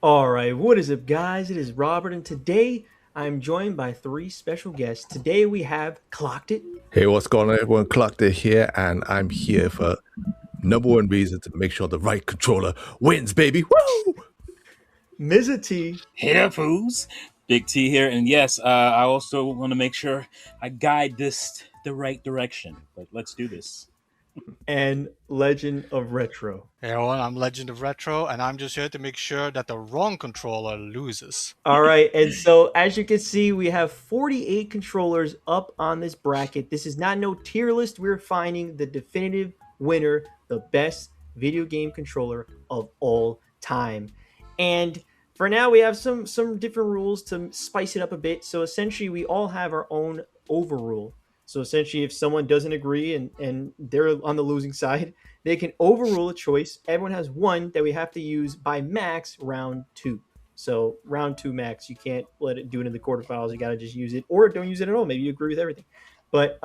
All right, what is up, guys? It is Robert, and today I'm joined by three special guests. Today we have Clocked It, Hey, what's going on, everyone? Clucked here, and I'm here for number one reason to make sure the right controller wins, baby. Woo! Mizza T, Hit up, who's Big T here, and yes, I also want to make sure I guide this the right direction. But let's do this. and Legend of Retro. Hey everyone, I'm Legend of Retro, and I'm just here to make sure that the wrong controller loses. All right, and so as you can see, we have 48 controllers up on this bracket. This is not no tier list. We're finding the definitive winner, the best video game controller of all time. And for now, we have some different rules to spice it up a bit. So essentially, we all have our own overrule. So essentially, if someone doesn't agree and they're on the losing side, they can overrule a choice. Everyone has one that we have to use by max round two. So round two max, you can't let it do it in the quarterfinals. You got to just use it, or don't use it at all. Maybe you agree with everything. But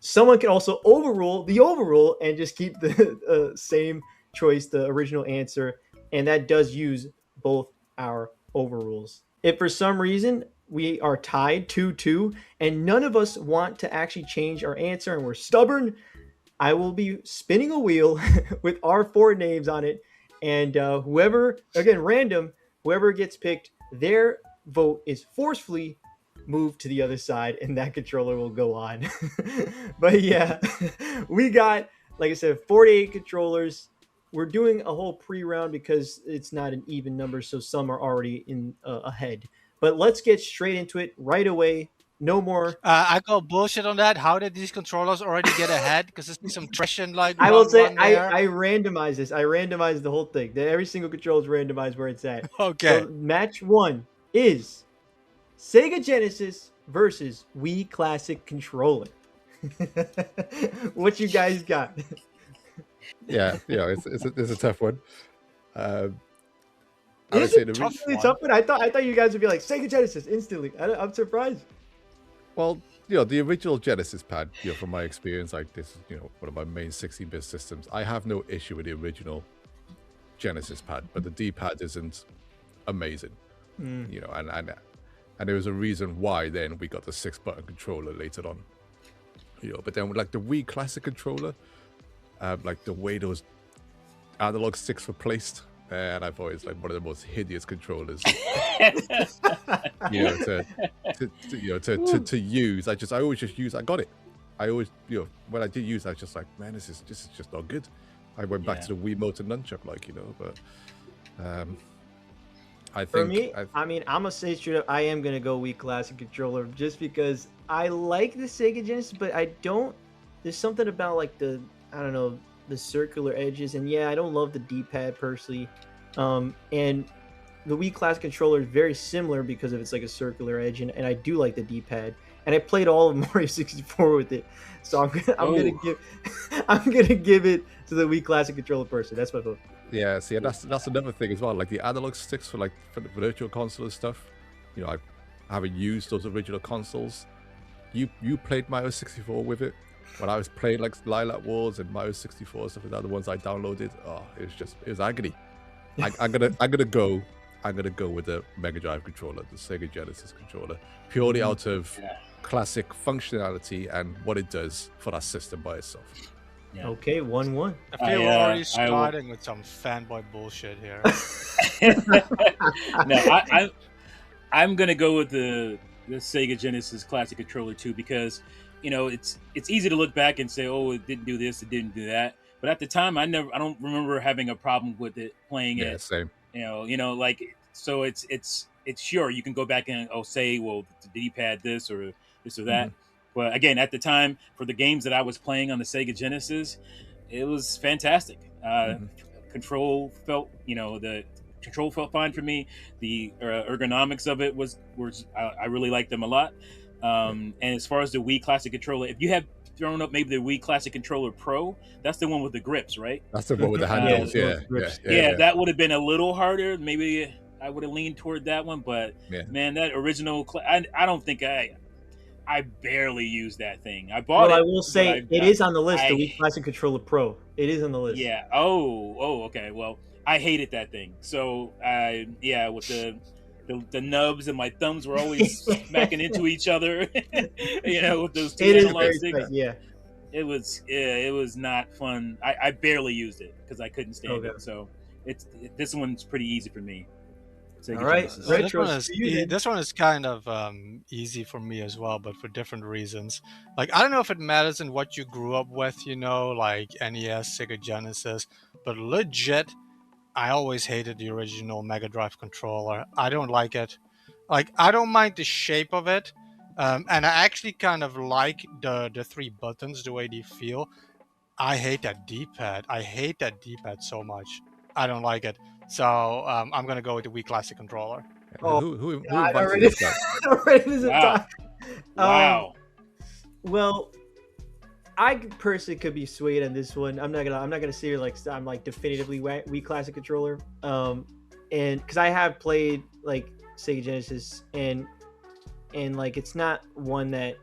someone can also overrule the overrule and just keep the same choice, the original answer, and that does use both our overrules. If for some reason we are tied 2-2 and none of us want to actually change our answer and we're stubborn, I will be spinning a wheel with our four names on it, and whoever, again, random, whoever gets picked, their vote is forcefully moved to the other side, and that controller will go on. But yeah, we got, like I said, 48 controllers. We're doing a whole pre-round because it's not an even number, so some are already in ahead. But let's get straight into it right away. No more. I got bullshit on that. How did these controllers already get ahead? Because there's some trash in like I will round say one there. I randomized this. I randomized the whole thing. Every single controller is randomized where it's at. Okay. So match one is Sega Genesis versus Wii Classic controller. What you guys got? Yeah, it's a tough one. I would Is say it the tough? re- Really tough one? I thought you guys would be like Sega Genesis instantly. I'm surprised. well, the original Genesis pad, from my experience, like this is, one of my main 16-bit systems. I have no issue with the original Genesis pad, but the D-pad isn't amazing, and there was a reason why then we got the 6-button controller later on. But then with like the Wii Classic controller, like the way those analog sticks were placed, and I thought it's like one of the most hideous controllers, to use. I always just use. I got it. I always, when I did use, I was just like, man, this is just not good. I went back to the Wiimote and nunchuck, but I think For me, I'm gonna say straight up, I am gonna go Wii Classic controller just because I like the Sega Genesis, but I don't. There's something about like I don't know, the circular edges, and yeah, I don't love the D-pad personally. And the Wii Classic controller is very similar because of it's like a circular edge, and I do like the D-pad. And I played all of Mario 64 with it, so I'm gonna give it to the Wii Classic controller person. That's my vote. yeah, see, and that's another thing as well. Like the analog sticks for the virtual console and stuff. I haven't used those original consoles. You played Mario 64 with it. When I was playing like Lilac Wars and Mario 64 and stuff like that, the ones I downloaded, it was agony. I'm gonna go with the Mega Drive controller, the Sega Genesis controller, purely out of classic functionality and what it does for that system by itself. Yeah. Okay, 1-1. I feel we're already starting with some fanboy bullshit here. No, I'm gonna go with the Sega Genesis Classic controller too, because it's easy to look back and say, oh, it didn't do this, it didn't do that. But at the time, I don't remember having a problem with it playing it. Same. So it's sure you can go back and say, well, the D-pad this or that. Mm-hmm. But again, at the time, for the games that I was playing on the Sega Genesis, it was fantastic. Control felt, the control felt fine for me. The ergonomics of it was I really liked them a lot. And as far as the Wii Classic controller, if you have thrown up maybe the Wii Classic Controller Pro, that's the one with the grips, right? That's the one with the handles. Yeah, that would have been a little harder. Maybe I would have leaned toward that one, but man, that original, I don't think I barely used that thing. I bought it. I will say it is on the list. The Wii Classic Controller Pro. It is on the list. Yeah. Oh. Okay. Well, I hated that thing. So with the nubs and my thumbs were always smacking into each other. With those two It is analog very sticks. tight, yeah. It was not fun. I barely used it because I couldn't stand Okay. it. So this one's pretty easy for me. Sega All right, Genesis. Well, Retros, for you then. this one is kind of easy for me as well, but for different reasons. Like I don't know if it matters in what you grew up with, like NES, Sega Genesis, but legit, I always hated the original Mega Drive controller. I don't like it. Like I don't mind the shape of it, and I actually kind of like the three buttons, the way they feel. I hate that D-pad. I hate that D-pad so much. I don't like it. So I'm gonna go with the Wii Classic controller. Oh, Who God, invited already, this guy? already this Wow. time. Wow. Well, I personally could be swayed on this one. I'm not gonna say I'm like definitively Wii Classic controller. And because I have played like Sega Genesis and like it's not one that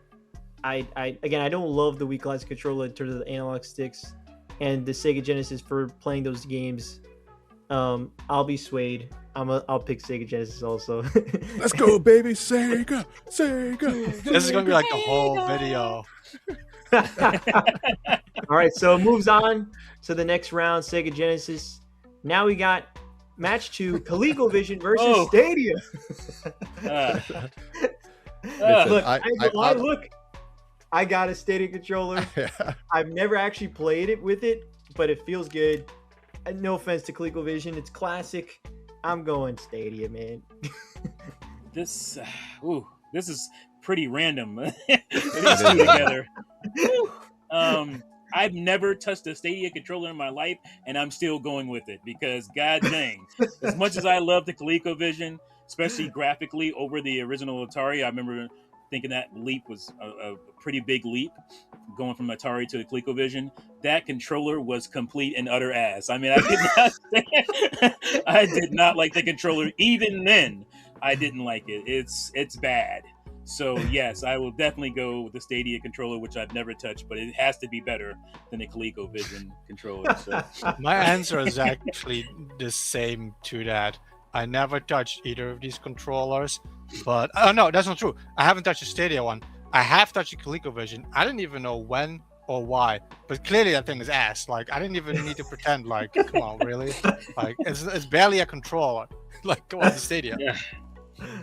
I again I don't love the Wii Classic controller in terms of the analog sticks and the Sega Genesis for playing those games. I'll be swayed. I'll pick Sega Genesis also. Let's go, baby, Sega. This is gonna be like the whole video. All right, so it moves on to the next round, Sega Genesis. Now we got match 2, ColecoVision versus Oh. Stadia. Look, look, I got a Stadia controller. I've never actually played it with it, but it feels good. No offense to ColecoVision, it's classic. I'm going Stadia, man. This is pretty random. These two together. I've never touched a Stadia controller in my life, and I'm still going with it because, god dang, as much as I love the ColecoVision, especially graphically over the original Atari, I remember thinking that leap was a pretty big leap, going from Atari to the ColecoVision. That controller was complete and utter ass. I mean, I did not like the controller. Even then, I didn't like it. It's bad. So yes, I will definitely go with the Stadia controller, which I've never touched, but it has to be better than the ColecoVision controller. So. My answer is actually the same to that. I never touched either of these controllers, but no, that's not true. I haven't touched the Stadia one. I have touched the ColecoVision. I didn't even know when or why, but clearly that thing is ass. Like I didn't even need to pretend. Like, come on, really? Like it's barely a controller. Like, come on, the Stadia. Yeah.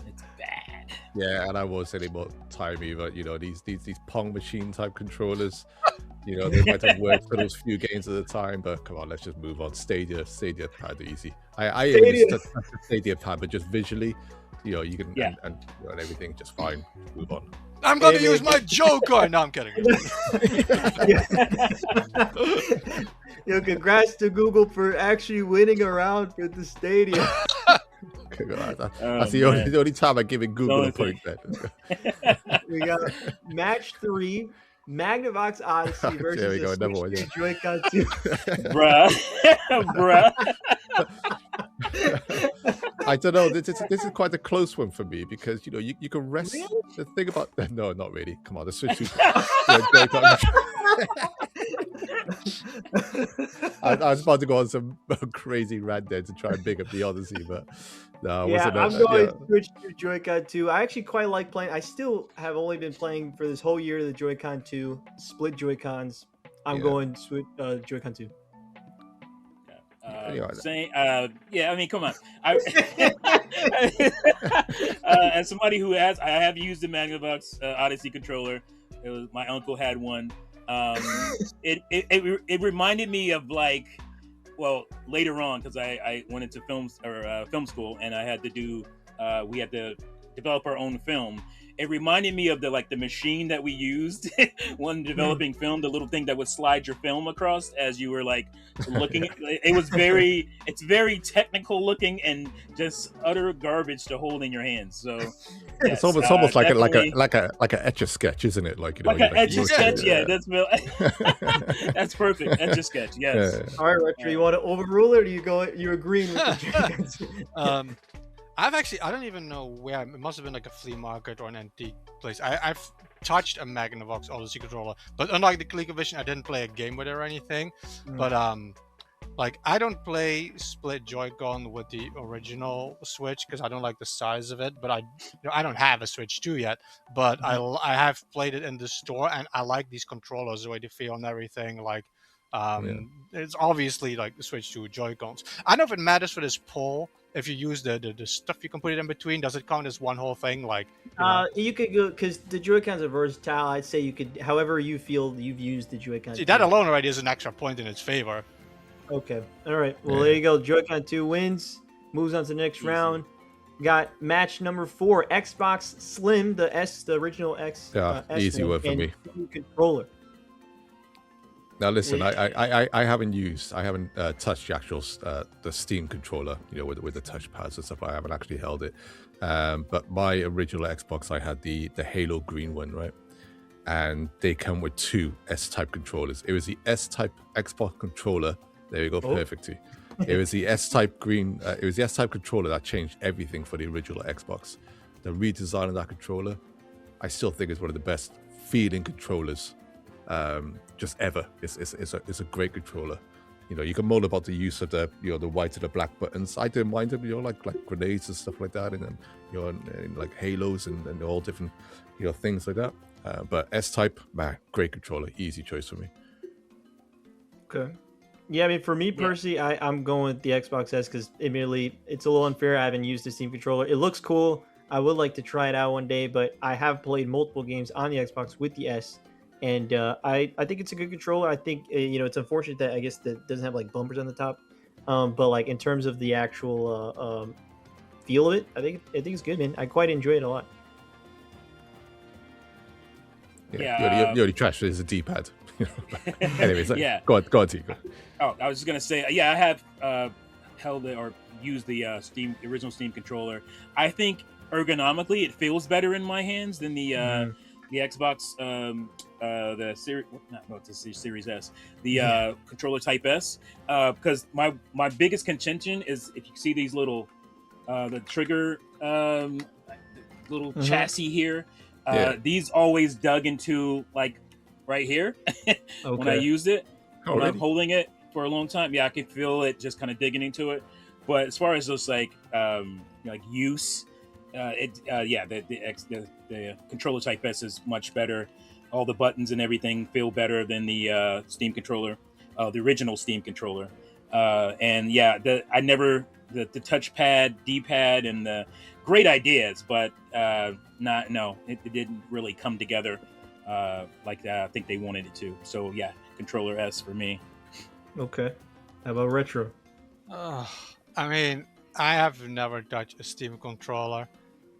It's bad. Yeah, and I won't say any more time either. These Pong machine type controllers. They might have worked for those few games at the time, but come on, let's just move on. Stadia pad easy. I even just touched the Stadia pad, but just visually, you can and everything just fine. Move on. I'm gonna use my Joker. No, I'm kidding. Congrats to Google for actually winning a round for the Stadia. That's the only time I'm giving Google a point. We got match 3, Magnavox Odyssey versus there we go, the another one, Switch 2 Joy-Con 2. Bruh. I don't know. This is quite a close one for me because you can rest. Really? The thing about no, not really. Come on, the Switch 2. I was about to go on some crazy rant there to try and big up the Odyssey, but no, I'm going Switch 2 Joy-Con 2. I actually quite like playing. I still have only been playing for this whole year the Joy-Con 2 split Joy-Cons. I'm going Switch Joy-Con 2. I mean, come on. As somebody who I have used the Magnavox Odyssey controller. It was my uncle had one. It reminded me of later on because I went into film school and I had to do we had to develop our own film. It reminded me of the machine that we used when developing film, the little thing that would slide your film across as you were looking. It's very technical looking and just utter garbage to hold in your hands. So it's almost like a etch a sketch, isn't it? Like an etch a sketch. Yeah, that's perfect. Etch a sketch. Yes. Yeah. All right, Retro, you want to overrule it, or you agreeing with the I don't even know where. It must have been like a flea market or an antique place. I've touched a Magnavox Odyssey controller, but unlike the ColecoVision, I didn't play a game with it or anything. But Like, I don't play split Joy-Con with the original Switch because I don't like the size of it. But I don't have a Switch 2 yet. But I have played it in the store, and I like these controllers, the way they feel and everything. Like, it's obviously like the Switch 2 Joy-Cons. I don't know if it matters for this poll. If you use the stuff you can put it in between, does it count as one whole thing? Like, You could go because the Joy-Cons are versatile. I'd say you could, however you feel you've used the Joy-Con. See, that alone already is an extra point in its favor. Okay. All right. Well, there you go. Joy-Con 2 wins. Moves on to the next round. Got match number 4, Xbox Slim, the original X. Easy word for me. Controller. Now listen, I haven't touched the actual the Steam controller, with the touchpads and stuff. I haven't actually held it, but my original Xbox, I had the Halo green one, right? And they come with 2 S-type controllers. It was the S-type Xbox controller. There you go, perfectly. It was the S-type green. It was the S-type controller that changed everything for the original Xbox. The redesign of that controller, I still think is one of the best feeling controllers just ever. It's a great controller. You can moan about the use of the the white and the black buttons. I didn't mind them, like grenades and stuff like that, and then and like halos and all different things like that. But S-type, man, great controller, easy choice for me. Okay. Yeah, I mean, for me personally, I'm going with the Xbox S because admittedly, it's a little unfair. I haven't used the Steam controller. It looks cool. I would like to try it out one day, but I have played multiple games on the Xbox with the S, and I think it's a good controller. I think it's unfortunate that I guess that doesn't have like bumpers on the top, but like in terms of the actual feel of it, I think it's good, man. I quite enjoy it a lot. Yeah, the only trash is a D-pad. Anyways, go on, Tico. Oh, I was just gonna say, I have held it or used the original Steam controller. I think ergonomically, it feels better in my hands than the Xbox, the Series S, the controller Type S, because my biggest contention is if you see these little the trigger little chassis here. These always dug into like right here when I used it. When I'm holding it for a long time, I can feel it just kind of digging into it. But as far as those like use, the controller Type S is much better. All the buttons and everything feel better than the Steam controller, the original Steam controller. The touchpad, D-pad, and the great ideas, but it didn't really come together like I think they wanted it to. So controller S for me. Okay. How about retro? I mean, I have never touched a Steam controller,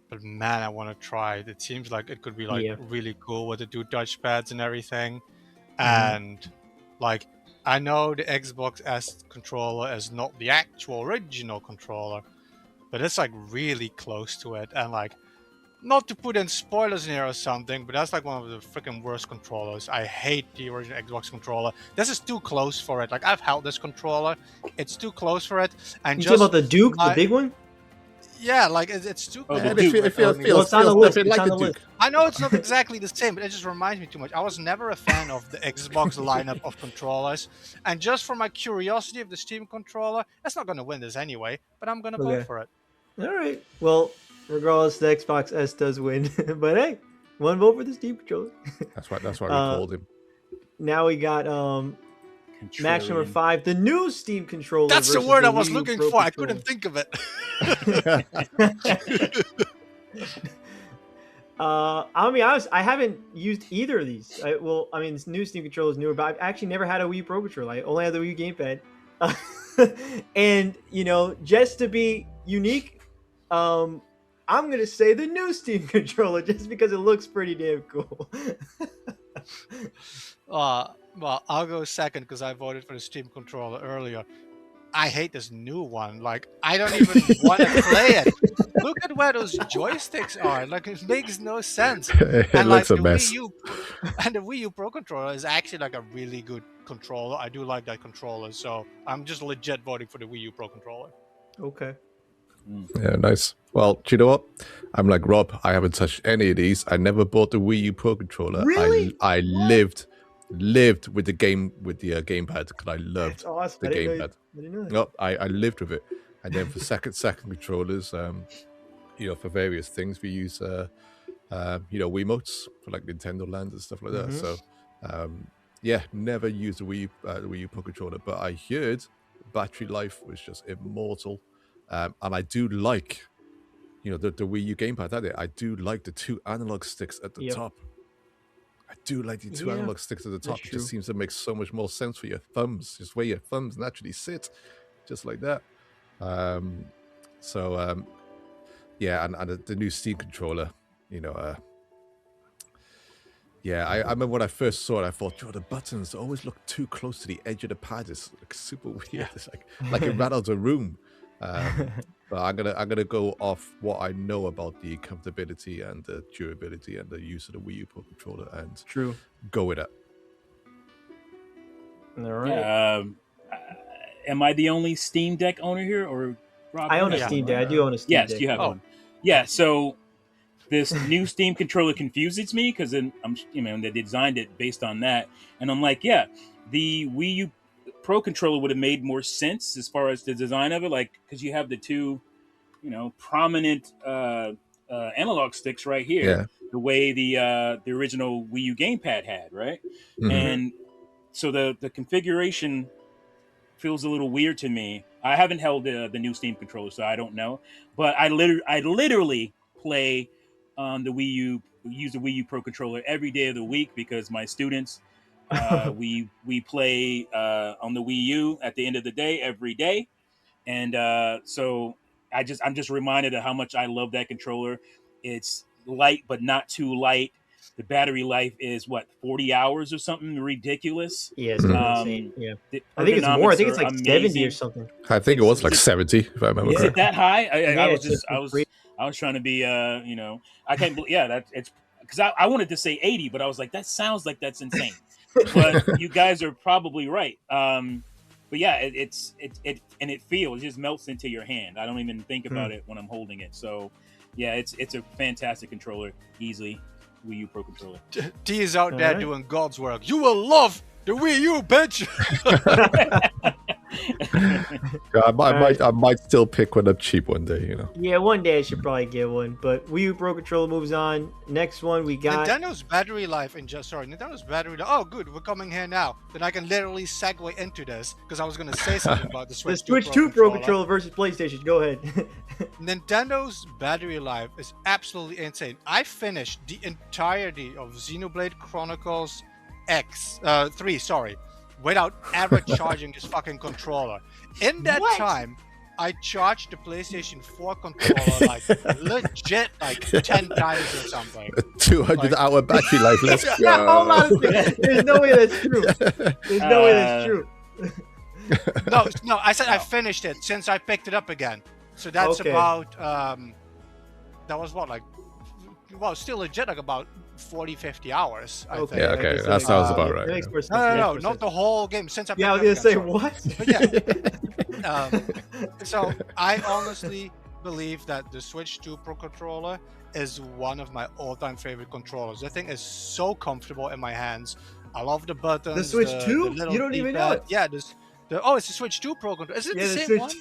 but man, I want to try it. It seems like it could be really cool with the 2 touchpads and everything. And like, I know the Xbox S controller is not the actual original controller, but it's like really close to it. And like, not to put in spoilers in here or something, but that's like one of the freaking worst controllers. I hate the original Xbox controller. This is too close for it. Like, I've held this controller, it's too close for it. And you talking about the Duke, the big one? Yeah, like it's too close. It feels on the list. like the Duke. I know it's not exactly the same, but it just reminds me too much. I was never a fan of the Xbox lineup of controllers, and just for my curiosity of the Steam controller, it's not going to win this anyway, but I'm going to vote for it. All right. Well, regardless, the Xbox S does win, but hey, one vote for the Steam controller. That's why we called him. Now we got match number 5, the new Steam controller. That's the word I was looking for. I couldn't think of it. I'll be honest, I haven't used either of these. This new Steam controller is newer, but I've actually never had a Wii Pro controller. I only had the Wii gamepad. And just to be unique, I'm gonna say the new Steam controller just because it looks pretty damn cool. Well, I'll go second because I voted for the Steam controller earlier. I hate this new one. Like, I don't even want to play it. Look at where those joysticks are. Like, it makes no sense. It looks a mess. The Wii U Pro controller is actually like a really good controller. I do like that controller, so I'm just legit voting for the Wii U Pro controller. Okay. Yeah, nice. Well, do you know what? I'm like Rob. I haven't touched any of these. I never bought the Wii U Pro controller. Really? I lived lived with the gamepad because I loved That's awesome. the I didn't gamepad. know that. No, I lived with it, and then for second controllers, for various things we use, Wiimotes for like Nintendo Land and stuff like that. So, never used a Wii U Pro controller, but I heard battery life was just immortal, and I do like, the Wii U gamepad. I do like the 2 analog sticks at the top. I do like the 2 analog sticks at the top. It just seems to make so much more sense for your thumbs, just where your thumbs naturally sit, just like that. And the new Steam controller, I remember when I first saw it, I thought, the buttons always look too close to the edge of the pad. It's like super weird. Yeah. It's like it rattles a room. But I'm gonna go off what I know about the comfortability and the durability and the use of the Wii U Pro controller and go with it. All right. Am I the only Steam Deck owner here, or Rob? I own a Steam Deck. I do own a Steam Deck. Yes, you have one. Yeah. So this new Steam controller confuses me because then they designed it based on that, and I'm like, the Wii U Pro controller would have made more sense as far as the design of it, like because you have the 2, prominent analog sticks right here, the way the original Wii U gamepad had, right? Mm-hmm. And so the configuration feels a little weird to me. I haven't held the new Steam controller, so I don't know. But I literally play on the Wii U, use the Wii U Pro controller every day of the week because my students. We play on the Wii U at the end of the day every day, and so I'm just reminded of how much I love that controller. It's light but not too light. The battery life is 40 hours or something ridiculous. Yeah, it's insane. Yeah, I think it's more. I think it's like amazing. 70 or something. I think it was like 70 if I remember. Is it that high? I was trying to be I can't believe it's because I wanted to say 80, but I was like that sounds like that's insane. But you guys are probably right. But yeah, it feels, it just melts into your hand. I don't even think about it when I'm holding it. So yeah, it's a fantastic controller, easily Wii U Pro controller. D is out there doing God's work. You will love the Wii U, bitch. I might still pick one up cheap one day, Yeah, one day I should probably get one. But Wii U Pro controller moves on. Next one we got Nintendo's battery life Nintendo's battery life. Oh, good, we're coming here now. Then I can literally segue into this because I was going to say something about the Switch. The Switch 2 Pro controller versus PlayStation. Go ahead. Nintendo's battery life is absolutely insane. I finished the entirety of Xenoblade Chronicles 3, without ever charging this fucking controller. In that time, I charged the PlayStation 4 controller legit 10 times or something. 200-hour battery life. Let's go. Hold on a second. There's no way that's true. There's no way that's true. No, I said I finished it since I picked it up again. So that's about that was still legit, about 40-50 hours, I think. Yeah, okay, that sounds about right. No, not the whole game. Since I was gonna say what? But yeah. So I honestly believe that the Switch 2 Pro controller is one of my all-time favorite controllers. The thing is so comfortable in my hands. I love the buttons. The Switch 2? You don't even know it. Yeah, it's the Switch 2 Pro controller. Is it the same one?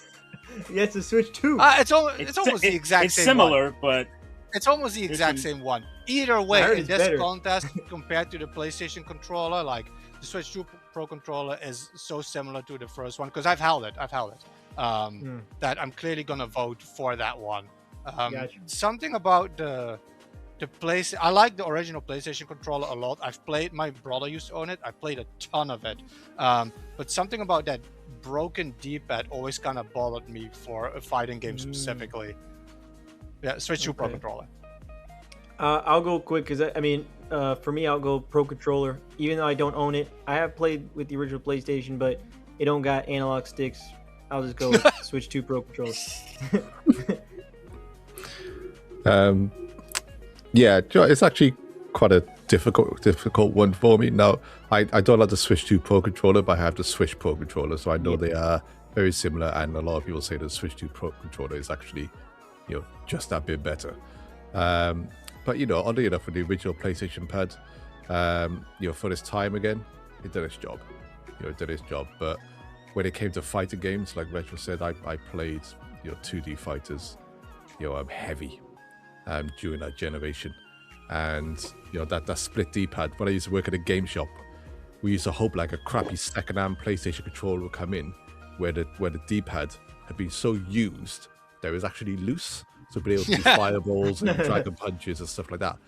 Yeah, it's the Switch 2. It's almost the exact same. It's similar, but it's almost the exact same one. Either way, in this contest, compared to the PlayStation controller, the Switch 2 Pro controller is so similar to the first one because I've held it. That I'm clearly gonna vote for that one. Something about the I like the original PlayStation controller a lot. My brother used to own it. I played a ton of it. But something about that broken D-pad always kind of bothered me for a fighting game specifically. Yeah, Switch 2 Pro controller. I'll go quick because for me, I'll go Pro controller. Even though I don't own it, I have played with the original PlayStation, but it don't got analog sticks. I'll just go Switch 2 Pro controller. It's actually quite a difficult one for me. Now, I don't have the Switch 2 Pro controller, but I have the Switch Pro controller, so I know they are very similar. And a lot of people say the Switch 2 Pro controller is actually, just that bit better. But oddly enough, with the original PlayStation pad, for this time again, it did its job. It did its job. But when it came to fighting games, like Retro said, I played 2D fighters, heavy, during that generation, and that split D-pad. When I used to work at a game shop, we used to hope like a crappy second-hand PlayStation controller would come in, where the D-pad had been so used that it was actually loose, so being able to do fireballs and dragon punches and stuff like that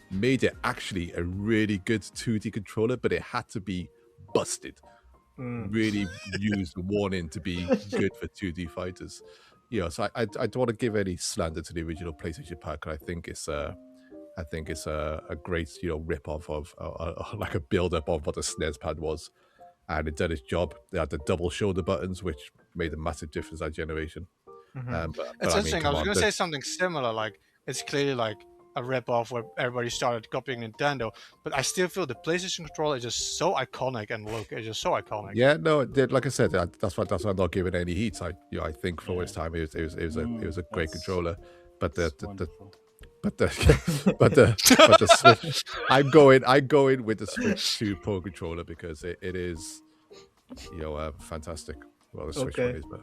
made it actually a really good 2D controller, but it had to be busted, really used and worn in to be good for 2D fighters. So I don't want to give any slander to the original PlayStation pad. I think it's a great rip off of like a build up of what the SNES pad was, and it did its job. They had the double shoulder buttons, which made a massive difference that generation. But It's interesting. I was going to the- say something similar. Like it's clearly like a rip-off where everybody started copying Nintendo, but I still feel the PlayStation controller is just so iconic and look, it's just so iconic. Yeah, no, like I said, that's why I'm not giving any heat. I think for its time it was a great controller, but the Switch. I'm going with the Switch 2 Pro controller because it is, fantastic. Well, the Switch one is, but.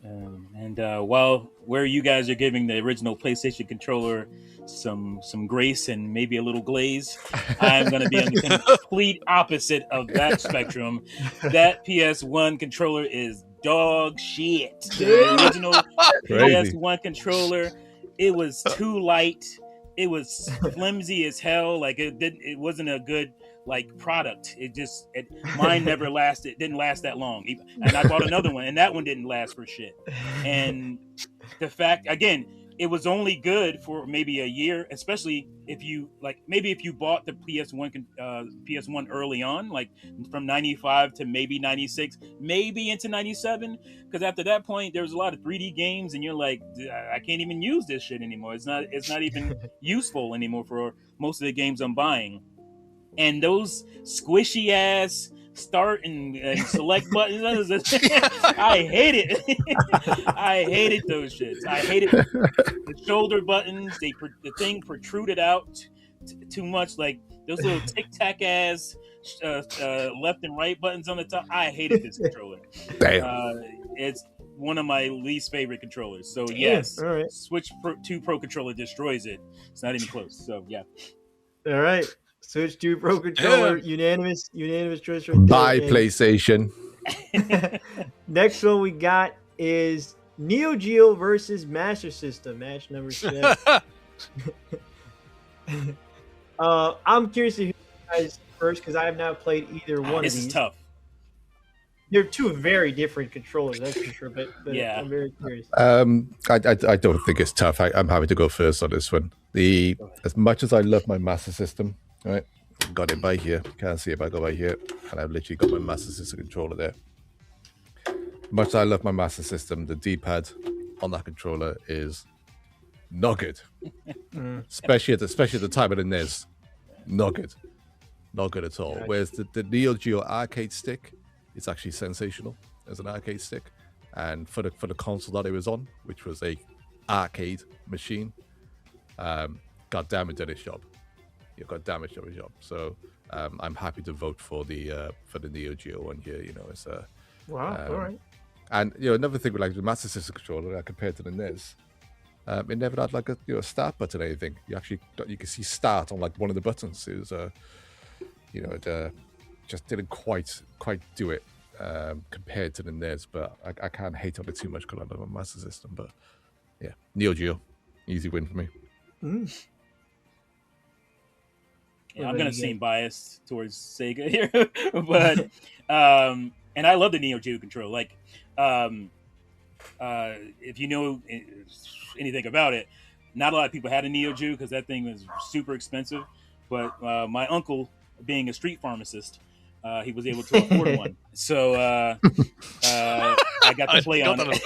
And while where you guys are giving the original PlayStation controller some grace and maybe a little glaze, I'm going to be on the complete opposite of that spectrum. That PS1 controller is dog shit. The original PS1 controller, it was too light. It was flimsy as hell. Like it wasn't a good product. Mine never lasted. Didn't last that long. And I bought another one, and that one didn't last for shit. And the fact, again, it was only good for maybe a year, especially if you bought the PS1 early on, like from 95 to maybe 96, maybe into 97, because after that point there was a lot of 3D games and you're like, I can't even use this shit anymore. It's not even useful anymore for most of the games I'm buying. And those squishy ass start and select buttons, I hate it. I hated those shits. I hated the shoulder buttons. The thing protruded out too much, like those little tic tac ass left and right buttons on the top. I hated this controller. Damn. It's one of my least favorite controllers. So Damn. yes, All right. Switch 2 Pro controller destroys it. It's not even close. So yeah. All right. Switch 2 Pro controller, unanimous choice right there. Bye, PlayStation. Next one we got is Neo Geo versus Master System, match number 7. I'm curious to hear you guys first because I have not played either one of these. This is tough. They're two very different controllers, that's for sure. But yeah. I'm very curious. I don't think it's tough. I'm happy to go first on this one. As much as I love my Master System, right? Got it by here. Can't see it, but I go by here, and I've literally got my Master System controller there. Much as I love my Master System, the D-pad on that controller is not good. especially at the time of the NES, not good at all. Whereas the Neo Geo arcade stick, it's actually sensational as an arcade stick, and for the console that it was on, which was a arcade machine, god damn it, did its job. You got damage to its job. So I'm happy to vote for the Neo Geo one here. It's Wow, all right. And another thing with like the Master System controller compared to the NES, it never had like a start button or anything. You can see start on like one of the buttons. It was it just didn't quite do it compared to the NES. But I can't hate on it too much because I love my Master System. But yeah, Neo Geo, easy win for me. Yeah, I'm gonna seem biased towards Sega here, but and I love the Neo Geo control. Like, if you know anything about it, not a lot of people had a Neo Geo because that thing was super expensive. But my uncle, being a street pharmacist, he was able to afford one. So I got to play on it.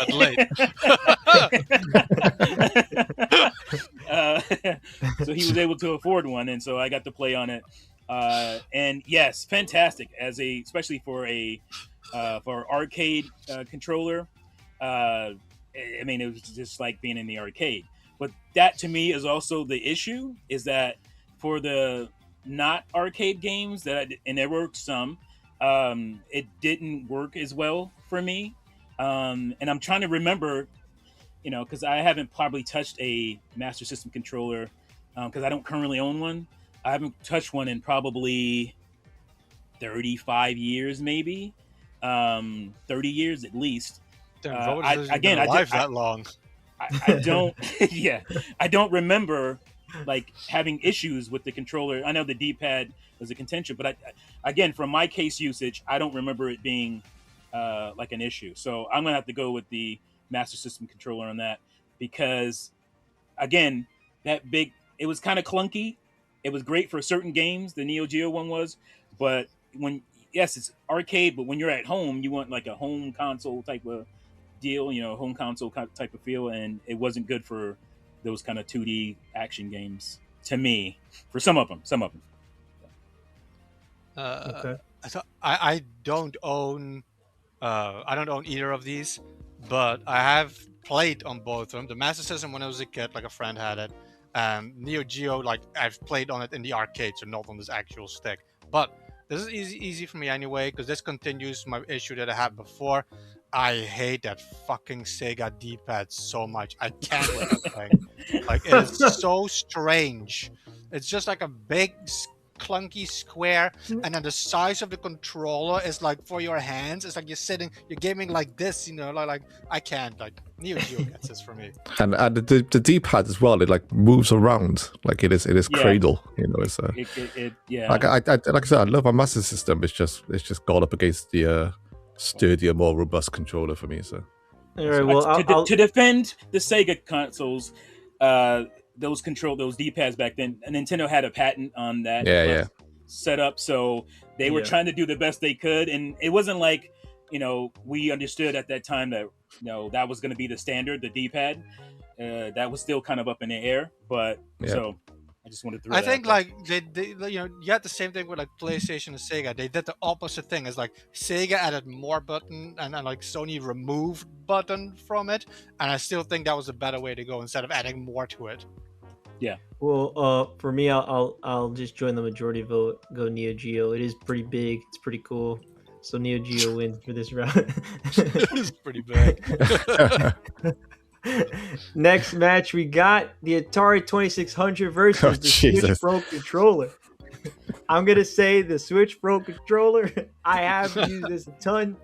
So he was able to afford one, and so I got to play on it. And yes, fantastic especially for arcade controller. I mean, it was just like being in the arcade. But that to me is also the issue, is that for the not arcade games and there were some, but for the it didn't work as well for me. And I'm trying to remember, because I haven't probably touched a Master System controller because I don't currently own one. I haven't touched one in probably 35 years, maybe 30 years at least. Damn, Robert I hasn't been again, alive that long. I don't, yeah, I don't remember like having issues with the controller. I know the D-pad was a contention, but again, from my case usage, I don't remember it being like an issue. So I'm gonna have to go with the Master System controller on that because, again, it was kind of clunky. It was great for certain games. The Neo Geo one was, but when yes, it's arcade, but when you're at home, you want like a home console type of deal, home console type of feel, and it wasn't good for those kind of 2D action games to me. For some of them. Okay. I don't own I don't own either of these, but I have played on both of them. The Master System when I was a kid, like a friend had it. Neo Geo, like I've played on it in the arcade, so not on this actual stick. But this is easy for me anyway, because this continues my issue that I had before. I hate that fucking Sega D-pad so much. I can't with that thing. Like, it is so strange. It's just like a big clunky square, and then the size of the controller is like for your hands. It's like you're gaming like this, like I can't. Like, Neo Geo gets this for me. And the D-pad as well, it like moves around like it is Yeah. cradle. It's yeah. like I said, I love my Master System. It's just gone up against the sturdier, more robust controller for me. So All right. Well, to defend the Sega consoles, those D-pads back then, Nintendo had a patent on that setup, so they were trying to do the best they could, and it wasn't like we understood at that time that that was going to be the standard, the D-pad. That was still kind of up in the air, but so I just wanted to throw I that think out there. like they you had the same thing with like PlayStation and Sega. They did the opposite thing. It's like Sega added more button and like Sony removed button from it, and I still think that was a better way to go instead of adding more to it. Yeah. Well, for me, I'll just join the majority vote. Go Neo Geo. It is pretty big. It's pretty cool. So Neo Geo wins for this round. It's pretty big. Next match, we got the Atari 2600 versus the Switch Pro controller. I'm gonna say the Switch Pro controller. I have used this a ton,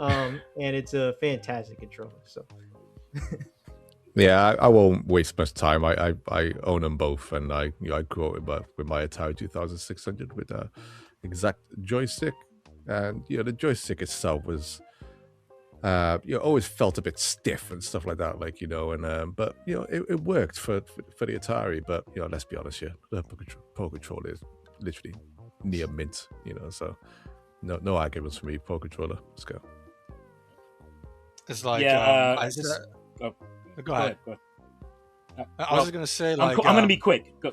and it's a fantastic controller. So. Yeah, I won't waste much time. I own them both, and I grew up with my Atari 2600 with a exact joystick, and the joystick itself was always felt a bit stiff and stuff like that, like and but it worked for the Atari. But let's be honest here, the Pro controller is literally near mint, so no arguments for me. Pro controller, let's go. It's like go ahead. I was just gonna say, like, I'm gonna be quick. Go.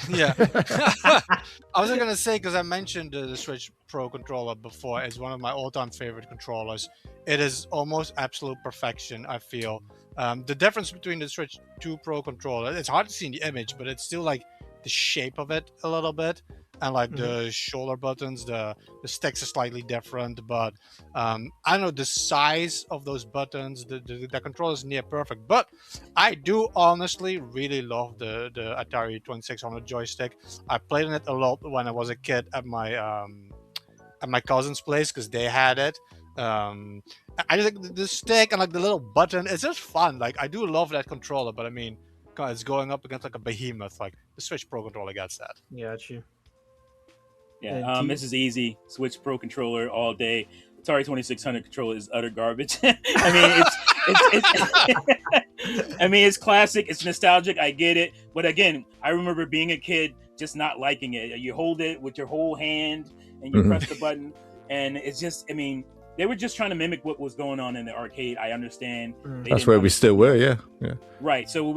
Yeah, I was just gonna say, because I mentioned the Switch Pro controller before. It's one of my all-time favorite controllers. It is almost absolute perfection, I feel. The difference between the Switch 2 Pro controller, it's hard to see in the image, but it's still like the shape of it a little bit, and like the shoulder buttons, the sticks are slightly different, but I don't know, the size of those buttons, the controller is near perfect. But I do honestly really love the Atari 2600 joystick. I played on it a lot when I was a kid at my cousin's place because they had it. I just think the stick and like the little button, it's just fun. Like, I do love that controller, but I mean, God, it's going up against like a behemoth. Like, the Switch Pro controller gets that. Got you. Yeah, this is easy. Switch Pro controller all day. Atari 2600 controller is utter garbage. I mean, it's classic. It's nostalgic. I get it. But again, I remember being a kid just not liking it. You hold it with your whole hand and you press the button, and it's just, I mean, they were just trying to mimic what was going on in the arcade. I understand. That's where we still were. Yeah. Right. So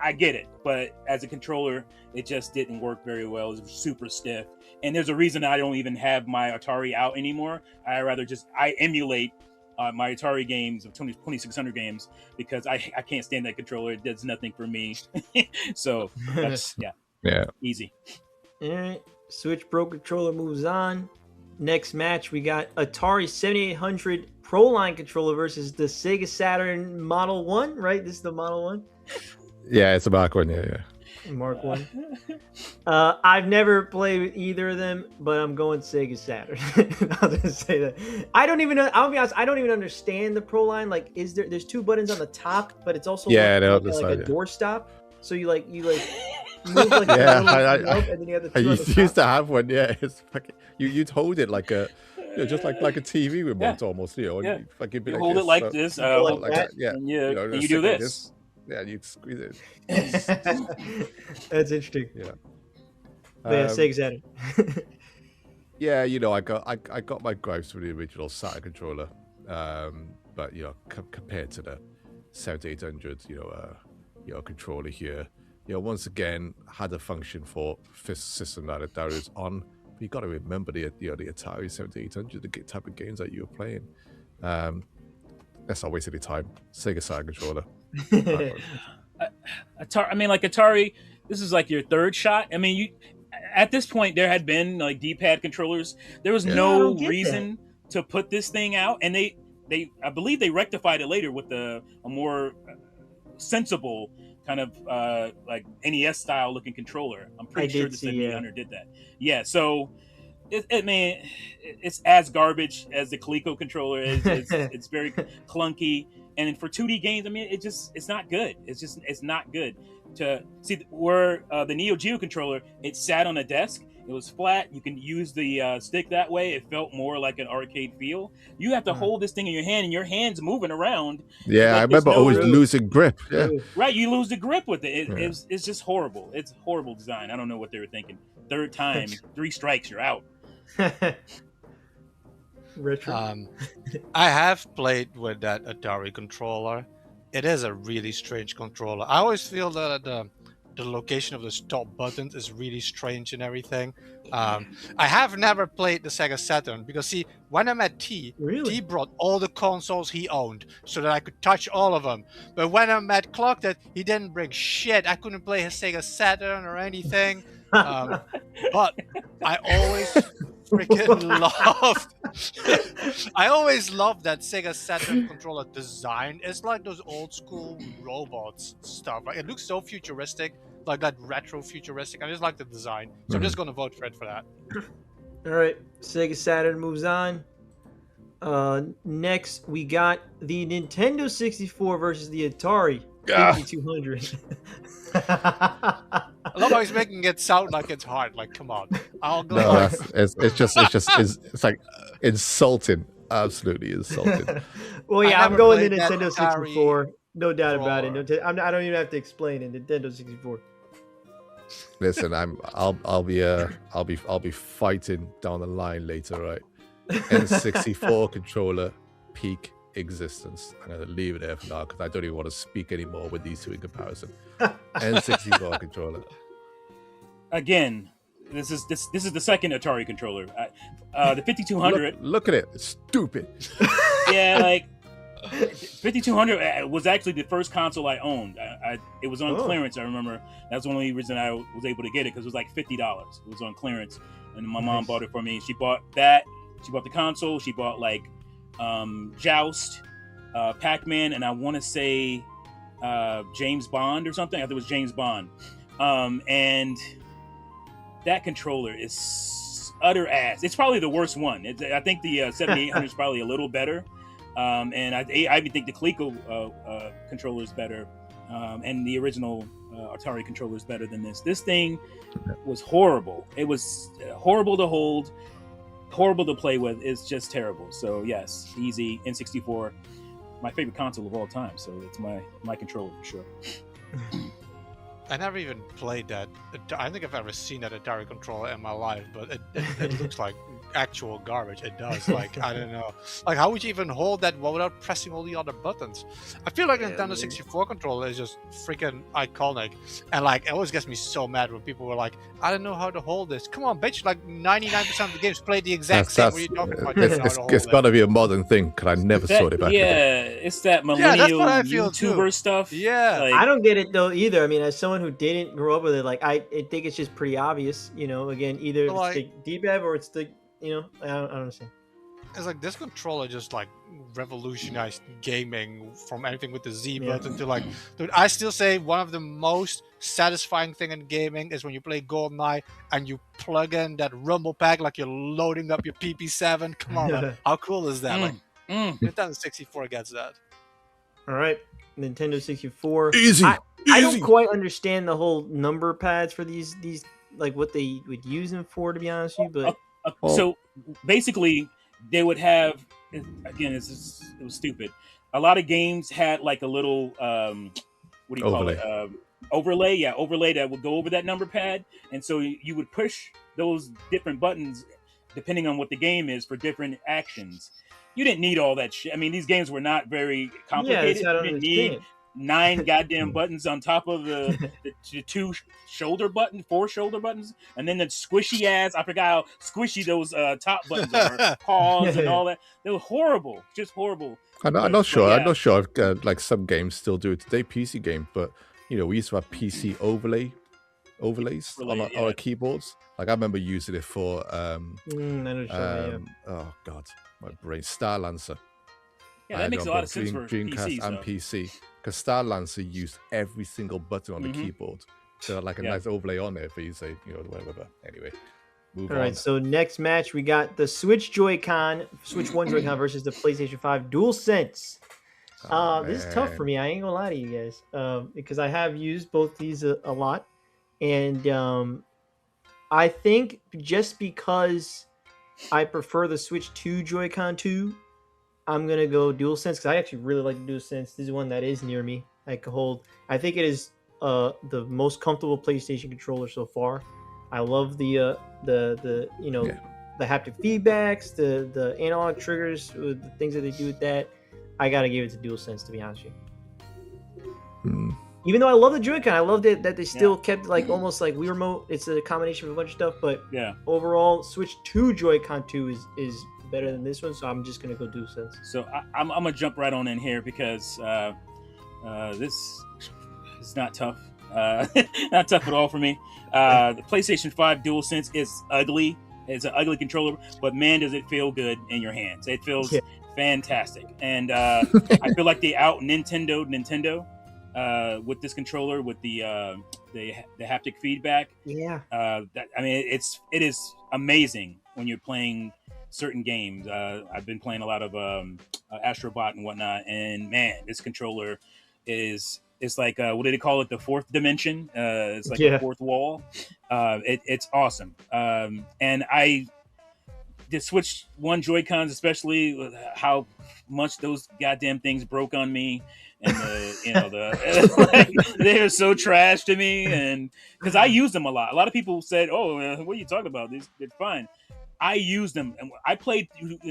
I get it, but as a controller, it just didn't work very well. It was super stiff, and there's a reason I don't even have my Atari out anymore. I emulate my Atari games of 2600 games because I can't stand that controller. It does nothing for me. So that's easy. All right, Switch Pro controller moves on. Next match, we got Atari 7800 Pro Line controller versus the Sega Saturn Model 1, right? This is the Model 1? Yeah, it's a Mark one. Yeah. Mark 1. I've never played with either of them, but I'm going Sega Saturn. I'll just say that. I don't even know. I'll be honest. I don't even understand the Pro Line. Like, there's two buttons on the top, but it's also Yeah, like a door stop. So you move like Yeah, a little knob, and then you have the I two on the used top. to have one. Yeah, it's fucking, you'd hold it like a, just like a TV remote almost. And Yeah. you fucking be You like hold this, it like this, like like that, that. Yeah, and you just do sit like this. Yeah, you'd squeeze it. That's interesting. Yeah. But yeah, Sega Saturn. Yeah, I got my gripes with the original Saturn controller, but compared to the 7800, controller here, once again had a function for system that it was on. But you got to remember the Atari 7800, the type of games that you were playing. That's not wasting any time. Sega Saturn controller. Atari, this is like your third shot. I mean, at this point there had been like D-pad controllers. There was no reason to put this thing out, and they I believe they rectified it later with a more sensible kind of like NES style looking controller. I'm pretty sure the 7800 did that. Yeah, so it's as garbage as the Coleco controller is. It's very clunky, and for 2D games, I mean, it's not good. It's not good. To see where the Neo Geo controller, it sat on a desk. It was flat. You can use the stick that way. It felt more like an arcade feel. You have to hold this thing in your hand, and your hand's moving around. Yeah, I remember always losing grip. Yeah, right. You lose the grip with it. It's just horrible. It's horrible design. I don't know what they were thinking. Third time, 3 strikes, you're out. Retro. I have played with that Atari controller. It is a really strange controller. I always feel that the location of the stop buttons is really strange and everything. I have never played the Sega Saturn because, see, when I met T brought all the consoles he owned so that I could touch all of them. But when I met Clocked, he didn't bring shit. I couldn't play his Sega Saturn or anything. But I always freaking loved. I always loved that Sega Saturn controller design. It's like those old school robots stuff. Like, it looks so futuristic, like that retro futuristic. I just like the design, so I'm just gonna vote for that. All right, Sega Saturn moves on. Next, we got the Nintendo 64 versus the Atari 5200. I love how he's making it sound like it's hard. Like, come on. I'll go. No, it's like insulting. Absolutely insulting. Well, yeah, I'm going to Nintendo 64. No doubt about it. I don't even have to explain it. Nintendo 64. Listen, I'll be fighting down the line later, right? N64 controller, peak existence. I'm gonna leave it there for now because I don't even want to speak anymore with these two in comparison. N64 controller. Again, this is the second Atari controller. The 5200. Look at it. It's stupid. Yeah, like 5200 was actually the first console I owned. It was on clearance. I remember that's the only reason I was able to get it because it was like $50. It was on clearance, and my mom bought it for me. She bought that. She bought the console. She bought like Joust, Pac-Man, and I want to say James Bond or something. I think it was James Bond. And that controller is utter ass. It's probably the worst one. I think the 7800 is probably a little better. And I even think the Coleco controller is better. And the original Atari controller is better than this. This thing was horrible. It was horrible to hold, horrible to play with. It's just terrible. So yes, easy. N64, my favorite console of all time. So it's my controller for sure. I never even played that. I don't think I've ever seen that Atari controller in my life, but it looks like actual garbage. It does. Like, I don't know. Like, how would you even hold that without pressing all the other buttons? I feel like Nintendo 64 controller is just freaking iconic. And, like, it always gets me so mad when people were like, I don't know how to hold this. Come on, bitch. Like, 99% of the games play the exact same. What are you talking about? It's got to be a modern thing, because I never saw it back then. It's that millennial YouTuber stuff. Yeah. Like, I don't get it, though, either. I mean, as someone who didn't grow up with it, like, I think it's just pretty obvious, you know, again, either it's the D-pad or it's the I don't understand. It's like this controller just like revolutionized gaming from anything with the Z Yeah. button to like, dude, I still say one of the most satisfying thing in gaming is when you play GoldenEye and you plug in that rumble pack like you're loading up your PP7. Come on, man. How cool is that? Like, Nintendo 64 gets that. All right, Nintendo 64. Easy, I don't easy. quite understand the whole number pads for these like what they would use them for, to be honest with you. But So basically, they would have, again, it was stupid. A lot of games had like a little what do you Overlay. call it? Overlay that would go over that number pad, and so you would push those different buttons depending on what the game is for different actions. You didn't need all that shit. I mean, these games were not very complicated. yeah, I don't You didn't need understand. 9 goddamn buttons on top of the 4 shoulder buttons, and then the squishy ass. I forgot how squishy those top buttons are, pause and all that. They were horrible, just horrible. I'm not sure. I'm not sure if like some games still do it today, PC game, but we used to have PC overlays on our keyboards. Like I remember using it for oh god, my brain, Star Lancer. Yeah, that makes a lot of sense for Dreamcast PC, and PC, because Star Lancer used every single button on the keyboard. So like a nice overlay on there for you to say, whatever. Anyway, move on. All right, so next match we got the Switch Joy-Con, Switch 1 Joy-Con versus the PlayStation 5 DualSense. This is tough for me. I ain't gonna lie to you guys, because I have used both these a lot, and I think just because I prefer the Switch 2 Joy-Con 2, I'm gonna go DualSense because I actually really like the DualSense. This is one that is near me. I can hold. I think it is the most comfortable PlayStation controller so far. I love the haptic feedbacks, the analog triggers, the things that they do with that. I gotta give it to DualSense, to be honest with you. Even though I love the Joy-Con, I love that they still kept like almost like Wii Remote. It's a combination of a bunch of stuff, but overall, Switch 2 Joy-Con 2 is better than this one, so I'm just gonna go DualSense. So I'm gonna jump right on in here because this is not tough. Not tough at all for me. The PlayStation 5 DualSense is ugly. It's an ugly controller, but man, does it feel good in your hands. It feels fantastic, and I feel like they out Nintendo with this controller with the haptic feedback. It is amazing when you're playing certain games. I've been playing a lot of Astrobot and whatnot, and man, this controller it's like what do they call it? The fourth dimension. It's like a fourth wall. It's awesome. And the Switch 1 Joy-Cons, especially how much those goddamn things broke on me, and they're so trash to me, and because I use them a lot. A lot of people said, "Oh, what are you talking about? They're fine." I used them, and I played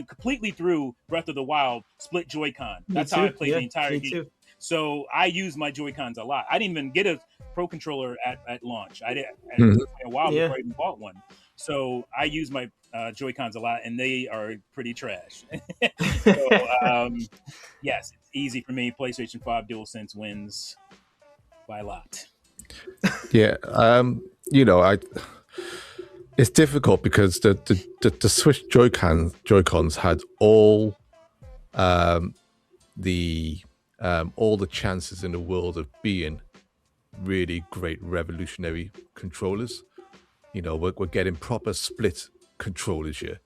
completely through Breath of the Wild split Joy-Con. That's how I played the entire game. So I use my Joy-Cons a lot. I didn't even get a Pro controller at launch. It took me a while before I even bought one. So I use my Joy-Cons a lot, and they are pretty trash. So yes, it's easy for me. PlayStation 5 DualSense wins by a lot. Yeah, it's difficult because the Switch Joy-Cons had all the chances in the world of being really great revolutionary controllers. We're getting proper split controllers here.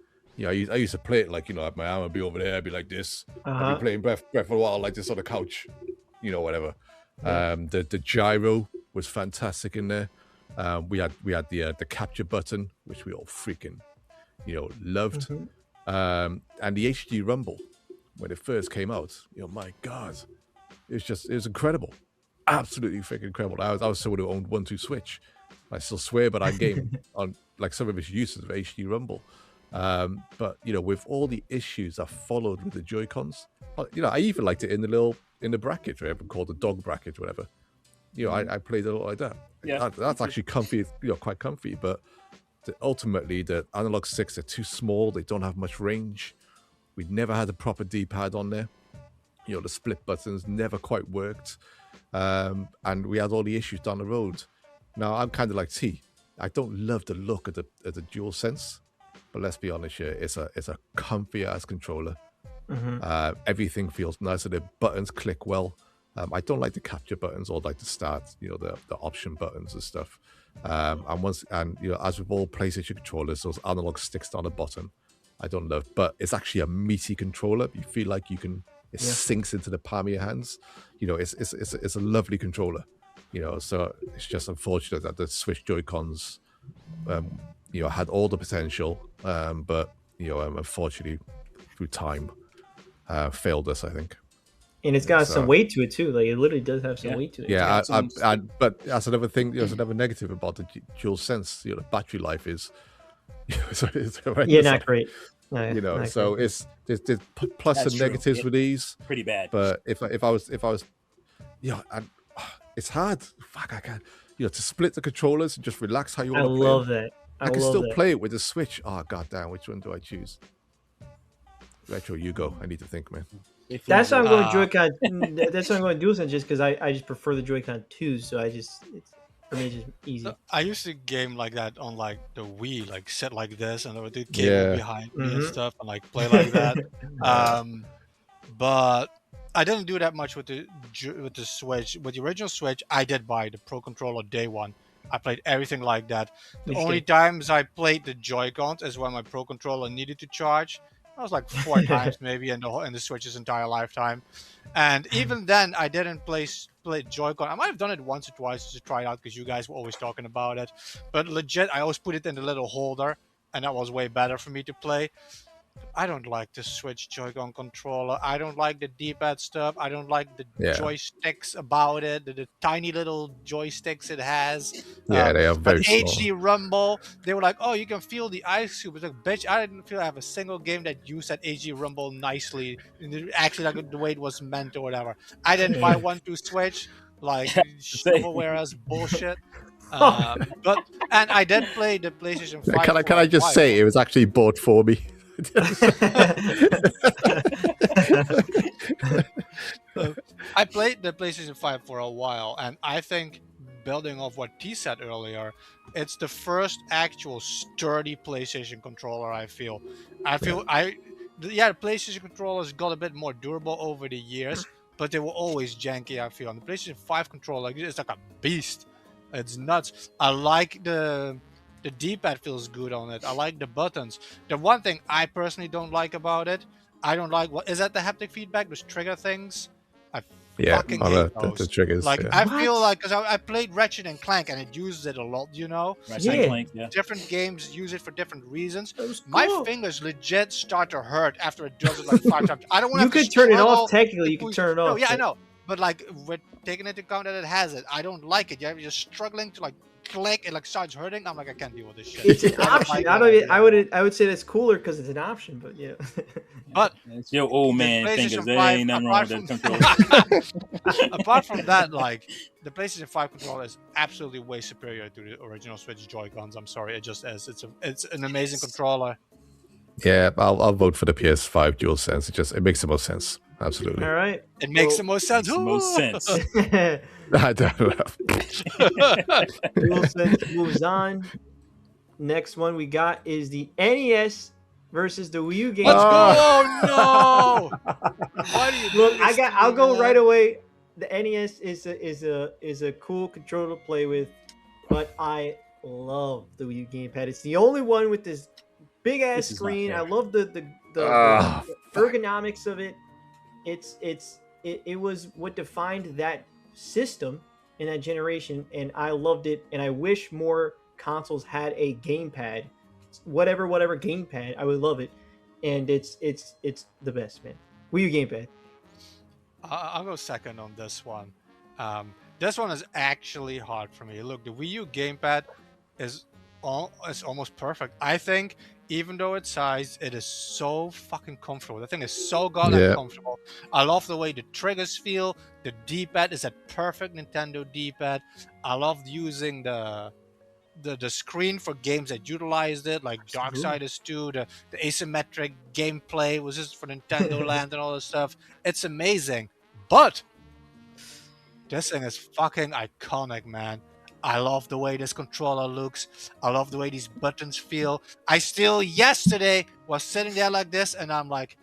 I used to play it like, my arm would be over there, I'd be like this. I'd be playing Breath of the Wild like this on the couch, whatever. The gyro was fantastic in there. We had the capture button, which we all freaking, loved. And the HD Rumble, when it first came out, my God, it was incredible. Absolutely freaking incredible. I was someone who owned 1-2 Switch. I still swear by that game on like some of its uses of HD Rumble. But with all the issues that followed with the Joy-Cons, I even liked it in the bracket, whatever called the dog bracket, whatever. I played it a lot like that. Yeah, that's actually comfy, quite comfy. But ultimately, the analog sticks are too small. They don't have much range. We never had a proper D-pad on there. The split buttons never quite worked. And we had all the issues down the road. Now, I'm kind of like T. I don't love the look of the DualSense, but let's be honest here, it's a comfy ass controller. Mhm. Everything feels nice, and the buttons click well. I don't like the capture buttons or like the start, the option buttons and stuff. And as with all PlayStation controllers, those analog sticks on the bottom, I don't love. But it's actually a meaty controller. You feel like it Yeah. sinks into the palm of your hands. It's a lovely controller. So it's just unfortunate that the Switch Joy-Cons, had all the potential, but unfortunately, through time, failed us, I think. And it's got some So- weight to it too. Like it literally does have some Yeah. weight to it. Yeah, Yeah, but that's another thing. There's another negative about the Dual Sense. The battery life is, it's Yeah, horrendous. not great. No, not So great. it's there's plus That's and true. negatives with these. Pretty bad. But if I was, and it's hard. Fuck, I can't. To split the controllers and just relax how you I want to play. love that. I can love still that. play it with the Switch. Oh goddamn, which one do I choose? Retro, you go. I need to think, man. That's why I'm going Uh, Joy-Con. That's why I'm going DualSense, just because I just prefer the Joy-Con 2. So for me, it's just easy. I used to game like that on like the Wii, like sit like this, and there would do cable Yeah. behind me and Mhm. stuff, and like play like that. But I didn't do that much with the Switch. With the original Switch, I did buy the Pro Controller day one. I played everything like that. The Which only game? times I played the Joy-Cons is when my Pro Controller needed to charge. That was like 4 times maybe in the Switch's entire lifetime. And even then, I didn't play Joy-Con. I might have done it once or twice just to try it out because you guys were always talking about it. But legit, I always put it in the little holder, and that was way better for me to play. I don't like the Switch Joy-Con controller. I don't like the D-pad stuff. I don't like the Yeah. joysticks about it. The tiny little joysticks it has. Yeah, they are But very small. HD Rumble, they were like, oh, you can feel the ice cube. It's like, bitch, I didn't feel I have a single game that used that HD Rumble nicely. Actually, like the way it was meant or whatever. I didn't buy one to Switch. Like, shovelware as bullshit. And I did play the PlayStation 5. Can I just say it was actually bought for me? I played the PlayStation 5 for a while, and I think, building off what T said earlier, it's the first actual sturdy PlayStation controller. I feel the PlayStation controllers got a bit more durable over the years, but they were always janky. I feel, and the PlayStation 5 controller is like a beast. It's nuts. I like the D-pad feels good on it. I like the buttons. The one thing I personally don't like about it, I don't like what is that the haptic feedback, those trigger things. I Yeah, fucking on hate the those. triggers. Like yeah. I What? feel like because I played Ratchet and Clank and it uses it a lot. Ratchet Yeah. and Clank, yeah. Different games use it for different reasons. That was My cool. fingers legit start to hurt after it does it like 5 times. I don't want You to could turn it off. struggle Technically, to you could push- turn it off. No, yeah, I but- know. But like we're taking into account that it has it. I don't like it. You're struggling to like click. It like starts hurting. I'm like, I can't deal with this shit. It's an I don't option. like I that don't. idea. I would say that's cooler because it's an option. But yeah. But It's your old man the fingers. PlayStation There 5, ain't nothing wrong apart with that from- controller. apart from that, like the PlayStation 5 controller is absolutely way superior to the original Switch Joy-Cons. I'm sorry, it just is. It's an amazing controller. Yeah, I'll vote for the PS5 DualSense. It makes the most sense. Absolutely. All right. It makes Well, the most sense. Makes the most sense. I don't know. DualSense moves on. Next one we got is the NES versus the Wii U game. Let's Oh. go! No. Why do you do Look, this to I'll me, go man? right away. The NES is a cool controller to play with, but I love the Wii U gamepad. It's the only one with this big ass This is not screen. I fair. love the Ah, ergonomics of it. It was what defined that system in that generation, and I loved it. And I wish more consoles had a gamepad, whatever gamepad. I would love it, and it's the best, man. Wii U gamepad. I'll go second on this one. This one is actually hard for me. Look, the Wii U gamepad is almost perfect. I think, even though its size, it is so fucking comfortable. The thing is so goddamn Yeah. comfortable. I love the way the triggers feel. The D-pad is a perfect Nintendo D-pad. I loved using the screen for games that utilized it, like Darksiders 2. The asymmetric gameplay was just for Nintendo Land and all this stuff. It's amazing. But this thing is fucking iconic, man. I love the way this controller looks. I love the way these buttons feel. I still yesterday was sitting there like this, and I'm like,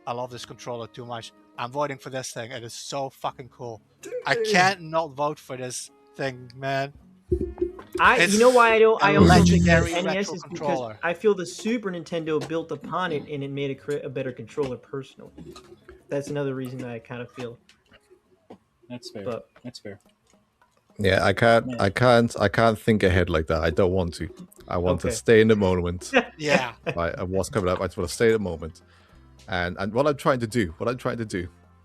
I love this controller too much. I'm voting for this thing. It is so fucking cool. I can't not vote for this thing, man. You know why I don't? a I also think that legendary NES retro is because controller. I feel the Super Nintendo built upon it, and it made a better controller personally. That's another reason that I kind of feel. That's fair. But That's fair. Yeah, I can't think ahead like that. I don't want to. I want to Okay. stay in the moment. Yeah. Right, and what's coming up, I just want to stay in the moment. And what I'm trying to do,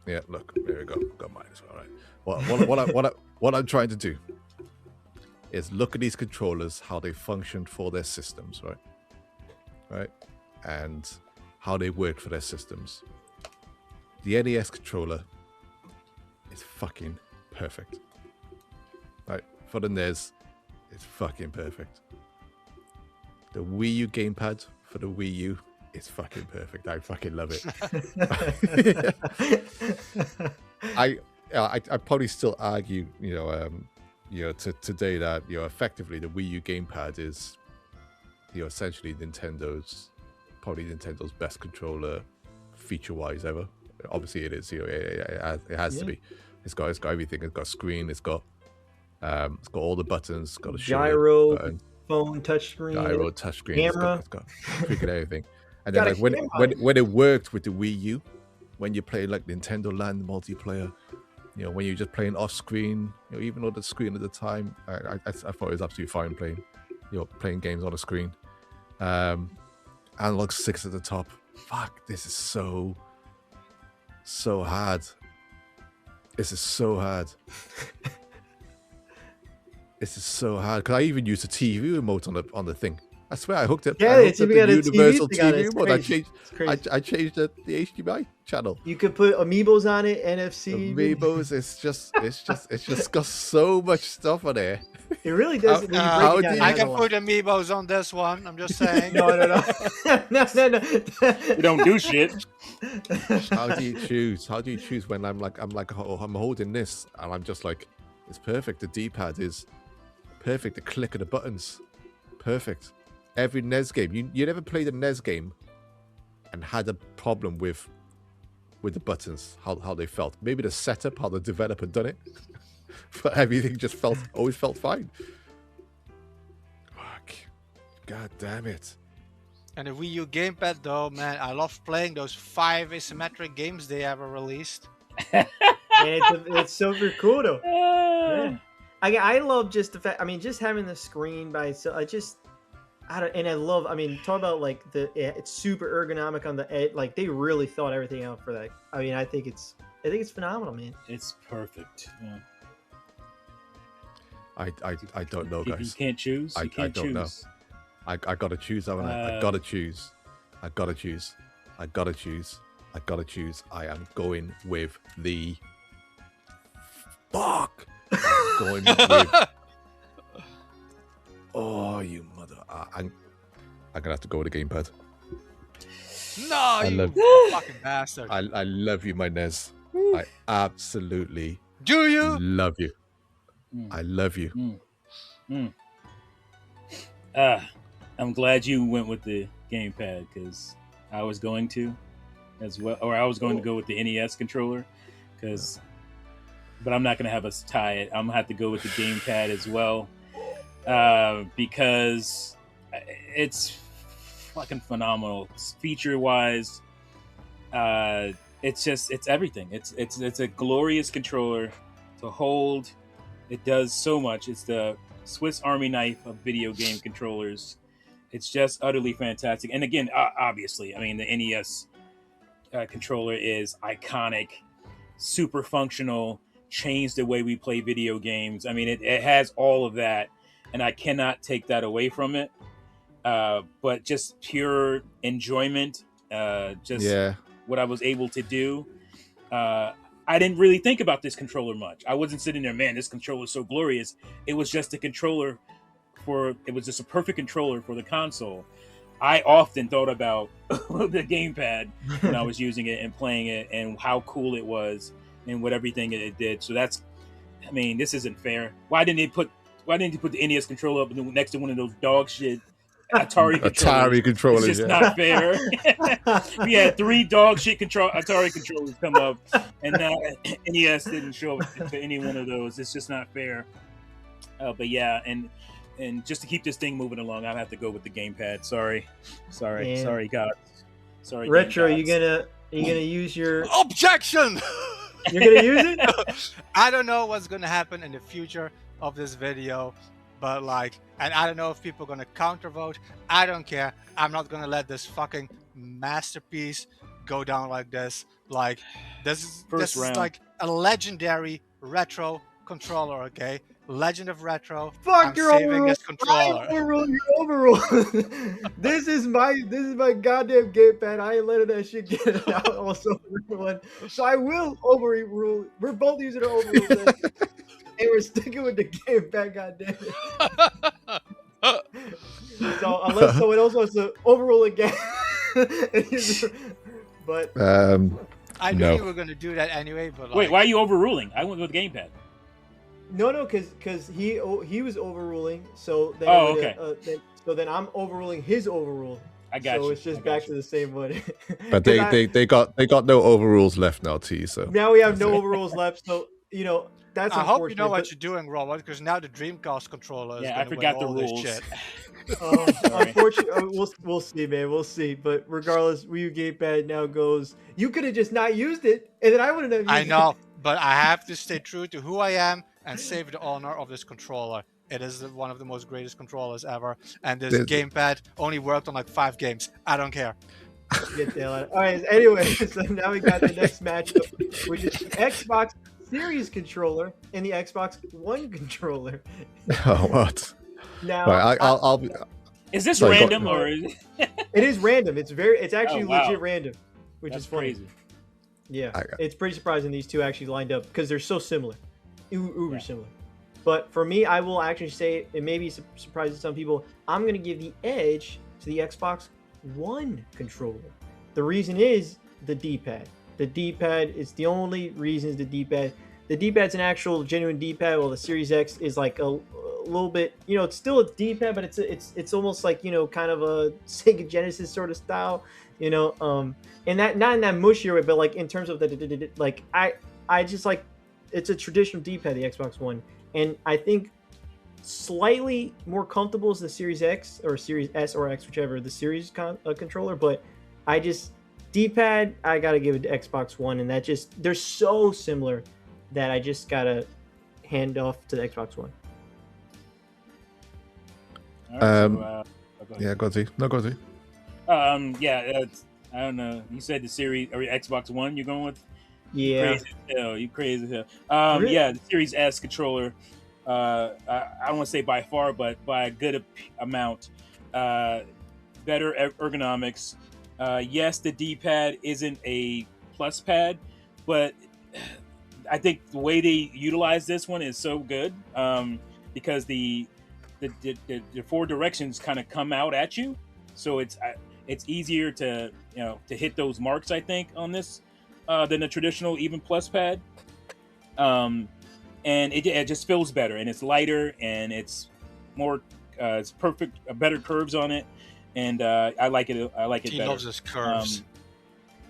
yeah, look, there we go, got mine as well, right? What I'm trying to do is look at these controllers, how they function for their systems, right, and how they work for their systems. The NES controller is fucking perfect, right? For the NES, it's fucking perfect. The Wii U gamepad for the Wii U is fucking perfect. I fucking love it. I probably still argue, today that effectively the Wii U gamepad is, essentially Nintendo's best controller feature-wise ever. Obviously, it is. It has to be. It's got everything. It's got screen. It's got all the buttons. It's got a gyro, button, phone, touchscreen, gyro, touchscreen. camera. It's got freaking everything. And Got then a like camera. when it worked with the Wii U, when you play like Nintendo Land multiplayer, when you're just playing off screen, even though the screen at the time, I thought it was absolutely fine playing games on a screen. Analog 6 at the top. Fuck, this is so hard. This is so hard. This is so hard because I even used a TV remote on the thing. I swear I hooked it. Yeah, I hooked it's up even the got a TV universal thing on it. TV It's remote. crazy. It's crazy. I changed the HDMI channel. You could put amiibos on it, NFC. even. Amiibos, it's just got so much stuff on there. It really does. when you break how it do down, you- it I has a can lot. put amiibos on this one. I'm just saying. No. No. You don't do shit. How do you choose? How do you choose when I'm holding this and I'm just like, it's perfect. The D-pad is perfect. The click of the buttons, perfect. Every NES game, you never played a NES game and had a problem with the buttons, how they felt. Maybe the setup, how the developer done it, but everything just always felt fine. Fuck, god damn it. And the Wii U gamepad, though, man, I love playing those 5 asymmetric games they ever released. And it's super cool though. Yeah. I love just the fact. I mean, just having the screen by itself. I love. I mean, talk about like it's super ergonomic on the edge. Like they really thought everything out for that. I mean, I think it's phenomenal, man. It's perfect. Yeah. I don't know, You guys. can't choose. You I can't don't know. choose. I gotta choose, haven't I? I gotta choose. I gotta choose. I gotta choose. I gotta choose. I am going with the fuck. I'm going with. Oh, you mother! I'm gonna have to go with the gamepad. No, you love- fucking bastard. I love you, my Nez. I absolutely Do you? love you. Mm. I love you. I'm glad you went with the gamepad because I was going to as well, or I was going to go with the NES controller but I'm not going to have us tie it. I'm going to have to go with the gamepad as well because it's fucking phenomenal. Feature wise, it's everything. It's a glorious controller to hold. It does so much. It's the Swiss Army knife of video game controllers. It's just utterly fantastic. And again, obviously, I mean, the NES controller is iconic, super functional, changed the way we play video games. I mean, it has all of that, and I cannot take that away from it. But just pure enjoyment, what I was able to do. I didn't really think about this controller much. I wasn't sitting there, man, this controller is so glorious. It was just a controller it was just a perfect controller for the console. I often thought about the gamepad when I was using it and playing it and how cool it was and what everything it did. So this isn't fair. Why didn't why didn't you put the NES controller up next to one of those dog shit Atari controllers? Atari controllers, It's just yeah. not fair. We had 3 dog shit Atari controllers come up, and now NES didn't show up to any one of those. It's just not fair. But yeah, and just to keep this thing moving along, I'll have to go with the gamepad. Sorry, God. Sorry, Retro, game you gonna use your? Objection! You're gonna use it? I don't know what's gonna happen in the future of this video, but and I don't know if people are gonna countervote. I don't care. I'm not gonna let this fucking masterpiece go down like this. This First is round. like a legendary retro controller. Okay, legend of retro. Fuck I'm your saving overrule. this controller. I overrule your overrule. This is my goddamn gamepad. I ain't letting that shit get out. Also, everyone. So I will overrule. We're both using our overrule, then. And we're sticking with the gamepad. Goddamn it. So unless someone else wants to overrule again, but I knew No. you were gonna do that anyway. But Wait, why are you overruling? I went with gamepad. no, because he was overruling. So then Oh, okay. then I'm overruling his overrule. I got you. So it's just back to the same one. But 'Cause I- they got no overrules left now, T. So now we have no overrules left. So that's I hope you know unfortunate, what you're doing, Robert, because now the Dreamcast controller is Yeah, gonna I forgot win the all this rules. shit. Sorry. Unfortunately, we'll see, man. We'll see. But regardless, Wii U gamepad now goes. You could have just not used it, and then I wouldn't have. Used I it. know, but I have to stay true to who I am and save the honor of this controller. It is one of the most greatest controllers ever, and this There's- gamepad only worked on like 5 games. I don't care. Get the hell out. All right. Anyway, so now we got the next matchup, which is the Xbox Series controller and the Xbox One controller. oh, what? Now, Right, I'll be. Is this Sorry, go- random or is it is random. It's actually Oh, wow. legit random, which that's is funny. crazy? Yeah, I got- it's pretty surprising these two actually lined up because they're so similar, uber Yeah. similar. But for me, I will actually say it may be surprising to some people. I'm gonna give the edge to the Xbox One controller. The reason is the D-pad. The D-pad is the only reason is the D-pad. The D-pad's an actual genuine D-pad, while the Series X is like a little bit, it's still a D-pad, but it's almost like kind of a Sega Genesis sort of style, and that not in that mushier way, but like in terms of the like I just like it's a traditional D-pad, the Xbox One, and I think slightly more comfortable is the Series X or Series S or X, whichever the Series controller, but I just D-pad I gotta give it to Xbox One, and that just they're so similar that I just gotta hand off to the Xbox One. All right, Um, go ahead. Yeah, go T. No, go T. Yeah, I don't know. You said the Series or Xbox One. You're going with? Yeah, Crazy as hell. You crazy as hell. Really? Yeah, the Series S controller. I don't want to say by far, but by a good amount. Better ergonomics. Yes, the D-pad isn't a plus pad, but I think the way they utilize this one is so good because the 4 directions kind of come out at you, so it's easier to to hit those marks, I think, on this than a traditional even plus pad. And it just feels better, and it's lighter, and it's more it's perfect, better curves on it, and I like it. I like it He better. loves his curves.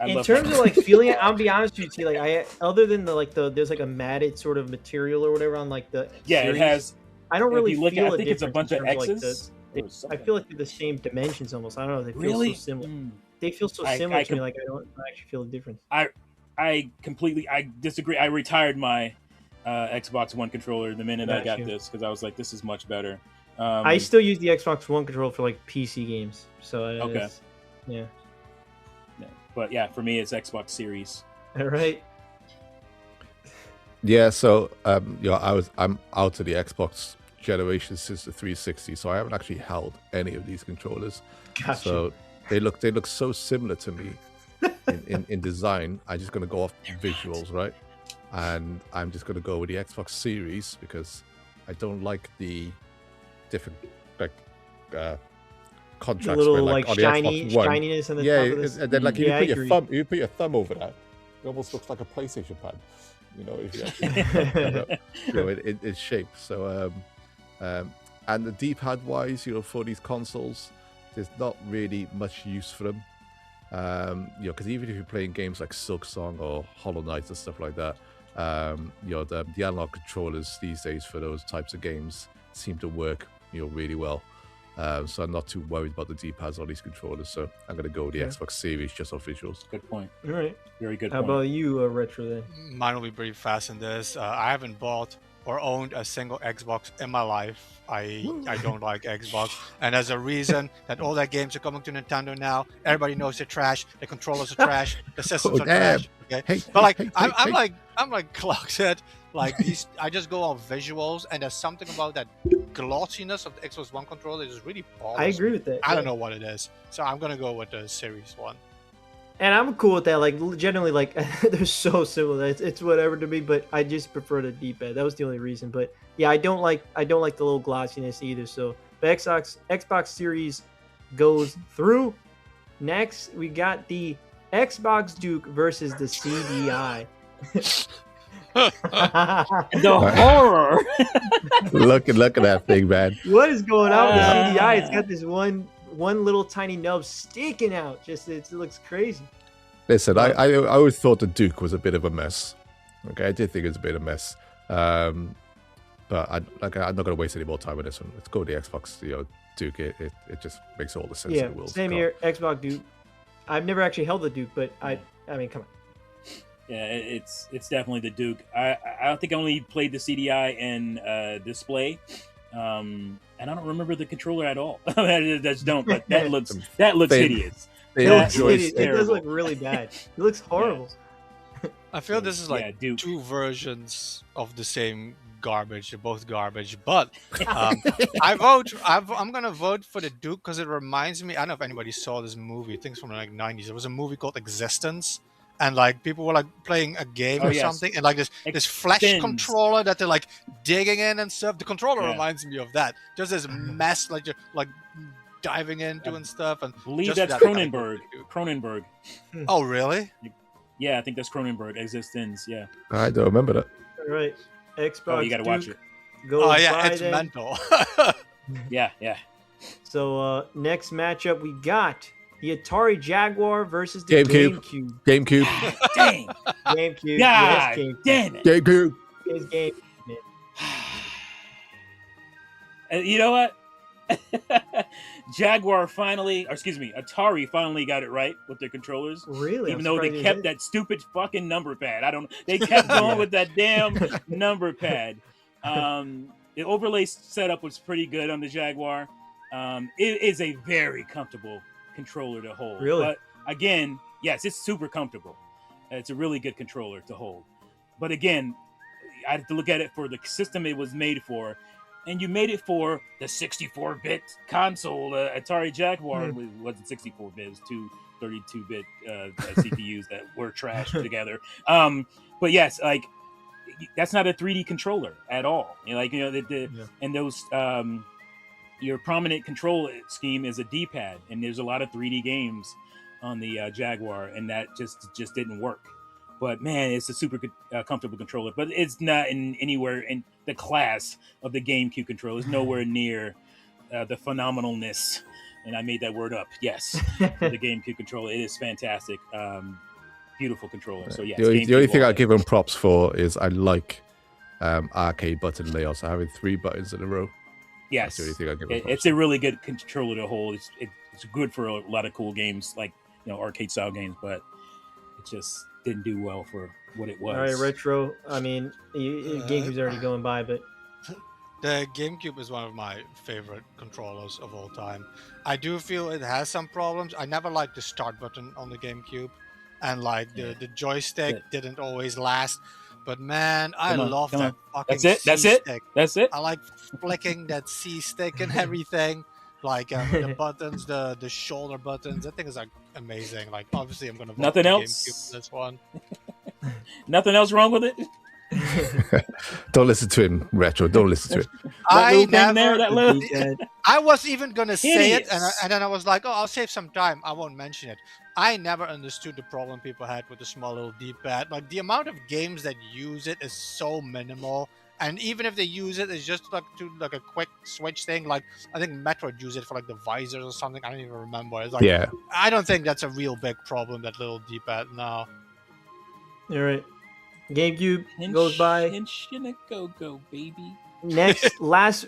in terms of like feeling it, I'll be honest with you, T, like other than there's like a matted sort of material or whatever on like the yeah, Series, it has. I don't If really you look feel at, I a think it's a difference bunch in of terms like X's. I feel like they're the same dimensions almost. I don't know. They feel Really? so similar. Mm. They feel so I similar to me. com- Like I don't actually feel a difference. I disagree. I retired my Xbox One controller the minute I Got got you. this because I was like, this is much better. I still use the Xbox One controller for like PC games. So Okay. yeah. yeah. But yeah, for me, it's Xbox Series. All right. Yeah, so I'm out of the Xbox generation since the 360, so I haven't actually held any of these controllers. Gotcha. So they look so similar to me in design. I'm just gonna go off visuals, right? And I'm just gonna go with the Xbox Series because I don't like the different contracts little where, like on the shiny Xbox One, shininess on the yeah, top of this. and then like Yeah, I you put your thumb over that, it almost looks like a PlayStation pad. If you actually, it's shaped. So And the D-pad wise, for these consoles, there's not really much use for them. Because even if you're playing games like Silksong or Hollow Knight and stuff like that, the analog controllers these days for those types of games seem to work, really well. So I'm not too worried about the D-pads on these controllers. So I'm going to go with the Xbox Series just off visuals. Good point. All right. Very good How point. about you, Retro, then? Mine will be pretty fast in this. I haven't bought or owned a single Xbox in my life. I don't like Xbox, and there's a reason that all their games are coming to Nintendo now. Everybody knows they're trash. The controllers are trash. The systems are trash. Okay, Hey, but like hey, I'm hey. like Clark said, like these. I just go off visuals, and there's something about that glossiness of the Xbox One controller that just really bothers I agree me. with that. I don't yeah. know what it is, so I'm gonna go with the Series One. And I'm cool with that. Like, generally, like, they're so similar. It's whatever to me, but I just prefer the D-pad. That was the only reason. But yeah, I don't like the little glossiness either. So the Xbox Series goes through. Next, we got the Xbox Duke versus the CDI. The horror. Look at that thing, man. What is going on with the CDI? It's got this one little tiny nub sticking out. Just it looks crazy. Listen, I always thought the Duke was a bit of a mess. Okay, I did think it was a bit of a mess. But I'm not going to waste any more time on this one. Let's go with the Xbox, Duke. It just makes all the sense in the world. Same here. Xbox Duke. I've never actually held the Duke, but I mean, come on. Yeah, it's definitely the Duke. I don't think I only played the CDI in display, and I don't remember the controller at all. I just don't. But that looks hideous. They It all looks joy hideous. It does look really bad. It looks horrible. I feel this is like Duke. two versions of the same garbage. They're both garbage, but I'm gonna vote for the Duke because it reminds me. I don't know if anybody saw this movie. I think it's from the like 90s. There was a movie called Existence, and like people were like playing a game or something, and like this flash controller that they're like digging in and stuff. The controller reminds me of that. Just this mess, like you're like diving into and stuff. And I believe just that's that Cronenberg. Cronenberg. Oh really? Yeah, I think that's Cronenberg. Existence. Yeah. I don't remember that. All right. Xbox. Oh, you got to watch it. Goes Oh yeah, by it's then. mental. Yeah. So next matchup we got the Atari Jaguar versus the GameCube. GameCube. Dang. GameCube. God Yes, GameCube. damn it. GameCube. It's GameCube. You know what? Atari finally got it right with their controllers. Really? Even I'm though they surprised kept that stupid fucking number pad. They kept going with that damn number pad. The overlay setup was pretty good on the Jaguar. It is a very comfortable controller to hold. Really? But again, yes, it's super comfortable. It's a really good controller to hold. But again, I have to look at it for the system it was made for. And you made it for the 64-bit console. Atari Jaguar wasn't 64-bit. It was two 32-bit CPUs that were trashed together. But yes, like that's not a 3D controller at all. And those your prominent control scheme is a D-pad, and there's a lot of 3D games on the Jaguar, and that just didn't work. But man, it's a super comfortable controller. But it's not anywhere in the class of the GameCube controller. It's nowhere near the phenomenalness. And I made that word up. Yes, for the GameCube controller, it is fantastic. Beautiful controller. So yeah, the only thing I give them props for is I like arcade button layouts. So having 3 buttons in a row. Yes, that's the only thing I give them props it's a really good controller to hold. It's good for a lot of cool games, like arcade style games, but it just didn't do well for what it was. All right, Retro. I mean, GameCube's already going by, but the GameCube is one of my favorite controllers of all time. I do feel it has some problems. I never liked the start button on the GameCube, and like the joystick didn't always last. But man, I love that fucking C-stick. That's it. I like flicking that C-stick and everything. Like the buttons, the shoulder buttons. That thing is like amazing. Like obviously, I'm gonna vote Nothing for else? GameCube for this one. Nothing else wrong with it? Don't listen to him, Retro. Don't listen to it. I was even gonna say it, and then I was like, oh, I'll save some time. I won't mention it. I never understood the problem people had with the small little D-pad. Like the amount of games that use it is so minimal. And even if they use it, it's just like to like a quick switch thing. Like I think Metroid used it for like the visors or something. I don't even remember. It's like Yeah. I don't think that's a real big problem. That little D-pad now. All right. GameCube goes by. Henshin a go-go, baby. Next, last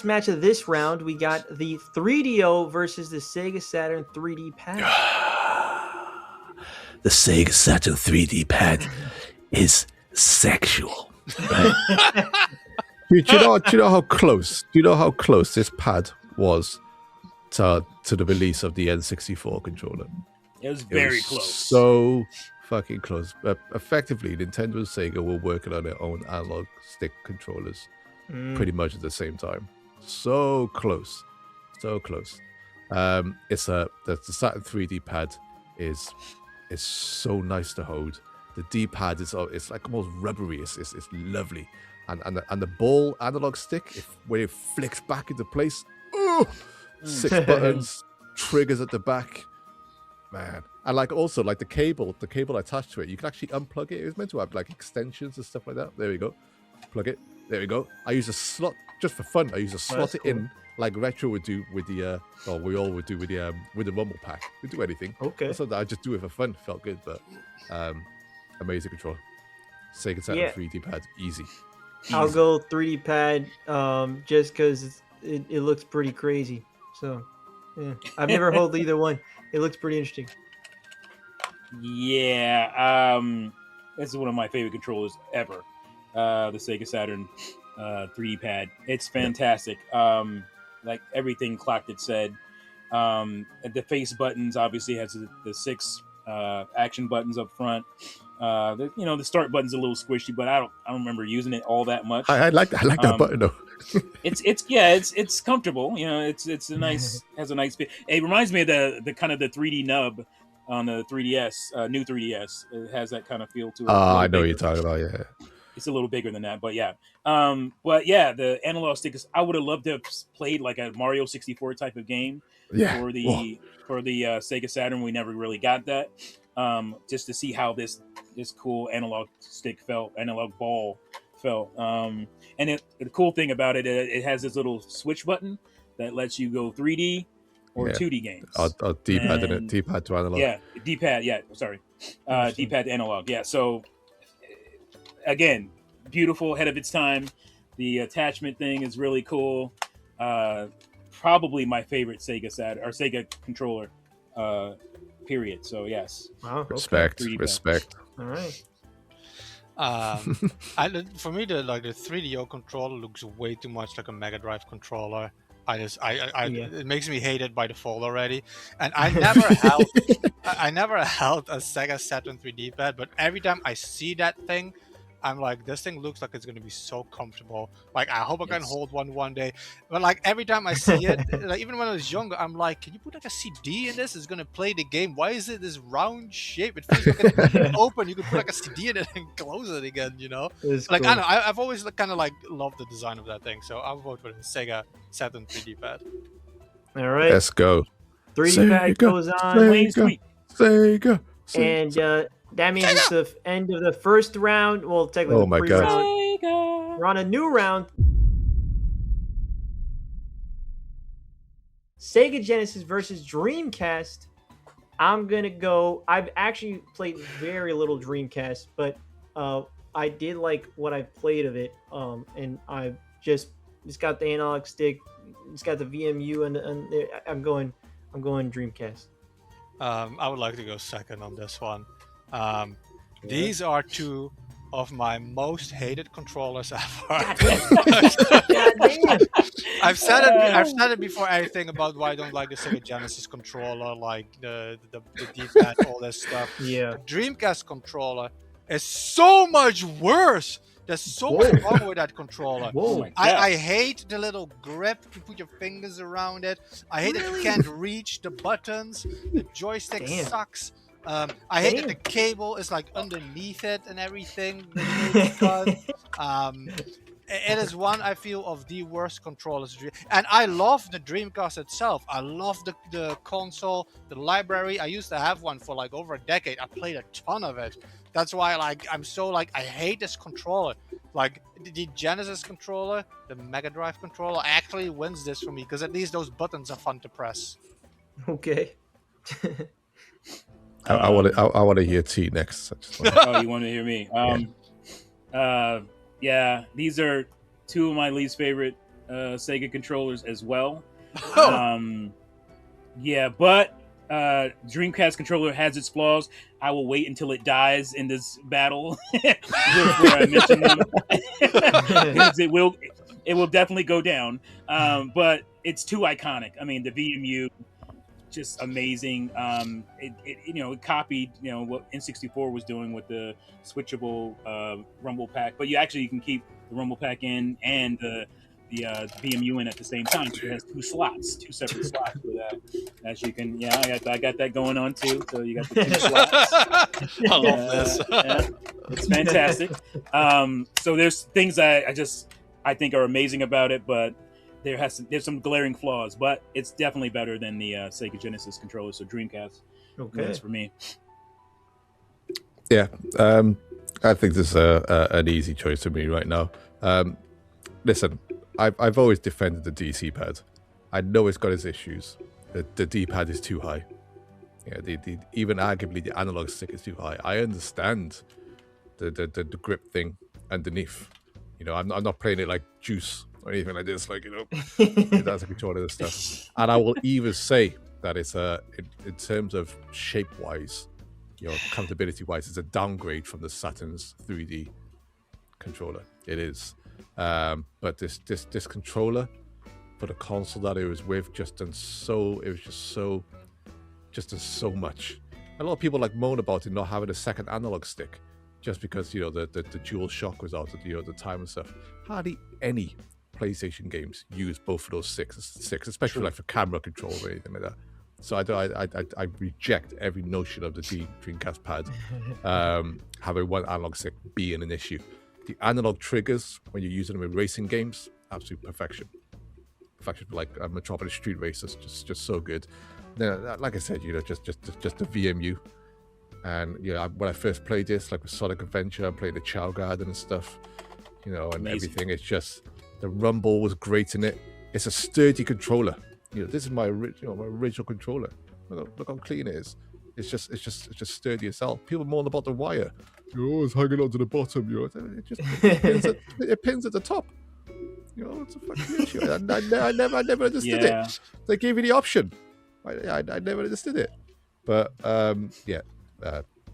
match of this round, we got the 3DO versus the Sega Saturn 3D pad. The Sega Saturn 3D pad is sexual. Right? do you know how close? Do you know how close this pad was to the release of the N64 controller? It was very close. So fucking close. Effectively, Nintendo and Sega were working on their own analog stick controllers pretty much at the same time. So close. So close. The Saturn 3D pad is so nice to hold. The D-pad is it's like almost rubbery. It's lovely. And the ball analog stick, when it flicks back into place, 6 buttons, triggers at the back. Man. And like also like the cable attached to it, you can actually unplug it. It was meant to have like extensions and stuff like that. There we go. Plug it. There we go. I use a slot just for fun. I use a slot it in like Retro would do with the or we all would do with the Rumble Pack. We do anything. Okay. So that I just do it for fun. Felt good, but amazing control. Sega Saturn 3D pad, easy. I'll go 3D pad just because it looks pretty crazy. So yeah, I've never held either one. It looks pretty interesting. Yeah, this is one of my favorite controllers ever. The Sega Saturn 3D pad. It's fantastic. Like everything Clocked said. The face buttons obviously has the 6 action buttons up front. The start button's a little squishy, but I don't remember using it all that much. I like that button though. it's comfortable. It's a nice has a nice fit. It reminds me of the kind of the 3D nub on the 3DS, new 3DS. It has that kind of feel to it. I know what you're talking about. Yeah, it's a little bigger than that, but yeah. The analog stick I would have loved to have played like a Mario 64 type of game for the Sega Saturn. We never really got that. Just to see how this cool analog ball felt. And the cool thing about it has this little switch button that lets you go 3D or 2D games. D-pad, in it? D-pad to analog. Yeah, D-pad, yeah, sorry. D-pad to analog, yeah. So, again, beautiful, ahead of its time. The attachment thing is really cool. Probably my favorite Sega controller, period. So, yes. Wow, respect. All right. For me, the 3DO controller looks way too much like a Mega Drive controller. It makes me hate it by default already. And I never held a Sega Saturn 3D pad, but every time I see that thing, I'm like, this thing looks like it's going to be so comfortable. Like, I hope I can hold one day. But like every time I see it, like even when I was younger, I'm like, can you put like a CD in this? It's going to play the game. Why is it this round shape? It feels like it's open. You could put like a CD in it and close it again, It's Like, cool. I don't know. I've always kind of like loved the design of that thing. So I'll vote for the Sega Saturn 3D pad. All right. Let's go. 3D pad goes on. Sega. And that means it's the end of the first round. Well, technically, Oh my God. round. We're on a new round. Sega Genesis versus Dreamcast. I'm gonna go. I've actually played very little Dreamcast, but I did like what I've played of it. And I've it's got the analog stick, it's got the VMU, and I'm going Dreamcast. I would like to go second on this one. These are two of my most hated controllers ever. I've said it before. Everything about why I don't like the Sega Genesis controller, like the D-pad, all this stuff. Yeah. The Dreamcast controller is so much worse. There's so much wrong with that controller. Whoa. I hate the little grip to put your fingers around it. I hate that you can't reach the buttons. The joystick sucks. I hate that the cable is like underneath it and everything. It is one, I feel, of the worst controllers. And I love the Dreamcast itself. I love the console, the library. I used to have one for like over a decade. I played a ton of it. That's why like I'm so like I hate this controller. Like the Genesis controller, the Mega Drive controller actually wins this for me because at least those buttons are fun to press. Okay. I want to hear T next. Oh, you want to hear me? Yeah, these are two of my least favorite Sega controllers as well. Yeah, but Dreamcast controller has its flaws. I will wait until it dies in this battle before I mention them, because it will definitely go down. But it's too iconic. I mean, the VMU, just amazing. It copied what N64 was doing with the switchable rumble pack, but you can keep the rumble pack in and the VMU in at the same time. So it has two separate slots for that. As you can, I got that going on too. So you got the two slots. I love this. It's fantastic. So there's things I think are amazing about it, but there's some glaring flaws, but it's definitely better than the Sega Genesis controller. So Dreamcast wins for me. Yeah, I think this is an easy choice for me right now. Listen, I've always defended the DC pad. I know it's got its issues. The D pad is too high. Yeah, even arguably the analog stick is too high. I understand the grip thing underneath. I'm not playing it like Juice or anything like this. Like that's a controller of this stuff. And I will even say that it's in terms of shape wise, comfortability wise, it's a downgrade from the Saturn's 3D controller. It is. But this controller for the console that it was with just done so much. A lot of people moan about it not having a second analog stick just because the dual shock was out at the time and stuff. Hardly any PlayStation games use both of those six, especially for camera control or anything like that. So I reject every notion of the Dreamcast pad having one analog stick being an issue. The analog triggers when you're using them in racing games, absolute perfection. Perfection for Metropolis Street Racers, just so good. Then, like I said, just the VMU, and when I first played this, with Sonic Adventure, I played the Chow Garden and stuff, and amazing. Everything. It's just the rumble was great in it. It's a sturdy controller. This is my original controller. Look how clean it is. It's just sturdy as hell. People moan about the wire. It's hanging on to the bottom. It pins at the top. What's the fucking issue? I never understood it. They gave you the option. I never understood it. But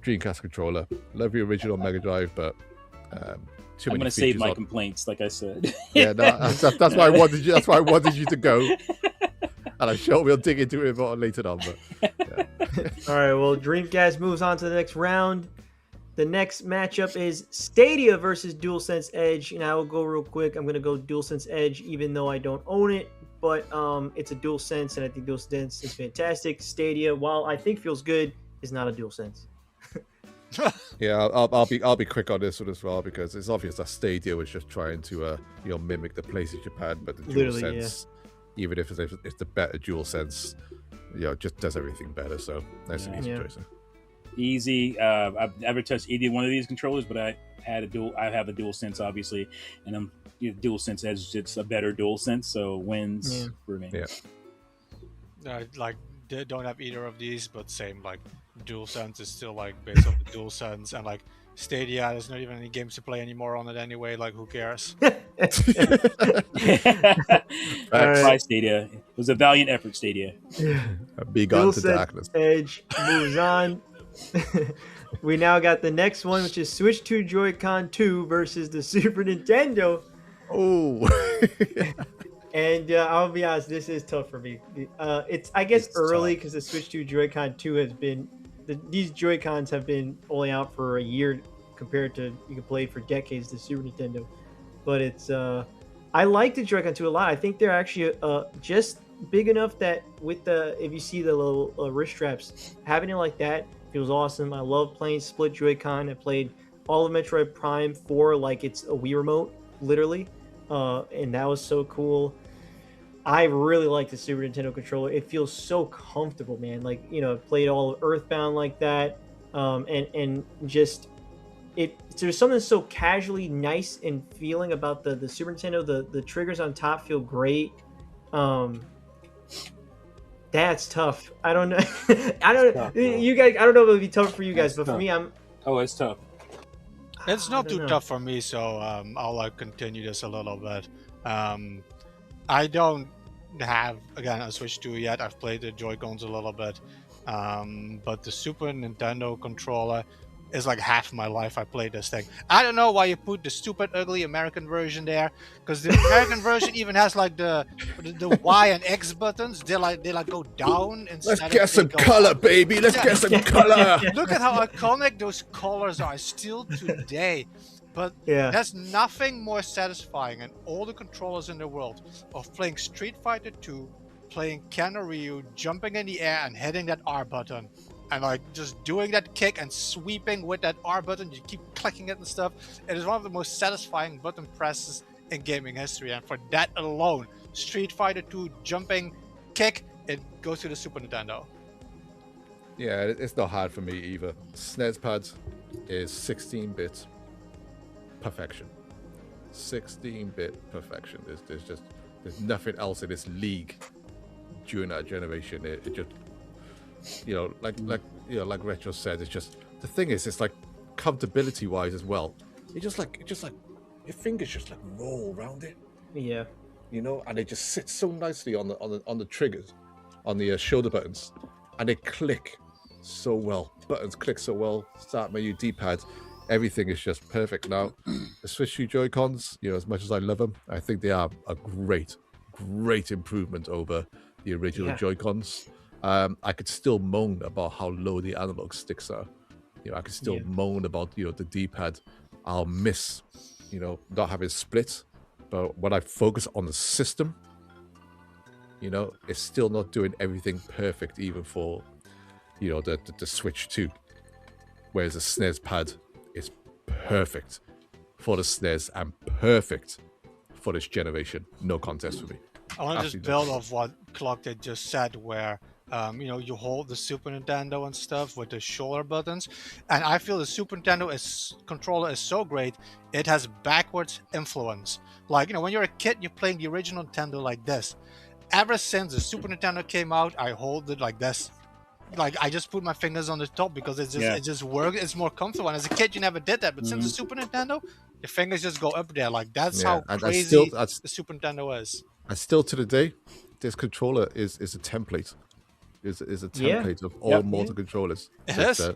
Dreamcast controller. Love the original Mega Drive, but I'm going to save my complaints, like I said. Yeah, no, that's why I wanted you. That's why I wanted you to go. And I'm sure we'll dig into it more later on. But all right, well, Dreamcast moves on to the next round. The next matchup is Stadia versus DualSense Edge, and I will go real quick. I'm going to go DualSense Edge, even though I don't own it, but it's a DualSense, and I think DualSense is fantastic. Stadia, while I think feels good, is not a DualSense. Yeah, I'll be quick on this one as well, because it's obvious that Stadia was just trying to mimic the PlayStation pad, but the DualSense, even if it's the better DualSense, just does everything better. So that's an easy choice. Easy. I've never touched either one of these controllers, but I have a DualSense, obviously, and DualSense Edge, it's a better DualSense, so wins for me. Don't have either of these, but same. DualSense is still based on the DualSense, and Stadia, there's not even any games to play anymore on it anyway. Who cares? Try Stadia. It was a valiant effort, Stadia. Be gone to darkness. Edge moves on. We now got the next one, which is Switch 2 Joy-Con 2 versus the Super Nintendo. Oh. And I'll be honest, this is tough for me. It's early because the Switch 2 Joy-Con 2 has been... these Joy-Cons have been only out for a year compared to you can play for decades, the Super Nintendo. But it's... I like the Joy-Con 2 a lot. I think they're actually just big enough that with if you see the little wrist straps, having it like that feels awesome. I love playing split Joy-Con. I played all of Metroid Prime 4 like it's a Wii remote, literally. And that was so cool. I really like the Super Nintendo controller. It feels so comfortable, man. I played all of Earthbound like that. And just there's something so casually nice and feeling about the Super Nintendo. The triggers on top feel great. That's tough. I don't know. I don't. tough, bro. You guys. I don't know if it'll be tough for you guys, That's but for tough. me, Oh, it's tough. It's I not don't too know. tough for me, so I'll continue this a little bit. I don't have again a Switch 2 yet. I've played the Joy-Cons a little bit, but the Super Nintendo controller is like half my life. I played this thing. I don't know why you put the stupid ugly American version there, because the American version even has like the Y and X buttons. They like go down instead Let's of get they some go color, up. baby. Let's Yeah. get some color. Look at how iconic those colors are still today. But Yeah. there's nothing more satisfying in all the controllers in the world of playing Street Fighter 2, playing Ken or Ryu, jumping in the air and hitting that R button. And like just doing that kick and sweeping with that R button, you keep clicking it and stuff. It is one of the most satisfying button presses in gaming history. And for that alone, Street Fighter 2 jumping kick, it goes to the Super Nintendo. Yeah, it's not hard for me either. SNES pad is 16-bit perfection. 16-bit perfection. There's nothing else in this league during that generation. It just, like Retro said, it's just the thing is, it's like comfortability wise as well. It just like your fingers just like roll around it, Yeah. and they just sit so nicely on the triggers, on the shoulder buttons, and they click so well. Buttons click so well. Start menu, D-pad, everything is just perfect. Now, the Switch 2 Joy-Cons, as much as I love them, I think they are a great improvement over the original Yeah. Joy-Cons. I could still moan about how low the analog sticks are. I could still moan about the D-pad. I'll miss not having split, but when I focus on the system, it's still not doing everything perfect, even for the Switch 2. Whereas the SNES pad is perfect for the SNES and perfect for this generation. No contest for me. I want to just Absolutely build not. off what Clock did just said, where you hold the Super Nintendo and stuff with the shoulder buttons, and I feel the Super Nintendo controller is so great, it has backwards influence. Like when you're a kid, you're playing the original Nintendo like this. Ever since the Super Nintendo came out, I hold it like this. Like I just put my fingers on the top because it just works. It's more comfortable. And as a kid, you never did that, but since the Super Nintendo, your fingers just go up there. Like that's how and crazy the Super Nintendo is. And still to the day, this controller is a template. Is a template of all modern controllers. It Just is.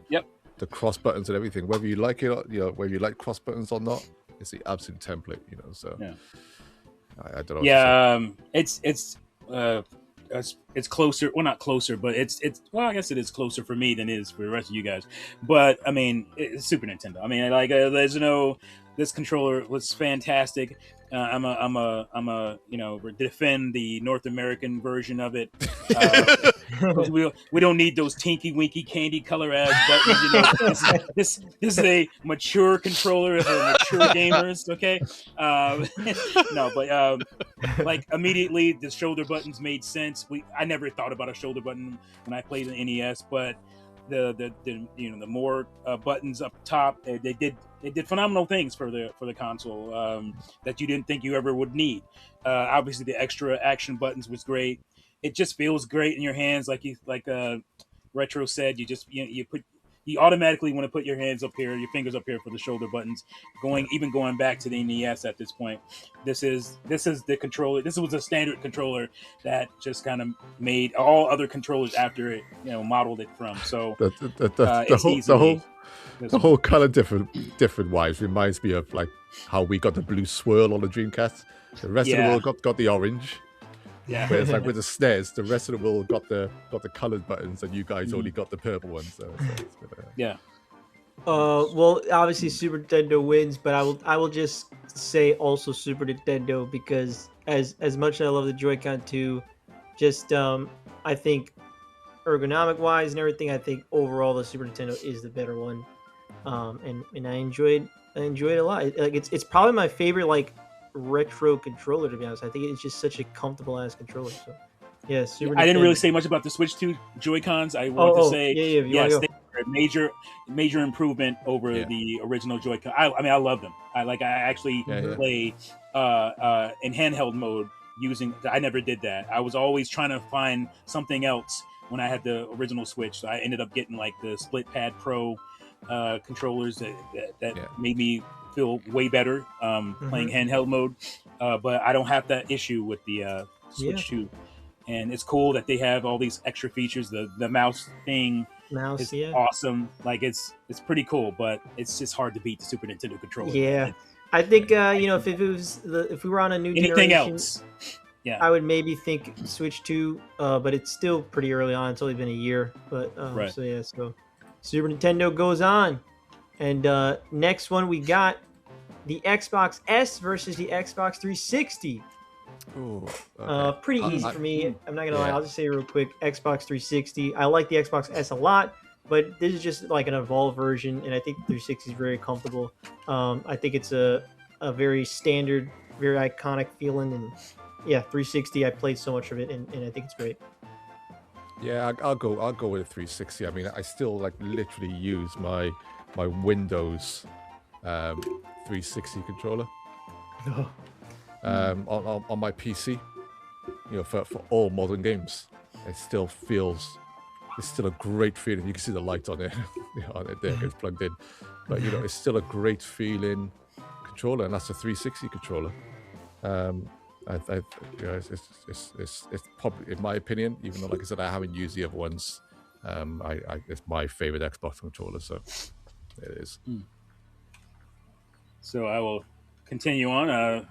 The cross buttons and everything. Whether you like it, or, whether you like cross buttons or not, it's the absolute template. So I don't know. Yeah, it's closer. Well, not closer, but it's well, I guess it is closer for me than it is for the rest of you guys. But I mean, it's Super Nintendo. I mean, like there's this controller was fantastic. I'm a defend the North American version of it. We don't need those tinky winky candy color ass buttons. This is a mature controller for mature gamers. Okay, no, but like immediately the shoulder buttons made sense. I never thought about a shoulder button when I played the NES, but the more buttons up top, they did phenomenal things for the console that you didn't think you ever would need. Obviously, the extra action buttons was great. It just feels great in your hands, like Retro said. You automatically want to put your hands up here, your fingers up here for the shoulder buttons. Going back to the NES at this point, this is the controller. This was a standard controller that just kind of made all other controllers after it, modeled it from. So the whole color different wise reminds me of like how we got the blue swirl on the Dreamcast. The rest of the world got the orange. Yeah, whereas like with the SNES, the rest of the world got the colored buttons, and you guys only got the purple ones. So it's been, well, obviously Super Nintendo wins, but I will just say also Super Nintendo, because as much as I love the Joy-Con 2, just I think ergonomic wise and everything, I think overall the Super Nintendo is the better one. And I enjoyed a lot. Like it's probably my favorite like retro controller, to be honest. I think it's just such a comfortable ass controller. So yeah, Super I didn't Nintendo. really say much about the Switch 2 Joy-Cons. I want to say yeah, major improvement over the original Joy-Con. I mean, I love them. I actually play in handheld mode using. I never did that. I was always trying to find something else when I had the original Switch. So I ended up getting like the Split Pad Pro controllers that made me feel way better playing handheld mode. But I don't have that issue with the Switch 2. And it's cool that they have all these extra features. The mouse thing is awesome. Like it's pretty cool, but it's just hard to beat the Super Nintendo controller. Yeah, I think if we were on a new anything generation, else, I would maybe think Switch 2, but it's still pretty early on. It's only been a year, but so Super Nintendo goes on, and next one we got the Xbox S versus the Xbox 360. Ooh, okay. Pretty easy for me. I'm not gonna lie. I'll just say real quick. Xbox 360. I like the Xbox S a lot, but this is just like an evolved version, and I think the 360 is very comfortable. I think it's a very standard, very iconic feeling, and 360. I played so much of it, and I think it's great. Yeah, I'll go with a 360. I mean, I still like literally use my Windows 360 controller. On my PC, for all modern games, it's still a great feeling. You can see the light on it, on it there, it's plugged in, but it's still a great feeling controller, and that's a 360 controller. It's probably, in my opinion, even though, like I said, I haven't used the other ones, it's my favorite Xbox controller, so it is. So I will continue on.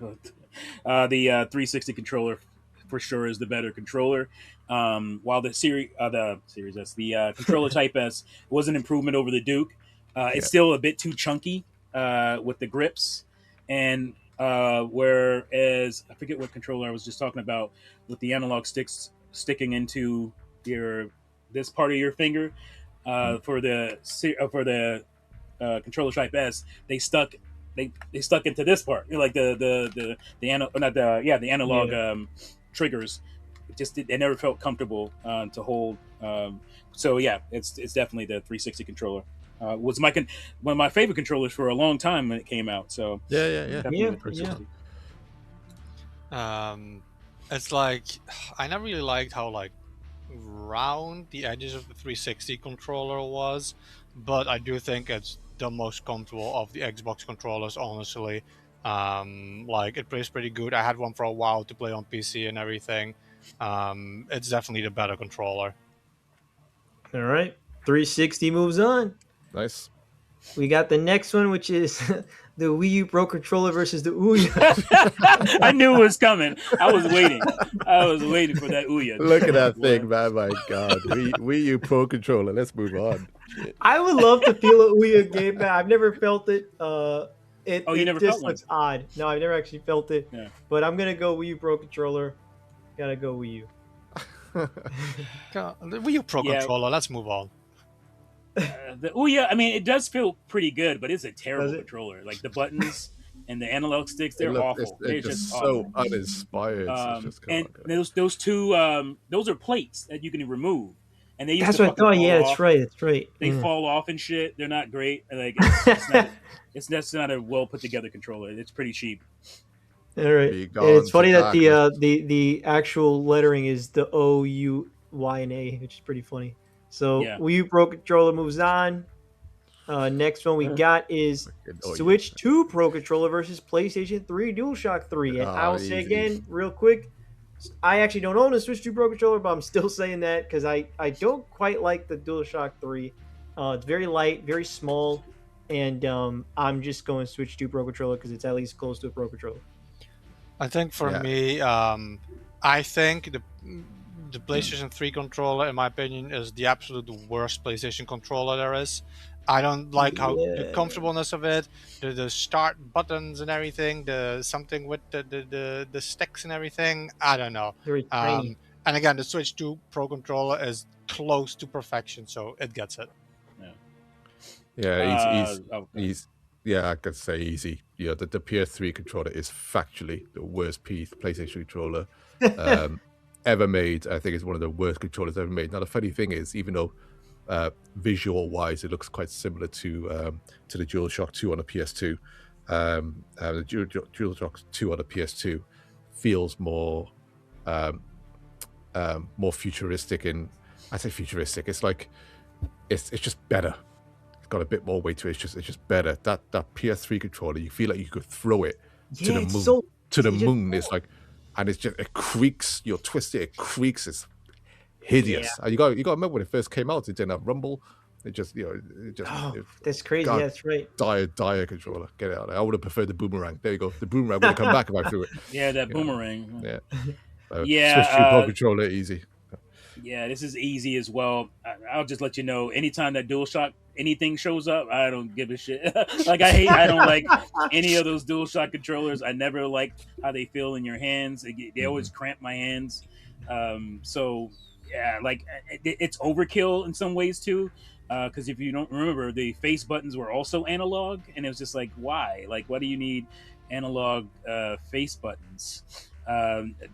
The 360 controller for sure is the better controller. While the Series S, the controller Type S was an improvement over the Duke. It's still a bit too chunky with the grips, and whereas I forget what controller I was just talking about with the analog sticks sticking into this part of your finger. For the controller Type S, they stuck into this part, like the analog triggers. They never felt comfortable to hold. So it's definitely the 360 controller. Was one of my favorite controllers for a long time when it came out. So definitely the 360. It's like I never really liked how like round the edges of the 360 controller was, but I do think it's the most comfortable of the Xbox controllers, honestly. Like it plays pretty good. I had one for a while to play on PC and everything. It's definitely the better controller. All right, 360 moves on. Nice. We got the next one, which is the Wii U Pro Controller versus the Ouya. I knew it was coming. I was waiting for that Ouya. Look at that thing, man. My God. Wii U Pro Controller. Let's move on. Shit. I would love to feel a Ouya game, but I've never felt it. You never just felt one? looks odd. No, I've never actually felt it. Yeah. But I'm going to go Wii U Pro Controller. Gotta go Wii U. The Wii U Pro Controller, let's move on. The Ouya, I mean, it does feel pretty good, but it's a terrible controller. Like the buttons and the analog sticks, they're awful. They're just so uninspired. And those two, those are plates that you can remove. And they used That's to what I thought. Yeah, off. that's right. They fall off and shit. They're not great. Like that's not a well put together controller. It's pretty cheap. All right. And it's funny that the actual lettering is the O-U-Y and A, which is pretty funny. So Wii U Pro Controller moves on. Next one we got is Switch 2 Pro Controller versus PlayStation 3 DualShock 3. And I will say again, real quick, I actually don't own a Switch 2 Pro Controller, but I'm still saying that because I don't quite like the DualShock 3. It's very light, very small, and I'm just going Switch 2 Pro Controller because it's at least close to a Pro Controller. I think for me, I think the PlayStation 3 controller, in my opinion, is the absolute worst PlayStation controller there is. I don't like how the comfortableness of it, the start buttons and everything, the something with the sticks and everything. I don't know. Very tiny. And again, the Switch 2 Pro controller is close to perfection, so it gets it. I could say easy. Yeah, the PS3 controller is factually the worst PlayStation controller ever made. I think it's one of the worst controllers ever made. Now, the funny thing is, even though visual-wise, it looks quite similar to the DualShock 2 on a PS2. The DualShock 2 on a PS2 feels more more futuristic. And I say futuristic, it's like it's just better. It's got a bit more weight to it. It's just better. That PS3 controller, you feel like you could throw it to the moon. Moon. It's like, and it creaks. You'll twist it. It creaks. It's hideous. And you got to remember when it first came out, it didn't have rumble. It just that's crazy. Yeah, that's right. Dire controller. Get it out there. I would have preferred the boomerang. There you go. The boomerang would have come back if I threw it. Yeah, that boomerang. Yeah. Yeah. Switch to Pro controller, easy. Yeah, this is easy as well. I'll just let you know. Anytime that DualShock anything shows up, I don't give a shit. I don't like any of those DualShock controllers. I never liked how they feel in your hands. They always cramp my hands. So yeah, like it's overkill in some ways too. Because if you don't remember, the face buttons were also analog, and it was just like, why? Like, why do you need analog face buttons?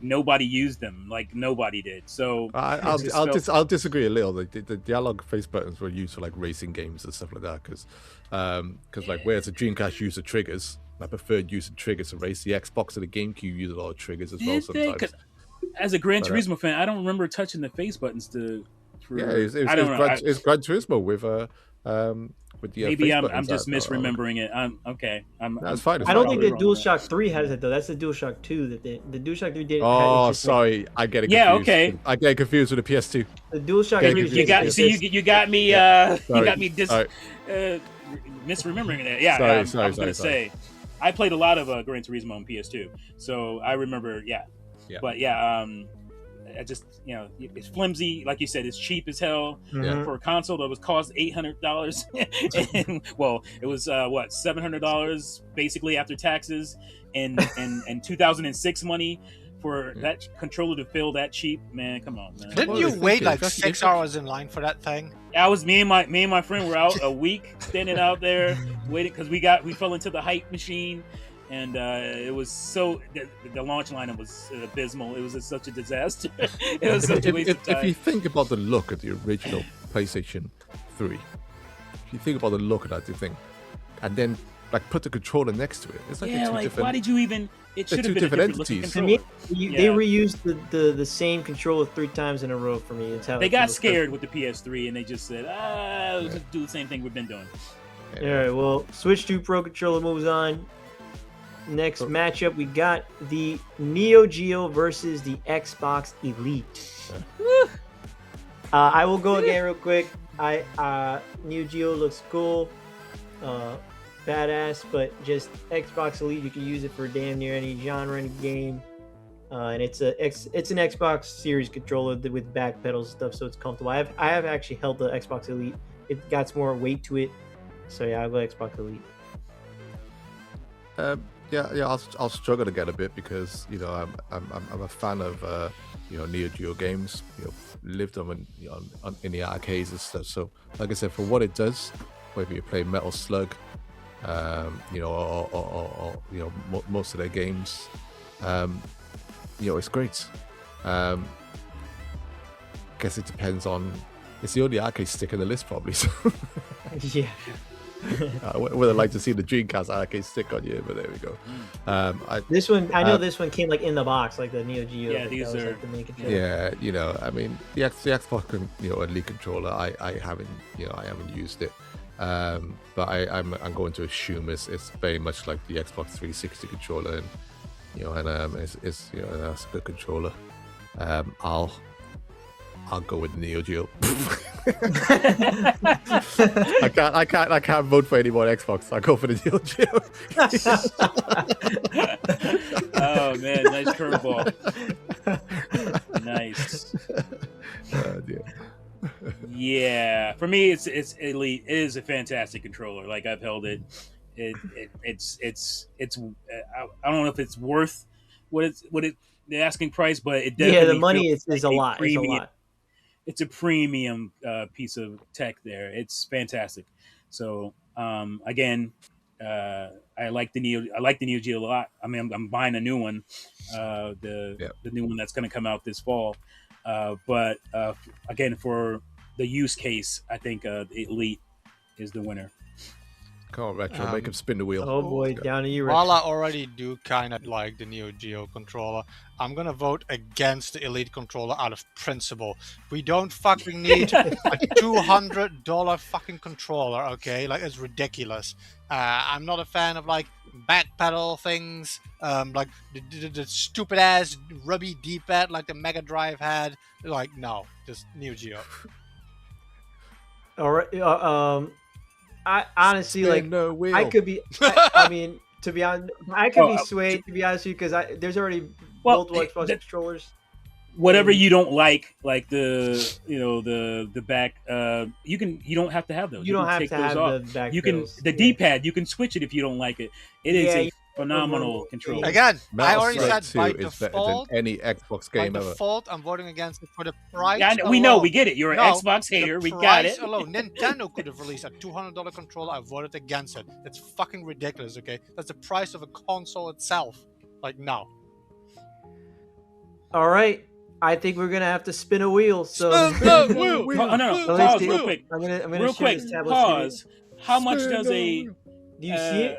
Nobody used them. Like, nobody did. So I'll disagree a little. The analog face buttons were used for like racing games and stuff like that. Because like whereas the Dreamcast used the triggers, I preferred using triggers to race. The Xbox and the GameCube used a lot of triggers as well sometimes. As a Gran Turismo fan, I don't remember touching the face buttons to. It's Gran Turismo with the maybe I'm just misremembering it. Okay. That's fine. I don't think the DualShock 3 has it though. That's the DualShock 2 that the DualShock 3 didn't. Oh, sorry, I get it. Confused. Yeah, okay. I get confused with the PS2. The DualShock 3. You got me. You got me misremembering that. Yeah, I was gonna say, I played a lot of Gran Turismo on PS2, so I remember. Yeah. But yeah, I just, it's flimsy. Like you said, it's cheap as hell for a console that was cost $800. Well, it was $700 basically after taxes, and 2006 money for that controller to feel that cheap. Man, come on, man. Didn't you wait like 6 hours in line for that thing? Me and my friend were out a week standing out there waiting because we fell into the hype machine. And it was the launch lineup was abysmal. It was such a disaster. It was such a waste of time. If you think about the look of the original PlayStation 3, if you think about the look of that thing, and then like put the controller next to it, it's like why did you even? It should have been different entities. To me, they reused the same controller 3 times in a row for me. It's how they got scared with the PS3 and they just said, let's just do the same thing we've been doing. All right, well, Switch 2 Pro controller moves on. Next matchup, we got the Neo Geo versus the Xbox Elite. I will go again real quick. Neo Geo looks cool, badass, but just Xbox Elite, you can use it for damn near any genre, any game, and it's an Xbox Series controller with back pedals and stuff, so it's comfortable. I have actually held the Xbox Elite. It got some more weight to it, so yeah, I'll go Xbox Elite. Yeah, I'll struggle to get a bit because I'm a fan of Neo Geo games. Lived them in the arcades and stuff. So like I said, for what it does, whether you play Metal Slug, or most of their games, it's great. Guess it depends on. It's the only arcade stick in the list probably. So. Yeah. Would have liked to see the Dreamcast arcade stick on you, but there we go. This one, I know this one came like in the box, like the Neo Geo. Yeah, these are. Like the main controller. Yeah, I mean the Xbox, Elite controller. I haven't used it, but I'm going to assume it's very much like the Xbox 360 controller, and it's that's a good controller. I'll go with Neo Geo. I can't vote for any more Xbox. I'll go for the Neo Geo. Oh man, nice curveball. Nice. Oh, dear. Yeah, for me, it's Elite. It is a fantastic controller. Like I've held it. It's I don't know if it's worth what the asking price, but it definitely the money is a lot. Premium, it's a lot. It's a premium piece of tech there. It's fantastic. So again, I like the Neo Geo a lot. I mean, I'm buying a new one, the new one that's going to come out this fall. But again, for the use case, I think the Elite is the winner. Come on, Retro, make him spin the wheel. Oh boy, down to you, Retro. While I already do kind of like the Neo Geo controller, I'm gonna vote against the Elite controller out of principle. We don't fucking need a $200 fucking controller, okay? Like, it's ridiculous. I'm not a fan of like back pedal things, like the stupid ass rubby D-pad like the Mega Drive had. Like, no, just Neo Geo. All right. I honestly Spin like. the wheel. I could be. I mean, to be honest, I could be Oh, swayed. To be honest with you, because there's already Well, multiple Xbox the- controllers. Whatever you don't like the the back, you don't have to have those. You don't can have take to those have off. the back. You can pedals. the Yeah. D-pad. You can switch it if you don't like it. It is Yeah, a phenomenal controller. Again, I Metal already Slug said by 2 is better default. than any Xbox By game ever. default, I'm voting against it for the price. Yeah, we know, alone. we get it. You're No, an Xbox hater. The We got price it. alone, Nintendo could have released a $200 controller. I voted against it. It's fucking ridiculous. Okay, that's the price of a console itself. Like, no. All right. I think we're gonna have to spin a wheel. So Oh, no, no, So pause let's real see. quick. I'm gonna Real share quick, this tablet pause. How much Spin does the a wheel. Do you see it?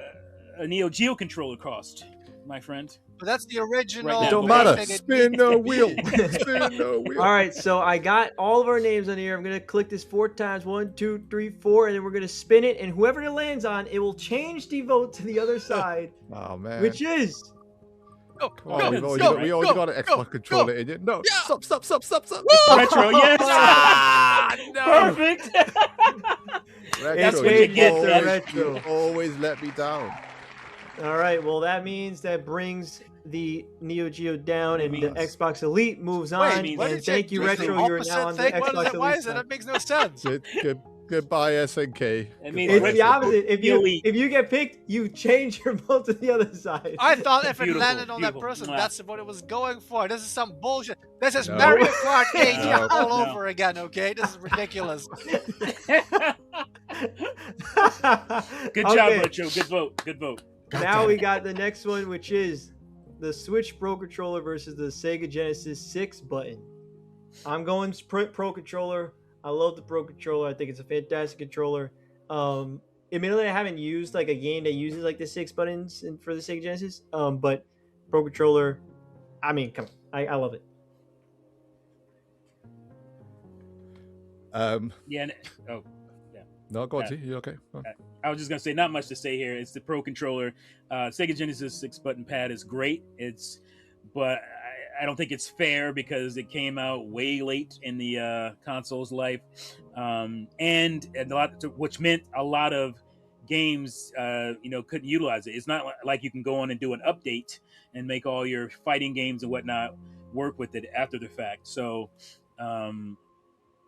a Neo Geo controller cost, my friend? But that's the original. Right It don't now, matter. basic Spin the wheel. Spin the wheel. All right, so I got all of our names on here. I'm gonna click this 4 times, 1, 2, 3, 4, and then we're gonna spin it. And whoever it lands on, it will change the vote to the other side, Oh man. which is Come on, we already got an Xbox controller in it. No, stop. Retro, yes. Perfect. Retro, what you get, always, Retro. you always let me down. all right. Well, that means that brings the Neo Geo down, and the means- Xbox Elite moves Wait, on. what And did thank you, just the Retro. You're opposite now on the thing? What is Xbox that? Why Elite is it? side. That makes no sense. Goodbye, SNK. It means It's Retro. the opposite. Elite. If you get picked, you change your vote to the other side. I thought if it Beautiful, landed on that beautiful. person, Mwah. that's what it was going for. This is some bullshit. This is No. Mario Kart 8 No. all No. over again, okay? This is ridiculous. Good job, Okay. Retro. Good vote. Good vote. Now we got the next one, which is the Switch Pro Controller versus the Sega Genesis 6 button. I'm going Pro Controller. I love the Pro Controller. I think it's a fantastic controller. Admittedly, I haven't used like a game that uses like the 6 buttons for the Sega Genesis. But Pro Controller, I mean, come on, I love it. Yeah. Oh, No, go on, Yeah. T. You okay? Oh. I was just gonna say, not much to say here. It's the Pro Controller. Sega Genesis 6-button pad is great. But I don't think it's fair because it came out way late in the console's life, and which meant a lot of games, couldn't utilize it. It's not like you can go on and do an update and make all your fighting games and whatnot work with it after the fact. So,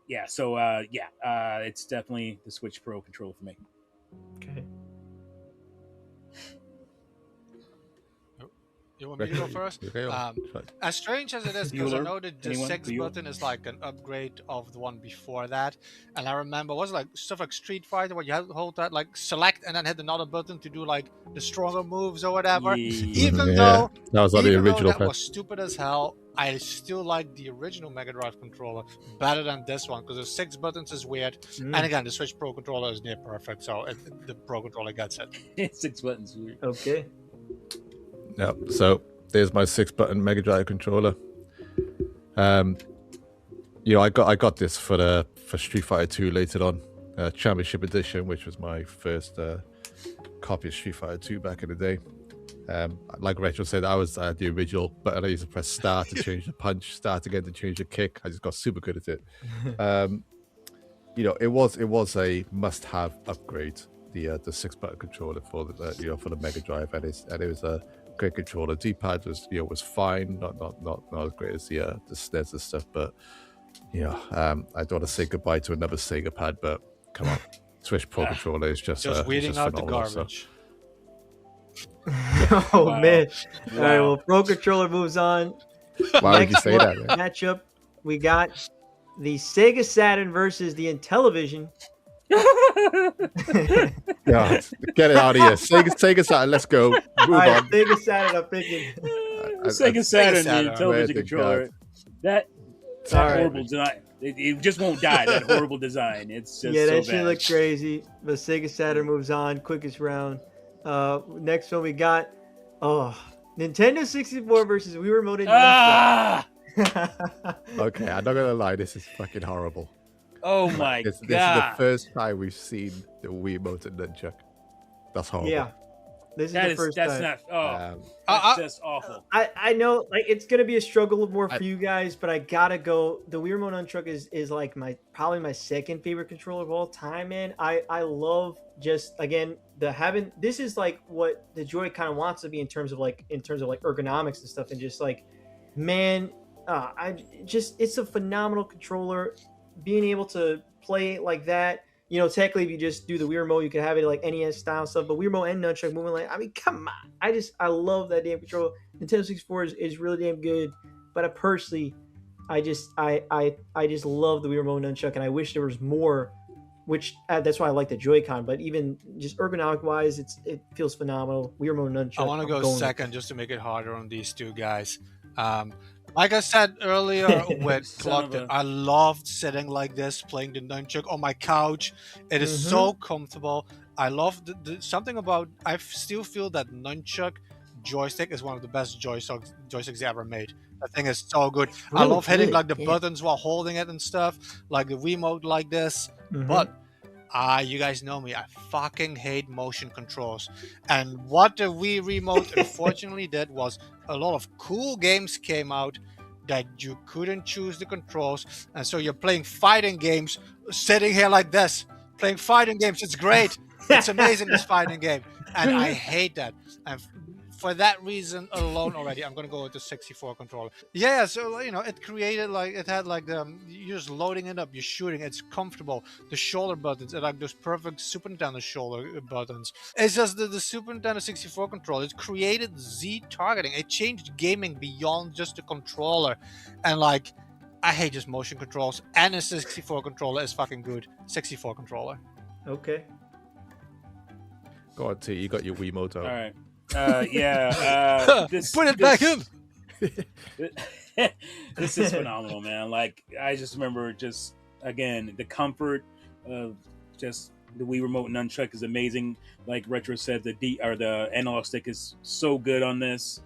it's definitely the Switch Pro controller for me. Okay. You want me to go first? Okay, As strange as it is, because I Bueller? know that the Anyone? 6 Bueller? button is like an upgrade of the one before that. And I remember, was it like stuff like Street Fighter where you had to hold that, like select and then hit another button to do like the stronger moves or whatever? Even Yeah, though that was on the even though original that pad. was stupid as hell, I still like the original Mega Drive controller better than this one because the 6 buttons is weird. Mm, And again, the Switch Pro controller is near perfect, so the Pro controller gets it. 6 buttons. Weird. okay. Yep. So there's my 6-button Mega Drive controller. I got this for Street Fighter 2 later on, Championship Edition, which was my first copy of Street Fighter 2 back in the day. Like Rachel said, I had the original button. I used to press start to change the punch, start again to change the kick. I just got super good at it. It was a must-have upgrade. The 6-button controller for the Mega Drive, and it was a great controller. D-pad was fine, not as great as the SNES and stuff, but I don't want to say goodbye to another Sega pad, but come on, Switch Pro controller is just weeding out the phenomenal, so. garbage. Oh Wow. man! All right. Wow. Well, Pro Controller moves on. Why would you Next say that, man? matchup, we got the Sega Saturn versus the Intellivision. Yeah, get it out of here. Sega Saturn, let's go. Move All right, on. Sega Saturn. I'm picking. Sega Saturn, Saturn. the television Where to controller. God. That That All right. horrible design. It just won't die. That horrible design. It's just Yeah, so that shit bad. looked crazy. But Sega Saturn moves on. Quickest round. Next one we got. Oh, Nintendo 64 versus Wii Remote and Ah! Okay, I'm not gonna lie, this is fucking horrible. Oh my This is the god. first time we've seen the Wiimote and nunchuck. That's horrible. Yeah, this is That the is first that's time. not. Oh, Um, that's just awful. I know like it's gonna be a struggle more for I- you guys, but I gotta go. The Wii Remote Nunchuck is like probably my second favorite controller of all time, man. I love just again the having this is like what the Joy kind of wants to be in terms of like ergonomics and stuff, and just like man, I just it's a phenomenal controller. Being able to play it like that. You know, technically, if you just do the Wii Remote, you can have it like NES style stuff. But Wii Remote and Nunchuck moving like, I mean, come on! I love that damn controller. Nintendo 64 is really damn good. But I personally, I just love the Wii Remote Nunchuck, and I wish there was more. Which that's why I like the Joy-Con. But even just ergonomic wise, it feels phenomenal. Wii Remote Nunchuck. I want to I'm go going with second just to make it harder on these two guys. Like I said earlier with Son of Clocked, a- I loved sitting like this, playing the nunchuck on my couch. It is so comfortable. I love something about. I still feel that nunchuck joystick is one of the best joysticks ever made. That thing is so good. I Really love hitting good, like the yeah. buttons while holding it and stuff, like the Wiimote like this. Mhm. But you guys know me. I fucking hate motion controls. And what the Wii remote unfortunately did was a lot of cool games came out that you couldn't choose the controls. And so you're playing fighting games, sitting here like this, playing fighting games. It's great. It's amazing, this fighting game. And I hate that. And for that reason alone already, I'm going to go with the 64 controller. Yeah, so, you know, it created like, it had like you're just loading it up, you're shooting, it's comfortable. The shoulder buttons are like those perfect Super Nintendo shoulder buttons. It's just the Super Nintendo 64 controller. It created Z targeting. It changed gaming beyond just the controller. And like, I hate just motion controls. And a 64 controller is fucking good. 64 controller. Okay. Go on, T. You got your Wiimote out. All right. Yeah. Put it back in. This is phenomenal, man. Like I just remember, just again, the comfort of just the Wii Remote Nunchuck is amazing. Like Retro said, the analog stick is so good on this.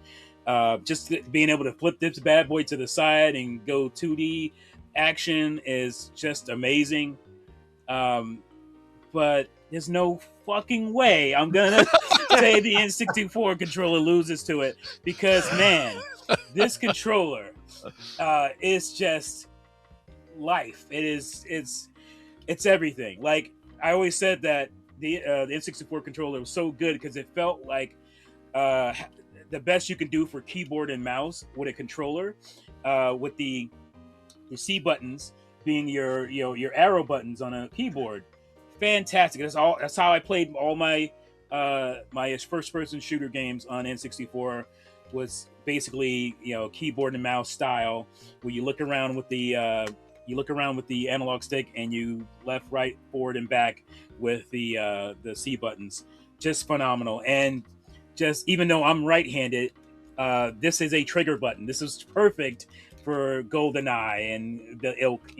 Just being able to flip this bad boy to the side and go 2D action is just amazing. But there's no fucking way I'm gonna say the N64 controller loses to it, because man, this controller is just life. It's everything. Like I always said that the N64 controller was so good because it felt like the best you can do for keyboard and mouse with a controller, with the C buttons being your arrow buttons on a keyboard. Fantastic. That's how I played all my my first person shooter games on N64, was basically keyboard and mouse style, where you look around with the analog stick and you left, right, forward, and back with the C buttons. Just phenomenal. And just even though I'm right-handed, this is a trigger button. This is perfect for GoldenEye and the ilk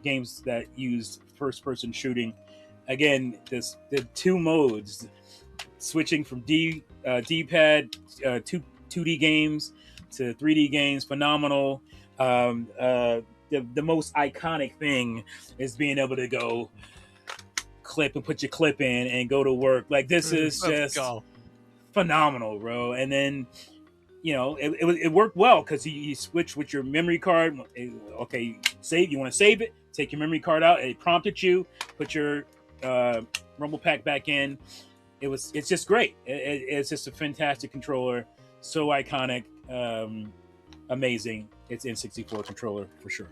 games that used first person shooting. Again, the two modes, switching from D-pad 2D games to 3D games, phenomenal. The most iconic thing is being able to go clip and put your clip in and go to work. Like this is just phenomenal, bro. And then it worked well because you switch with your memory card. Okay, save. You want to save it? Take your memory card out. It prompted you. Put your Rumble Pack back in. It's just great. It's just a fantastic controller. So iconic, amazing. It's N64 controller for sure.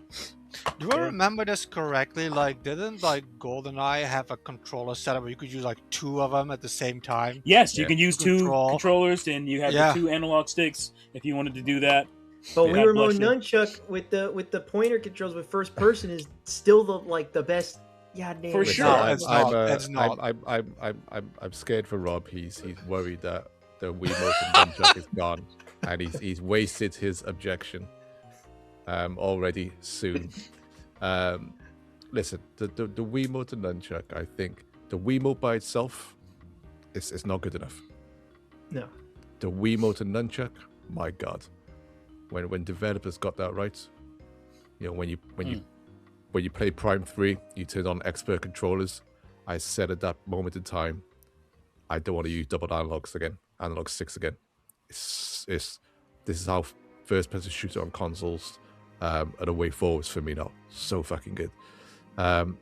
Do I remember this correctly? Like, didn't like GoldenEye have a controller setup where you could use like two of them at the same time? Yes, you Yeah. can use two controllers, and you have the two analog sticks if you wanted to do that. But God Wii Remote bless you. Nunchuck with the pointer controls with first person is still the best. Yeah, damn. For it. sure. No, it's not. It's not. I'm scared for Rob. He's worried that the Wiimote and Nunchuck is gone, and he's wasted his objection. already soon. Listen, the Wiimote and nunchuck, I think the Wiimote by itself is not good enough. No. The Wiimote and nunchuck, my God, when developers got that right, when you play Prime 3, you turn on expert controllers. I said at that moment in time, I don't want to use double analogs again, analog sticks again. This is how first person shooter on consoles are the way forwards for me now. So fucking good. And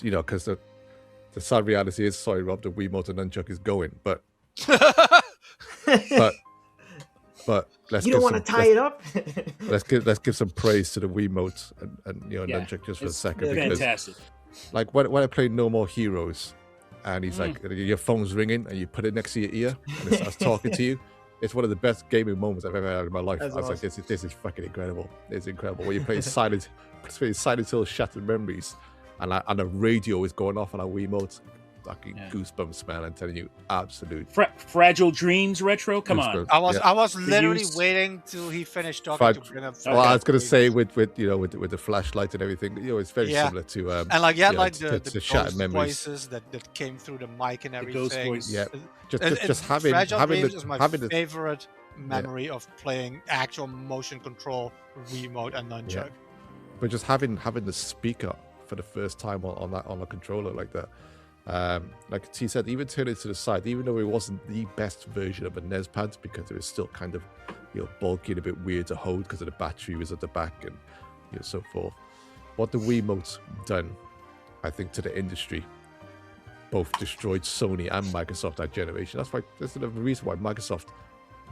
because the sad reality is, sorry Rob, the Wiimote and nunchuck is going, but let's you don't want to tie it up. let's give some praise to the Wiimote and nunchuck just for a second, because fantastic. like when I played No More Heroes, and he's like, your phone's ringing and you put it next to your ear and it starts talking to you. It's one of the best gaming moments I've ever had in my life. That's I was awesome. like, this is fucking incredible. It's incredible. When you play Silent Hill Shattered Memories, and a radio is going off on a Wiimote, fucking goosebumps, man. I'm telling you, absolute. Fragile Dreams retro. Come on. I was literally waiting till he finished talking to bring up. Well, I was gonna say with the flashlight and everything, it's very similar to and like the Shattered Memories voices that came through the mic and everything. Ghost voice. Yeah, just having my favorite memory of playing actual motion control Wiimote and nunchuck. Yeah. But just having the speaker for the first time on a controller like that. Like T said, even turn it to the side, even though it wasn't the best version of a NES pad, because it was still kind of bulky and a bit weird to hold because of the battery was at the back and so forth. What the Wiimote's done, I think, to the industry, both destroyed Sony and Microsoft that generation. That's the reason why Microsoft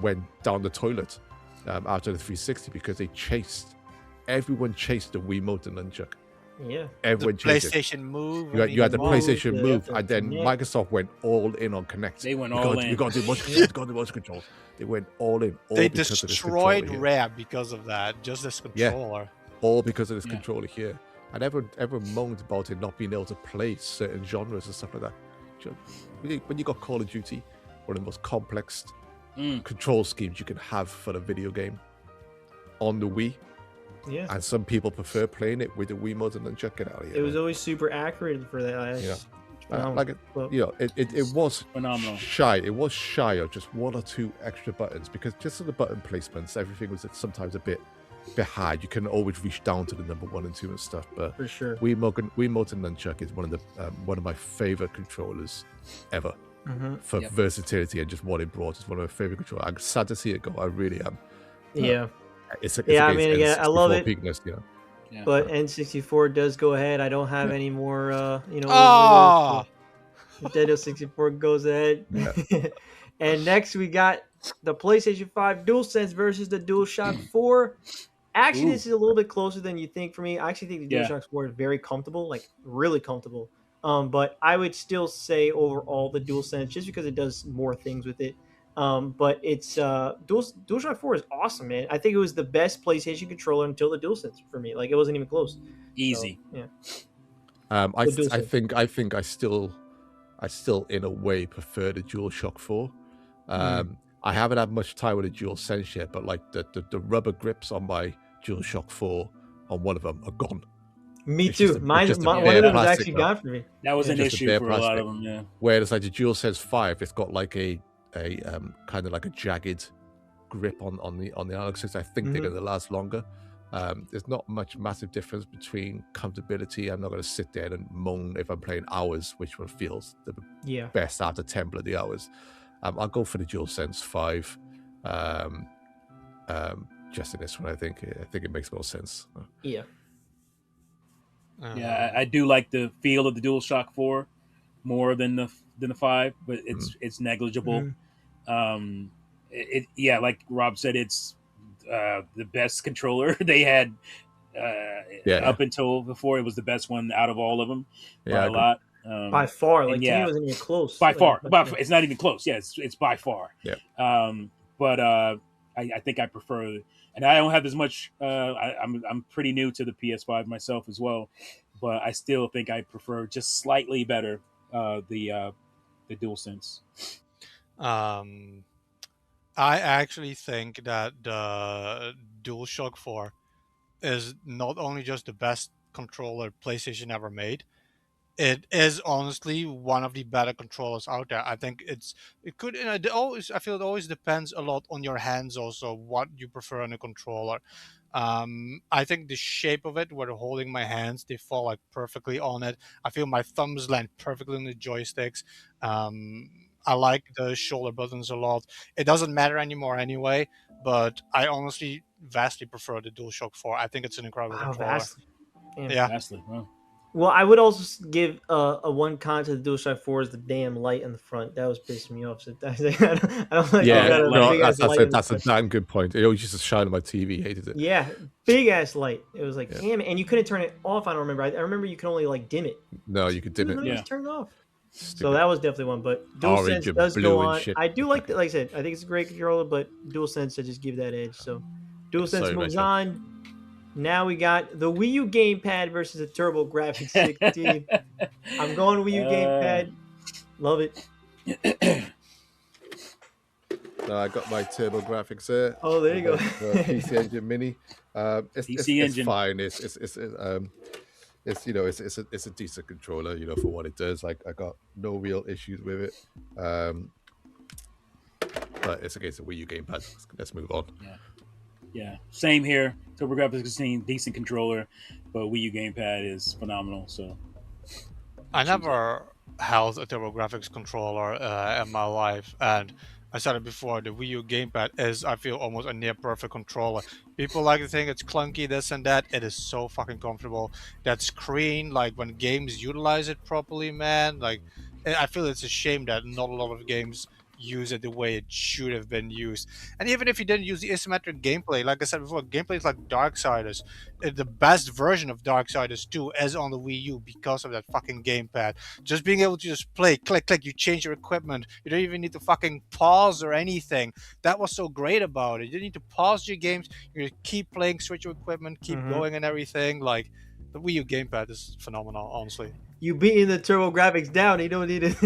went down the toilet after the 360, because everyone chased the Wiimote and nunchuck. Yeah, everyone the PlayStation Move. You had the PlayStation Move, and then Microsoft went all in on Kinect. They went all in. We got to do motion control. They went all in. They destroyed Rare because of that. Just this controller. Yeah, all because of this controller here. And everyone moaned about it not being able to play certain genres and stuff like that. When you got Call of Duty, one of the most complex control schemes you can have for a video game on the Wii. Yeah, and some people prefer playing it with the Wiimote and nunchuck. Get out of here. It was always super accurate for that. It was phenomenal. It was shy of just one or two extra buttons, because just of the button placements, everything was sometimes a bit high. You couldn't always reach down to the number 1 and 2 and stuff. But for sure, Wiimote and nunchuck is one of my favorite controllers ever for versatility and just what it brought. It's one of my favorite controllers. I'm sad to see it go. I really am. Yeah. I love it. Peakness, But N64 does go ahead. I don't have any more. Nintendo 64 goes ahead. Yeah. And next we got the PlayStation 5 DualSense versus the DualShock 4. Actually, this is a little bit closer than you think for me. I actually think the DualShock 4 is very comfortable, like really comfortable. But I would still say overall the DualSense, just because it does more things with it. But it's DualShock 4 is awesome, man. I think it was the best PlayStation controller until the DualSense for me. Like, it wasn't even close. Easy. So, yeah. I think I still in a way prefer the DualShock 4. I haven't had much time with the DualSense yet, but like the rubber grips on my DualShock 4 on one of them are gone. Me too. One of them was actually gone for me. That was an issue for a lot of them. Yeah. Whereas like the DualSense 5, it's got like a kind of like a jagged grip on the analog sticks. I think they're going to last longer. There's not much massive difference between comfortability. I'm not going to sit there and moan if I'm playing hours which one feels the best after 10 bloody hours. I'll go for the DualSense 5 just in this one. I think it makes more sense. Yeah. Yeah, I do like the feel of the DualShock 4 more than the 5, but it's negligible. Like Rob said, it's the best controller they had up until before. It was the best one out of all of them by a lot. By far, like to me, it wasn't even close. By far, it's not even close. Yeah, it's by far. Yeah. But I think I prefer, and I don't have as much. I'm pretty new to the PS5 myself as well, but I still think I prefer just slightly better the DualSense. I actually think that the DualShock 4 is not only just the best controller PlayStation ever made, it is honestly one of the better controllers out there. I think it could, it always, I feel it always depends a lot on your hands also what you prefer on a controller. I think the shape of it, where they're holding my hands, they fall like perfectly on it. I feel my thumbs land perfectly on the joysticks. I like the shoulder buttons a lot. It doesn't matter anymore anyway, but I honestly vastly prefer the DualShock 4. I think it's an incredible Wow, controller. vastly. Damn. Yeah. Vastly. Wow. Well, I would also give a one con to the DualShock 4 is the damn light in the front. That was pissing me off. So I don't like Oh, they Yeah, got that a light. no, big ass that's light a in the that's a front. damn good point. It always used to shine on my TV. Hated it. Yeah, big ass light. It was like, Yeah. damn it. And you couldn't turn it off. I don't remember. I remember you could only like dim it. No, you could You dim it. literally Yeah. just turn it off. So Stupid. that was definitely one. But Orange DualSense and does go blue and on. shit. I do like that. Like I said, I think it's a great controller, but DualSense to just give that edge. So DualSense Sorry, moves Rachel. on. Now we got the Wii U gamepad versus the TurboGrafx 16. I'm going Wii U gamepad. Love it. No, I got my Turbo Graphics here. Oh, there you go. PC Engine Mini. It's PC Engine. fine. It's you know it's a decent controller, you know, for what it does. Like I got no real issues with it. But it's against a Wii U gamepad. Let's move on. Yeah. Same here. TurboGrafx 16, decent controller, but Wii U gamepad is phenomenal. So I never held a TurboGrafx controller in my life, and I said it before, the Wii U gamepad is, I feel, almost a near perfect controller. People like to think it's clunky, this and that. It is so fucking comfortable. That screen, like when games utilize it properly, man, like I feel it's a shame that not a lot of games use it the way it should have been used. And even if you didn't use the isometric gameplay, like I said before, gameplay is like Darksiders. The best version of Darksiders 2 is on the Wii U because of that fucking gamepad. Just being able to just play, click, click, you change your equipment. You don't even need to fucking pause or anything. That was so great about it. You didn't need to pause your games. You just keep playing, switch your equipment, keep going and everything. Like, the Wii U gamepad is phenomenal, honestly. You beating the TurboGrafx down. You don't need it.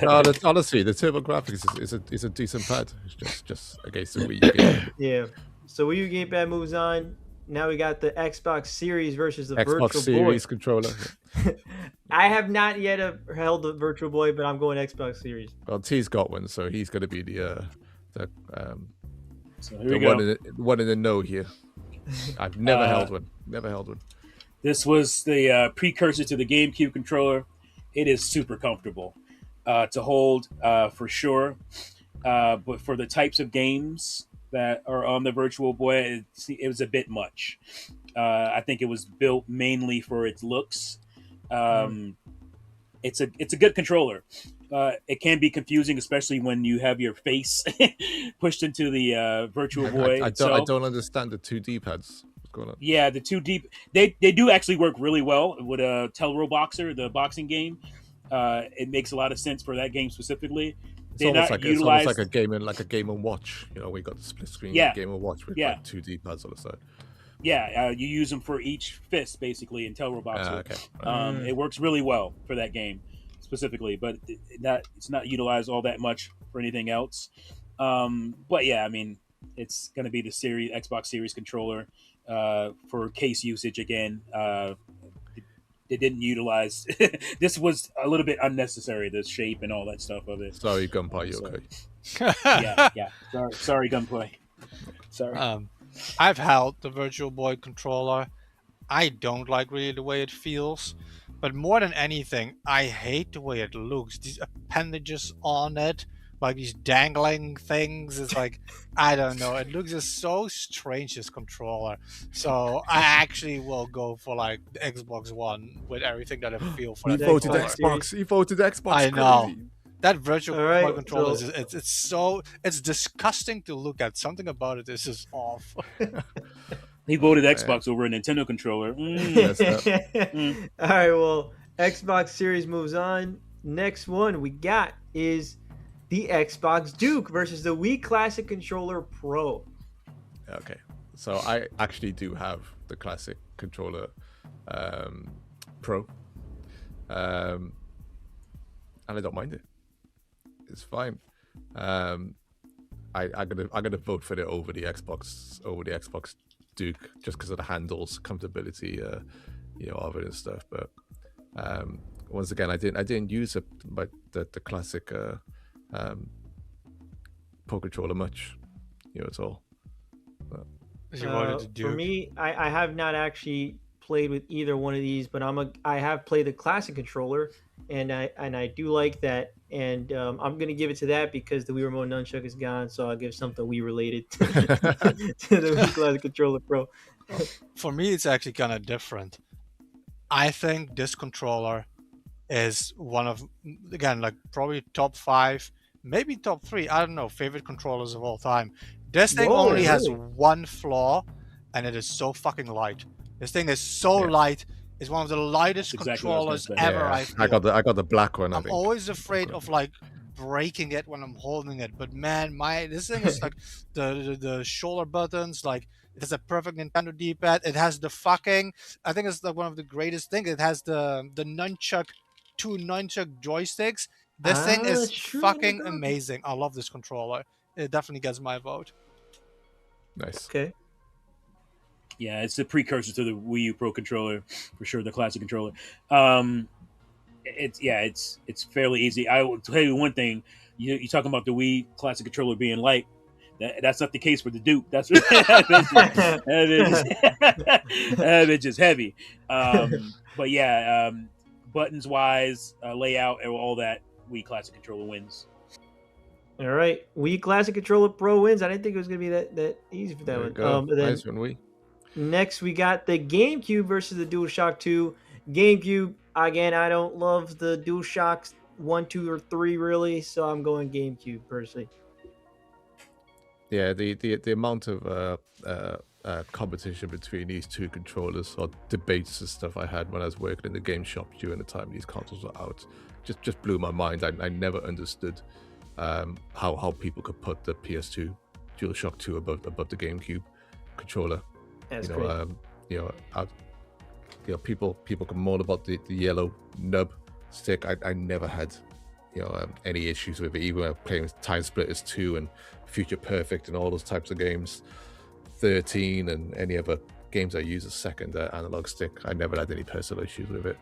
No, honestly, the Turbo Graphics is a decent pad. It's just against the Wii U gamepad. Yeah. So Wii U gamepad moves on. Now we got the Xbox Series versus the Xbox Virtual Series Boy. controller. I have not yet held the Virtual Boy, but I'm going Xbox Series. Well, T's got one, so he's going to be the so here we go. one in the know here. I've never held one. Never held one. This was the precursor to the GameCube controller. It is super comfortable to hold for sure. But for the types of games that are on the Virtual Boy, it was a bit much. I think it was built mainly for its looks. It's a good controller. It can be confusing, especially when you have your face pushed into the Virtual Boy. I don't understand the 2D pads. What's going on? Yeah, the 2D they do actually work really well with a Telro Boxer, the boxing game. It makes a lot of sense for that game specifically. It's almost like a game and watch. You know, we got the split screen Game and Watch with like 2D pads on the side. Yeah, you use them for each fist basically in Telro Boxer. Okay. It works really well for that game specifically, but it's not utilized all that much for anything else. But yeah, I mean, it's going to be the Xbox Series controller for case usage again. They didn't utilize this was a little bit unnecessary, the shape and all that stuff of it. Sorry, Gunpei, you okay? Yeah. Sorry, Gunpei. Sorry. I've held the Virtual Boy controller. I don't like really the way it feels, but more than anything, I hate the way it looks. These appendages on it, like these dangling things, it's like, I don't know, it looks just so strange, this controller. So I actually will go for like the Xbox One with everything that I feel for He that voted controller. Xbox. He voted Xbox. I know. Crazy. That Virtual Boy controller so- it's disgusting to look at. Something about it is just off. He voted Xbox over a Nintendo controller. All right, well, Xbox Series moves on. Next one we got is the Xbox Duke versus the Wii Classic Controller Pro. Okay, so I actually do have the Classic Controller Pro, and I don't mind it. It's fine. I'm gonna vote for it over the Xbox Duke just because of the handles, comfortability, of it and stuff. But once again, I didn't use the classic Pro Controller much, at all. You voted the For Duke. me, I have not actually played with either one of these, but I have played the classic controller, and I do like that, and I'm gonna give it to that because the Wii Remote Nunchuck is gone, so I'll give something Wii related to the Wii Classic Controller Pro. For me, it's actually kind of different. I think this controller is one of, again, like probably top 5, maybe top 3, I don't know, favorite controllers of all time. This thing Whoa, only has really? one flaw, and it is so fucking light. This thing is so Yeah. light. It's one of the lightest That's exactly what I was controllers gonna say. ever. I feel. I got the black one. I I'm think. always afraid of like breaking it when I'm holding it, but man, this thing is like the shoulder buttons, like it has a perfect Nintendo D-pad. It has the fucking, I think it's like one of the greatest things. It has the two nunchuck joysticks. This thing is True. fucking amazing. I love this controller. It definitely gets my vote. Nice. Okay. Yeah, it's the precursor to the Wii U Pro controller for sure. The classic controller. It's fairly easy. I will tell you one thing. You're talking about the Wii classic controller being light. That's not the case for the Duke. That's that bitch is heavy. But yeah, buttons wise, layout, and all that, Wii classic controller wins. All right, Wii Classic Controller Pro wins. I didn't think it was gonna be that easy for that There we one. go. But then Nice one, Wii. next we got the GameCube versus the DualShock 2. GameCube again. I don't love the DualShocks 1, 2, or 3 really, so I'm going GameCube personally. Yeah, the amount of competition between these two controllers, or debates and stuff I had when I was working in the game shop during the time these consoles were out, just blew my mind. I never understood how people could put the PS2 DualShock 2 above the GameCube controller. That's you know, great. people can moan about the yellow nub stick. I never had any issues with it, even when playing Time Splitters 2 and Future Perfect and all those types of games, 13 and any other games I use a second analog stick. I never had any personal issues with it,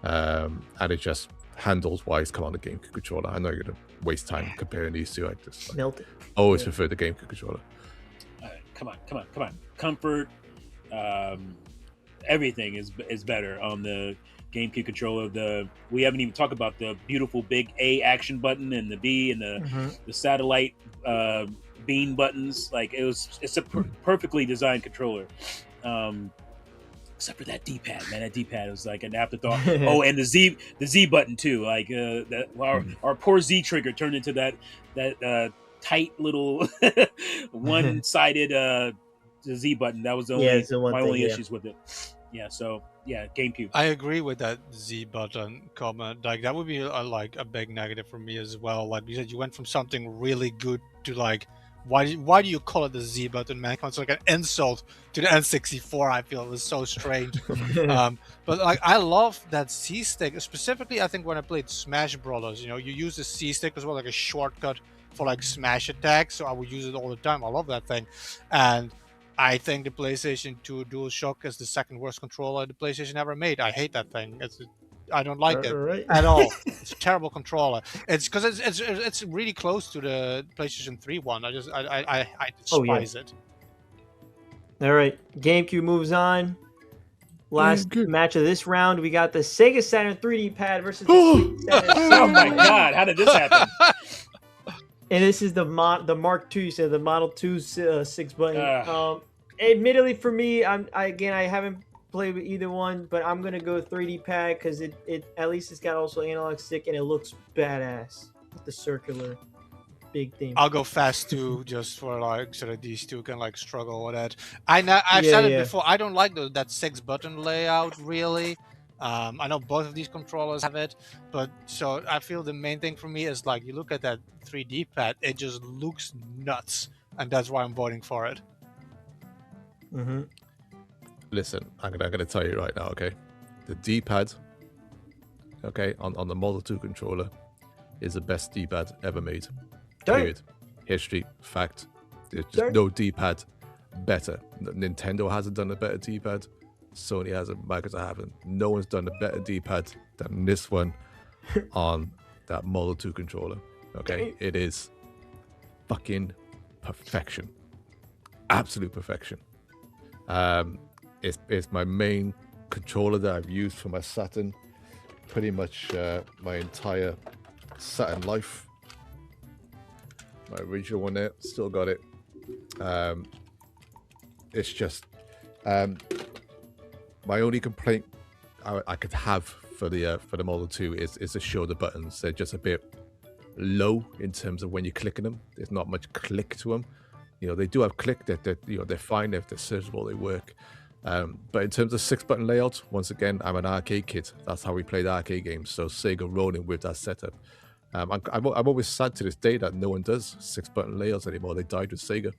and it just handles wise come on the GameCube controller. I know you're gonna waste time comparing these two. I just Melted. always prefer the GameCube controller. Come on. Comfort, everything is better on the GameCube controller. We haven't even talked about the beautiful big A action button and the B and the satellite beam buttons. Like it's a perfectly designed controller. Except for that D-pad, man. That D-pad was like an afterthought. Oh, and the Z button too. Like our poor Z trigger turned into that tight little one-sided Z button. That was my only issues with it. Yeah, so yeah, GameCube. I agree with that Z button comment. Like that would be like a big negative for me as well. Like you said, you went from something really good to like, why do you call it the Z button, man? It's like an insult to the N64. I feel it was so strange. But like I love that C stick, specifically. I think when I played Smash Brothers, you use the C stick as well, like a shortcut for like smash attacks. So I would use it all the time. I love that thing, and I think the PlayStation 2 DualShock is the second worst controller the PlayStation ever made. I hate that thing. I don't like it at all. It's a terrible controller. It's because it's really close to the PlayStation 3 one. I despise it. All right, GameCube moves on. Last match of this round, we got the Sega Saturn 3D pad versus the Sega Saturn. Oh my God! How did this happen? And this is the Mark II. You said the Model 2 6 button. Admittedly, for me, I haven't played with either one, but I'm gonna go 3D pad because it at least it's got also analog stick and it looks badass with the circular big thing. I'll go fast too, just for like so that these two can like struggle with that. I've said it before. I don't like that 6 button layout really. I know both of these controllers have it, but so I feel the main thing for me is like you look at that 3D pad, it just looks nuts, and that's why I'm voting for it. Mm-hmm. Listen, I'm gonna tell you right now, okay? The D-pad, okay, on the Model 2 controller is the best D-pad ever made. Period. history, fact. There's just Sure. no D-pad better. Nintendo hasn't done a better D-pad. Sony hasn't. Microsoft haven't. No one's done a better D-pad than this one on that Model 2 controller. Okay, it is fucking perfection, absolute perfection. It's my main controller that I've used for my Saturn pretty much my entire Saturn life. My original one there, still got it. It's just my only complaint I could have for the Model 2 is to show the buttons. They're just a bit low in terms of when you're clicking them. There's not much click to them. You know, they do have click. They're fine if they're serviceable. They work. But in terms of 6-button layouts, once again, I'm an arcade kid. That's how we played arcade games. So Sega rolling with that setup. I'm always sad to this day that no one does 6-button layouts anymore. They died with Sega.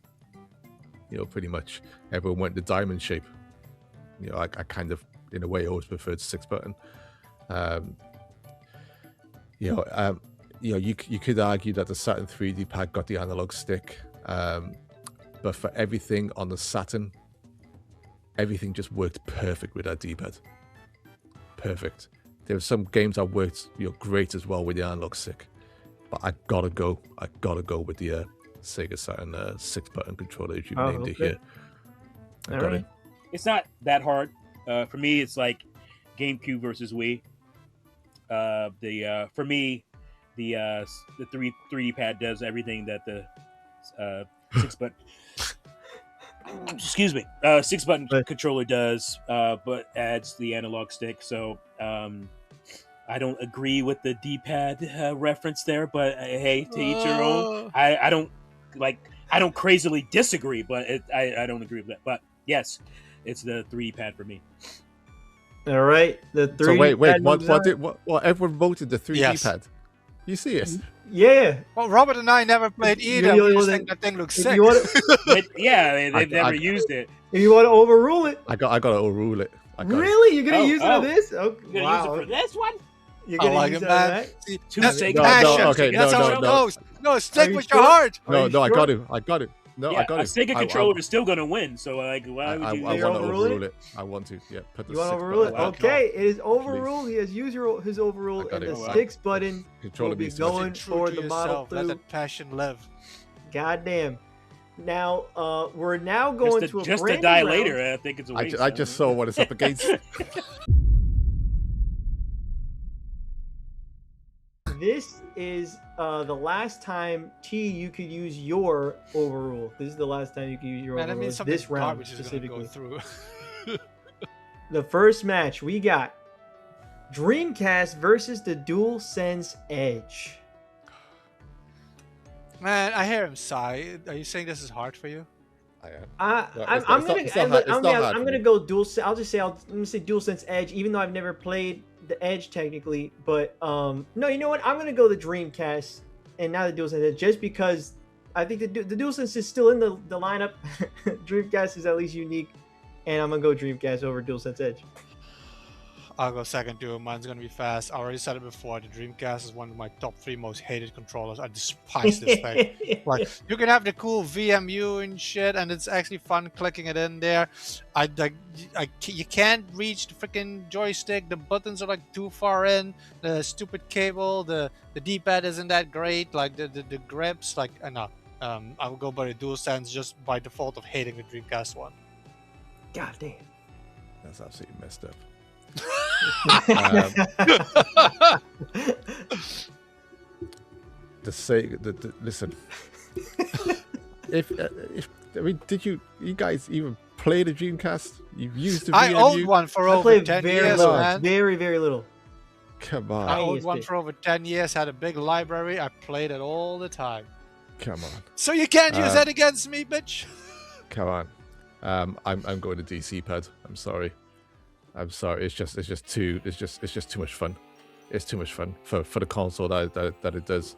You know, pretty much everyone went the diamond shape. You know, I kind of, in a way, always preferred 6-button. You could argue that the Saturn 3D pad got the analog stick, but for everything on the Saturn, everything just worked perfect with that D-pad. Perfect. There were some games that worked, great as well with the analog stick, but I gotta go with the Sega Saturn 6-button controller as you named it here. I got it. It's not that hard. For me, it's like GameCube versus Wii. For me, the 3D pad does everything that the 6-button. Excuse me, 6-button controller does, but adds the analog stick. So I don't agree with the D-pad reference there, but hey, to each your own. I don't crazily disagree, but I don't agree with that. But yes, it's the 3D pad for me. All right, the 3D. So wait, pad what? Everyone voted the 3D pad. You see it? Yeah. Well, Robert and I never played either. We just think that thing looks sick. They've never used it. If you want to overrule it, I got to overrule it. Really? You're gonna use it on this? You're gonna use it for this one? You're gonna use it on that? See, Two that's Sega passion. okay, That's no, how no, it no. goes. No, stick you with sure? your heart. No, Are you I sure? got it. No, Yeah, I got a it. Sega controller is still gonna win. So like, why would you? I want to overrule overrule it? I want to. Yeah, put the You want to 6 overrule it? button. Okay, it is overruled. He has used his overrule, I got and it. the Wow. 6-button Controller will be needs to going True for to the Model yourself. Let 2. that passion live. Goddamn. Now, we're now going to a just to brand die new round. later. I think it's a waste. I just saw what it's up against. This is the last time, T, you could use your overrule. This is the last time you can use your Man, that overrule. means something This round garbage is going to go specifically. through. The first match we got Dreamcast versus the DualSense Edge. Man, I hear him sigh. Are you saying this is hard for you? I am. I'm gonna go DualSense. I'll just say I'm gonna say DualSense Edge, even though I've never played the Edge technically. But no, you know what? I'm gonna go the Dreamcast and not the DualSense Edge, just because I think the DualSense is still in the lineup. Dreamcast is at least unique, and I'm gonna go Dreamcast over DualSense Edge. I'll go second too. Mine's gonna be fast. I already said it before. The Dreamcast is one of my top 3 most hated controllers. I despise this thing. Like, you can have the cool VMU and shit, and it's actually fun clicking it in there. You can't reach the freaking joystick. The buttons are like too far in. The stupid cable. The D-pad isn't that great. Like the grips. Like no. I will go by the DualSense just by default of hating the Dreamcast one. God damn. That's absolutely messed up. Listen. if I mean, did you guys even play the Dreamcast? You've used the VMU? I owned one for I over played 10 very years, little, man. very little. Come I on, owned one for over 10 years, had a big library. I played it all the time. come on, So you can't use that against me, bitch. come on. I'm going to DC pad. I'm sorry. It's just too much fun. It's too much fun for the console that it does.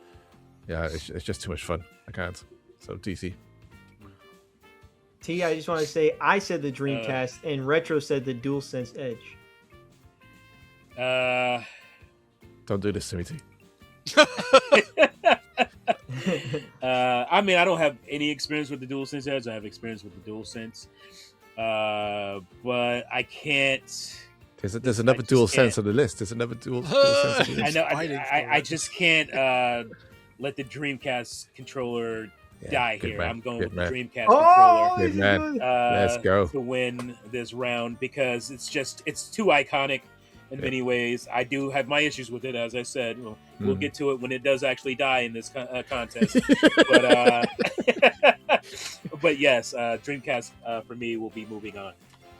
Yeah, it's just too much fun. I can't. So DC. T, I just want to say I said the Dreamcast and Retro said the DualSense Edge. Don't do this to me, T. I mean, I don't have any experience with the DualSense Edge. I have experience with the DualSense, but I can't. There's another dual sense on the list. There's another dual sense on the I list. know. Fighting for I it. just can't let the Dreamcast controller die good here. man, I'm going good with man. the Dreamcast Oh, controller. Good man. Let's go. To win this round because it's too iconic in many ways. I do have my issues with it, as I said. We'll get to it when it does actually die in this contest. But yes, Dreamcast for me will be moving on.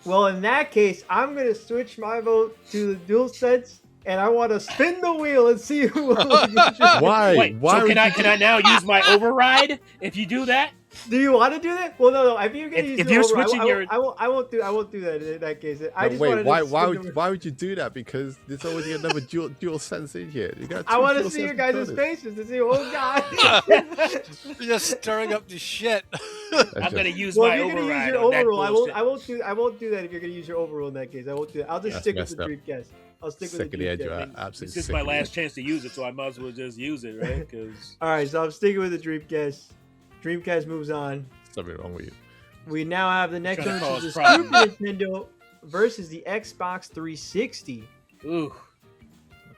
Well, in that case, I'm going to switch my vote to the DualSense, and I want to spin the wheel and see who will Why? Wait, Why so would can I now use my override if you do that? Do you want to do that? Well, no. If you're going to use If the you're override, switching your- I won't do that in that case. I No, just wait, wanted why to spin the wheel. would you do that? Because there's always another dual sense in here. You got I want to DualSense see your guys' controllers. faces to see. Oh God! You're just stirring up the shit. I'm gonna use Well, my if you're gonna use override your on that overrule, bullshit. I won't do that if you're gonna use your overrule in that case. I won't do that. I'll just That's stick with messed the up. Dreamcast. I'll stick Sick with of the the edge. Dreamcast. Right? Absolutely. This is sick my of the last edge. chance to use it, so I might as well just use it, right? Because All right, so I'm sticking with the Dreamcast. Dreamcast moves on. Something wrong with you. We now have the next Trying one, to which is the cause Super problems. Nintendo versus the Xbox 360. ooh,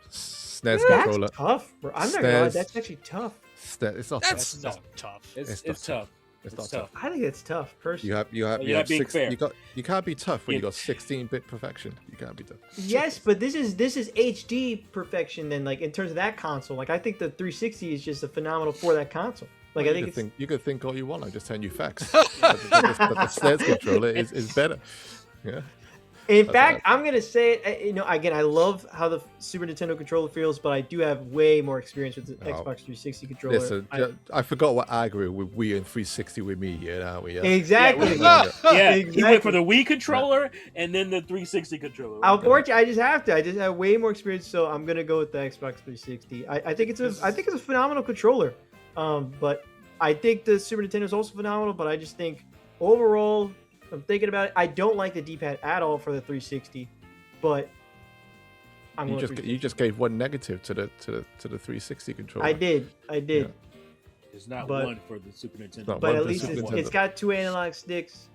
SNES That's controller. tough, bro. I'm not gonna lie, SNES. that's actually tough. It's not That's tough. not tough. it's It's tough. It's It's not tough. tough. I think it's tough, personally. You have You're not being fair. You can't be tough when you Yeah. got 16-bit perfection. You can't be tough. Yes, but this is HD perfection. Then, like in terms of that console, like I think the 360 is just a phenomenal for that console. Like Well, I think it's you could think all you want. I'm just telling you facts. but the SNES controller is better. Yeah. In That's fact, right. I'm gonna say it. You know, again, I love how the Super Nintendo controller feels, but I do have way more experience with the Oh. Xbox 360 controller. Listen, I forgot what aggro with Wii and 360 with me here, aren't we? Yeah. Exactly. Yeah, yeah. He Exactly. went for the Wii controller and then the 360 controller. Unfortunately, I just have to. I just have way more experience, so I'm gonna go with the Xbox 360. I think it's a phenomenal controller. But I think the Super Nintendo is also phenomenal. But I just think overall, I'm thinking about it. I don't like the D-pad at all for the 360. But I'm You going just 360. gave one negative to the 360 controller. I did. Yeah. There's not but- one for the Super Nintendo. not But one at for the least Super it's Nintendo. got two analog sticks.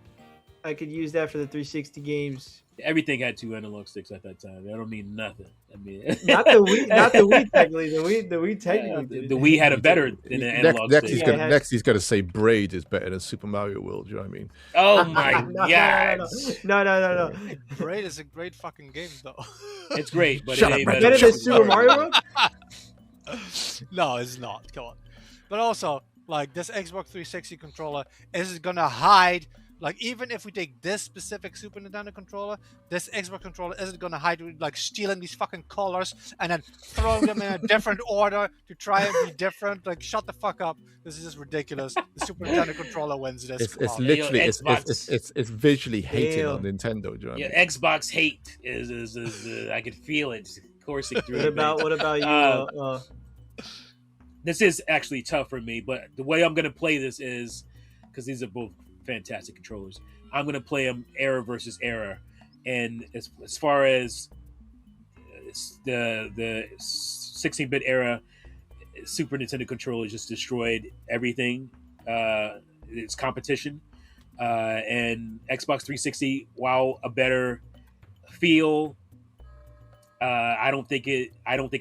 I could use that for the 360 games. Everything had two analog sticks at that time. That don't mean nothing. I mean, Not the Wii. Not the Wii technically. The Wii technically. the, did the it. Wii had a better than an analog next, stick. Yeah, it had- next he's gonna say Braid is better than Super Mario World. Do you know what I mean? Oh my No, god, No. Braid is a great fucking game, though. it's great, but Shut it up, ain't Brandon. Better better than Super Mario World? No, it's not. Come on. But also, like this Xbox 360 controller is gonna hide. Like even if we take this specific Super Nintendo controller, this Xbox controller isn't gonna hide with like stealing these fucking colors and then throwing them in a different order to try and be different. Like shut the fuck up. This is just ridiculous. The Super Nintendo controller wins this. It's Come on. literally Xbox. it's visually hating Ew. on Nintendo. Do you know what I Yeah, mean? Xbox hate is I could feel it coursing through. What me. about you? This is actually tough for me, but the way I'm gonna play this is because these are both fantastic controllers. I'm gonna play them era versus era, and as far as the 16-bit era, Super Nintendo controller just destroyed everything. It's competition, and Xbox 360, while a better feel, I don't think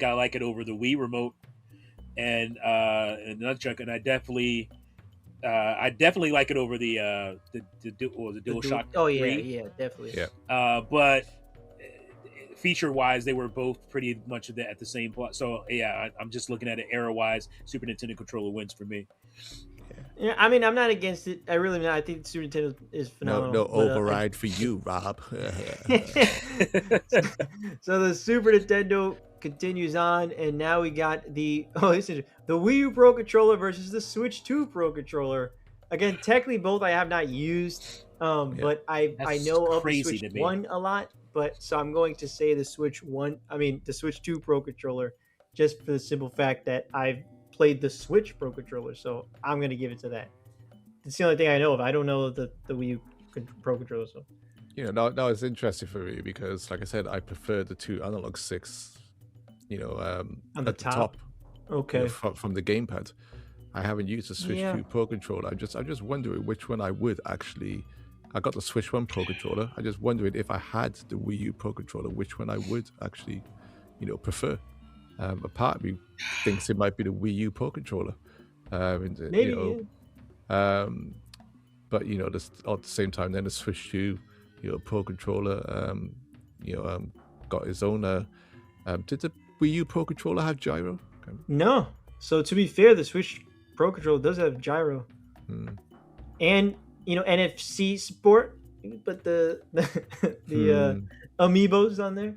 I like it over the Wii remote and nunchuck, and I definitely like it over the DualShock. Oh yeah, 3. yeah, definitely. Yeah. But feature-wise, they were both pretty much at the same point. So yeah, I'm just looking at it era-wise. Super Nintendo controller wins for me. Yeah, I mean, I'm not against it. I really not. I think Super Nintendo is phenomenal. No but, override for you, Rob. So the Super Nintendo continues on, and now we got the the Wii U Pro controller versus the Switch 2 Pro controller. Again, technically both I have not used, but I That's know of the crazy Switch to me. 1 a lot. But so I'm going to say the Switch 2 Pro controller, just for the simple fact that I've played the Switch Pro controller, so I'm gonna give it to that. It's the only thing I know of. I don't know the Wii U Pro controller, so. No, it's interesting for me because, like I said, I prefer the two analog sticks. On at the top. you Okay. know, from the gamepad. I haven't used the Switch Yeah. 2 Pro controller. I'm just wondering which one I would actually. I got the Switch 1 Pro controller. I just wondering if I had the Wii U Pro controller, which one I would actually, prefer. A part of me thinks it might be the Wii U Pro controller. Maybe. But this, at the same time, then the Switch 2, Pro controller, got his own. Did the Wii U Pro controller have gyro? No. So to be fair, the Switch Pro controller does have gyro, and NFC support. You can put the amiibos on there,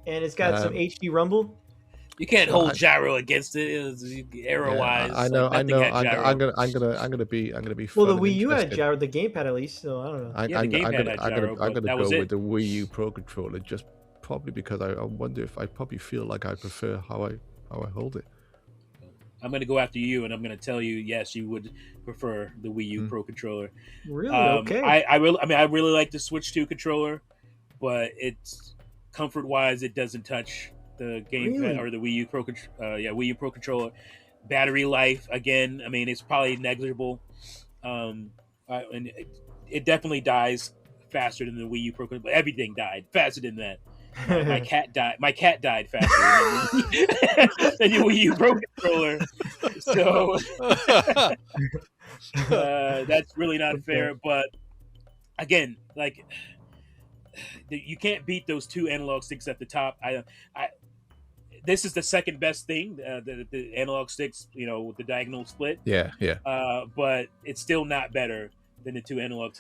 and it's got some HD rumble. You can't hold gyro against it, arrow wise. I know. I'm gonna be. Well, the Wii U had gyro, the gamepad at least. So I don't know. I'm gonna go with the Wii U Pro controller, just probably because I wonder if I probably feel like I prefer how I hold it. I'm gonna go after you, and I'm gonna tell you, yes, you would prefer the Wii U Pro controller. Really? Okay. I really like the Switch 2 controller, but it's comfort wise, it doesn't touch the gamepad or the Wii U Pro. Wii U Pro controller. Battery life, again, I mean, it's probably negligible, and it definitely dies faster than the Wii U Pro controller. But everything died faster than that. My cat died. My cat died faster than the Wii U Pro controller. So that's really not fair. But again, like, you can't beat those two analog sticks at the top. This is the second best thing, the analog sticks, with the diagonal split. Yeah. But it's still not better than the two analog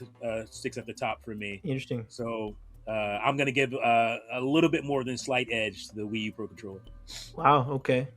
sticks at the top for me. Interesting. So I'm going to give a little bit more than slight edge to the Wii U Pro controller. Wow. Okay.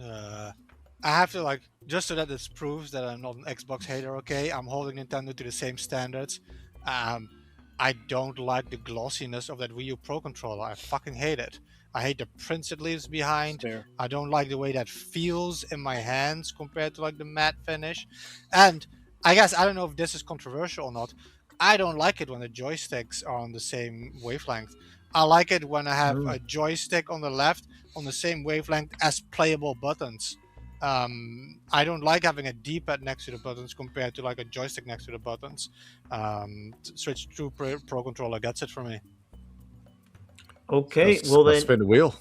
I have to, just so that this proves that I'm not an Xbox hater, okay? I'm holding Nintendo to the same standards. I don't like the glossiness of that Wii U Pro controller. I fucking hate it. I hate the prints it leaves behind. I don't like the way that feels in my hands compared to the matte finish. And I guess, I don't know if this is controversial or not, I don't like it when the joysticks are on the same wavelength. I like it when I have a joystick on the left on the same wavelength as playable buttons. I don't like having a D-pad next to the buttons compared to a joystick next to the buttons. Switch 2 Pro controller gets it for me. Okay, well then spin the wheel.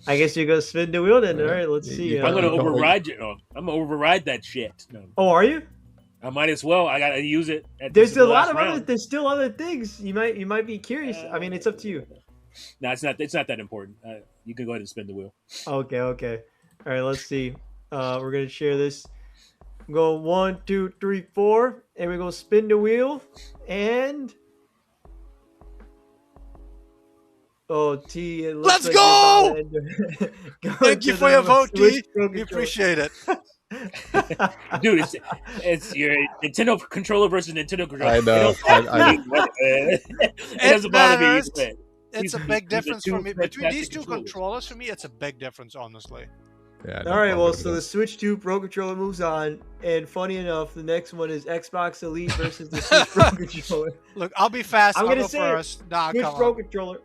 I guess you're gonna spin the wheel then. All right, let's see. I'm gonna override you. I'm gonna override that shit. No. Oh, are you? I might as well. I gotta use it. There's a lot of other. There's still other things. You might be curious. I mean, it's up to you. No, it's not. It's not that important. You can go ahead and spin the wheel. Okay. All right, let's see. We're gonna share this. Go 1, 2, 3, 4, and we're gonna spin the wheel. And T. Let's go! Thank you for your vote, T. We appreciate it. Dude, it's your Nintendo controller versus Nintendo controller. I know. It doesn't bother me. It's a big difference for me. Between these two controllers, for me, it's a big difference, honestly. Yeah, all right, well, so the Switch 2 Pro controller moves on, and funny enough, the next one is Xbox Elite versus the Switch Pro controller. Look, I'll be fast. I'm going to to go first. Nah, Switch Pro controller.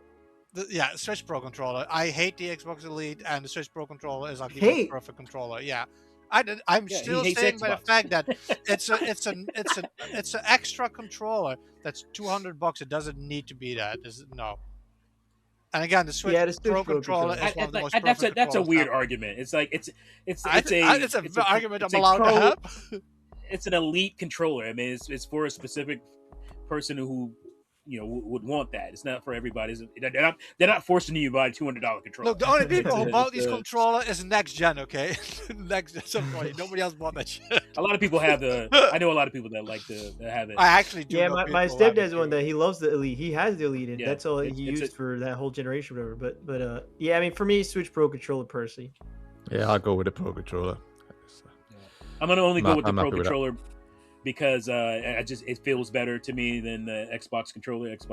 Switch Pro controller. I hate the Xbox Elite, and the Switch Pro controller is the most perfect controller. Yeah, I'm still staying by the fact that it's an extra controller that's $200. It doesn't need to be that. No. And again, the Switch Pro controller is one of the most perfect. That's a weird argument. It's like it's an argument I'm allowed to have. It's an elite controller. I mean, it's for a specific person who would want that. It's not for everybody. They're not forcing you to buy a $200 controller. Look, the only people who bought these controller is next gen. Okay, nobody else bought that shit. A lot of people have I know a lot of people that like to have it. I actually do. Yeah, my stepdad's one that he loves the Elite. He has the Elite, and that's all he used for that whole generation, or whatever. But yeah, I mean, for me, Switch Pro controller personally. Yeah, I'll go with the Pro controller. I'm gonna only go with the Pro controller because it feels better to me than the Xbox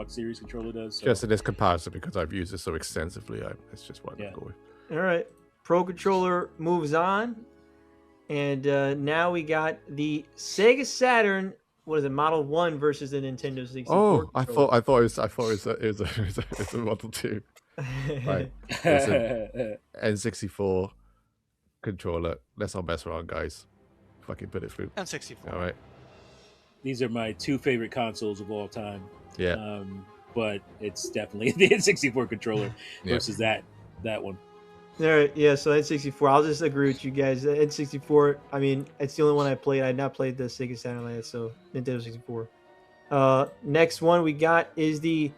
Series controller does. So. Just in this comparison, because I've used it so extensively, it's just what I'm going with. All right, Pro controller moves on, and now we got the Sega Saturn. What is it, Model 1 versus the Nintendo 64? Oh, I thought it was a Model 2. Right, it's an N64 controller. Let's not mess around, guys. fucking put it through. And 64. All right. These are my two favorite consoles of all time. Yeah. But it's definitely the N64 controller Yeah. versus that one. All right, yeah. So N64, I'll just agree with you guys. The N64, I mean, it's the only one I played. I had not played the Sega Saturn, so Nintendo 64. Next one we got is the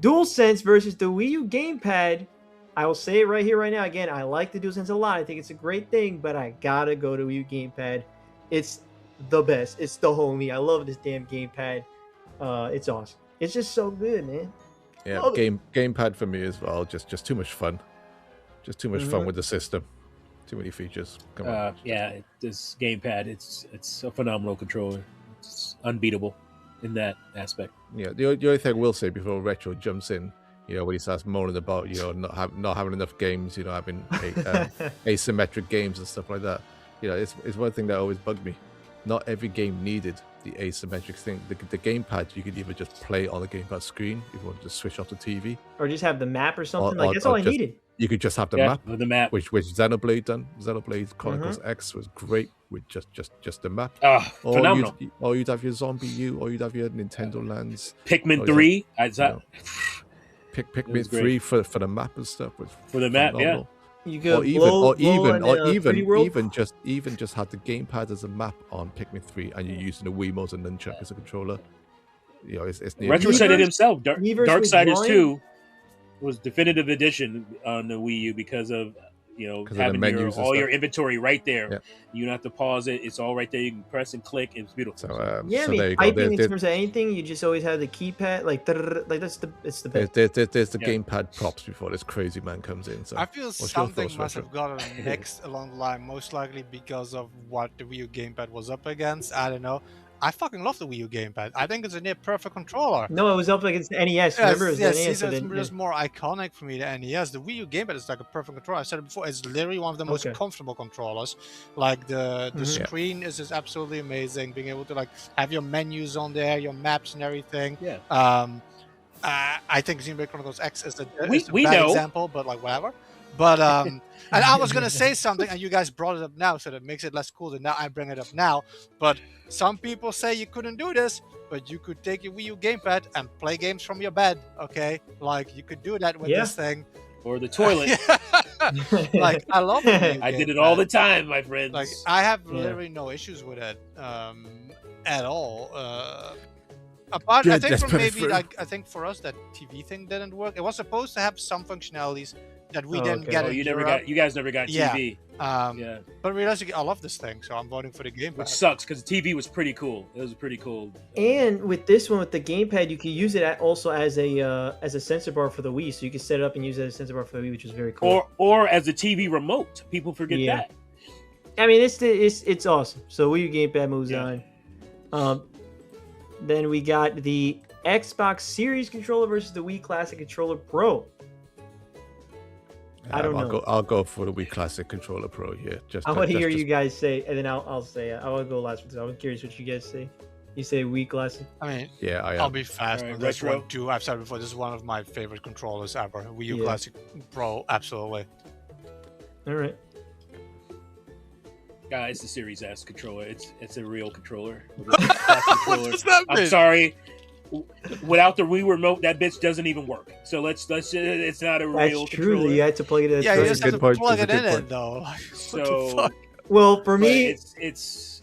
DualSense versus the Wii U gamepad. I will say it right here, right now. Again, I like the DualSense a lot. I think it's a great thing, but I gotta go to Wii U gamepad. It's the best. It's the homie. I love this damn gamepad. It's awesome. It's just so good, man. Yeah. Love it. Gamepad for me as well. Just too much fun. Just too much fun with the system. Too many features. Come on. Yeah, this gamepad, it's a phenomenal controller. It's unbeatable in that aspect. Yeah. The only thing I will say before Retro jumps in, when he starts moaning about not having enough games, having asymmetric games and stuff like that. It's one thing that always bugged me. Not every game needed the asymmetric thing. The gamepad, you could either just play on the gamepad screen if you wanted to switch off the TV, Or just have the map or something. Or- That's or all I just- needed. you could just have the Yeah, map, with the map. which Xenoblade done. Xenoblade Chronicles X was great with just the map. Phenomenal. Or you'd have your Zombie U, or you'd have your Nintendo Lands. Pikmin Oh, 3. Pikmin was great. 3 for the map and stuff was For the map, yeah. phenomenal. You could blow in a 3D world. even just had the gamepad as a map on Pikmin 3, and you're using a Wiimote and nunchuck as a controller. It's near. Retro said it Weavers- himself. Weavers was Darksiders blind? 2 was definitive edition on the Wii U because of of the having menus and all your stuff. inventory right there. Yeah. You don't have to pause it. It's all right there. You can press and click. It's beautiful. So, Yeah, so I mean, there you go. typing in terms of anything, you just always have the keypad, like it's the best. There's the Yeah. gamepad props before this crazy man comes in. So I feel what's your something thoughts, must Retro? have gotten mixed along the line, most likely because of what the Wii U gamepad was up against. I don't know. I fucking love the Wii U gamepad. I think it's a near perfect controller. No, it was up against the NES. Remember, it was yes, the NES. so it's then- just more iconic for me than NES. The Wii U gamepad is like a perfect controller. I said it before. It's literally one of the most Okay. comfortable controllers. Like the Mhm. Yeah. screen is just absolutely amazing. Being able to like have your menus on there, your maps and everything. Yeah. I think Xenoblade Chronicles X is a We bad know. example, but like whatever. But and I was gonna say something, and you guys brought it up now, so that makes it less cool. And now I bring it up now. But some people say you couldn't do this, but you could take your Wii U gamepad and play games from your bed. Okay, like you could do that with Yeah. this thing. Or the toilet. Like I love the Wii U I did it gamepad. all the time, my friends. Like I have Yeah. literally no issues with it at all. Apart, Yeah, I think that's for pretty maybe true. like I think for us that TV thing didn't work. It was supposed to have some functionalities that we Oh, didn't okay. get. oh, in you guys never got Yeah. TV. Europe. Yeah. But realistically, I love this thing, so I'm voting for the gamepad. Which sucks because the TV was pretty cool. It was pretty cool. And with this one, with the gamepad, you can use it also as a sensor bar for the Wii. So you can set it up and use it as a sensor bar for the Wii, which is very cool. Or as a TV remote. People forget Yeah. that. I mean, it's awesome. So Wii U gamepad moves Yeah. on. Then we got the Xbox Series controller versus the Wii Classic Controller Pro. I don't know. I'll go for the Wii Classic Controller Pro here. I want to hear you guys say, and then I'll say it. I want to go last because I'm curious what you guys say. You say Wii Classic. I mean, Yeah, I'll be fast Alright, on this retro. one too. I've said before, this is one of my favorite controllers ever. Wii U Yeah. Classic Pro, absolutely. All right. It's the Series S controller. It's a real controller. Controller. What does that I'm mean? sorry. Without the Wii remote, that bitch doesn't even work. So let's it's not a That's real true. controller. You had to plug it in. Yeah, you That's just right. have good to point. plug it That's a in good it though. Like, what So the fuck? Well, for but me, it's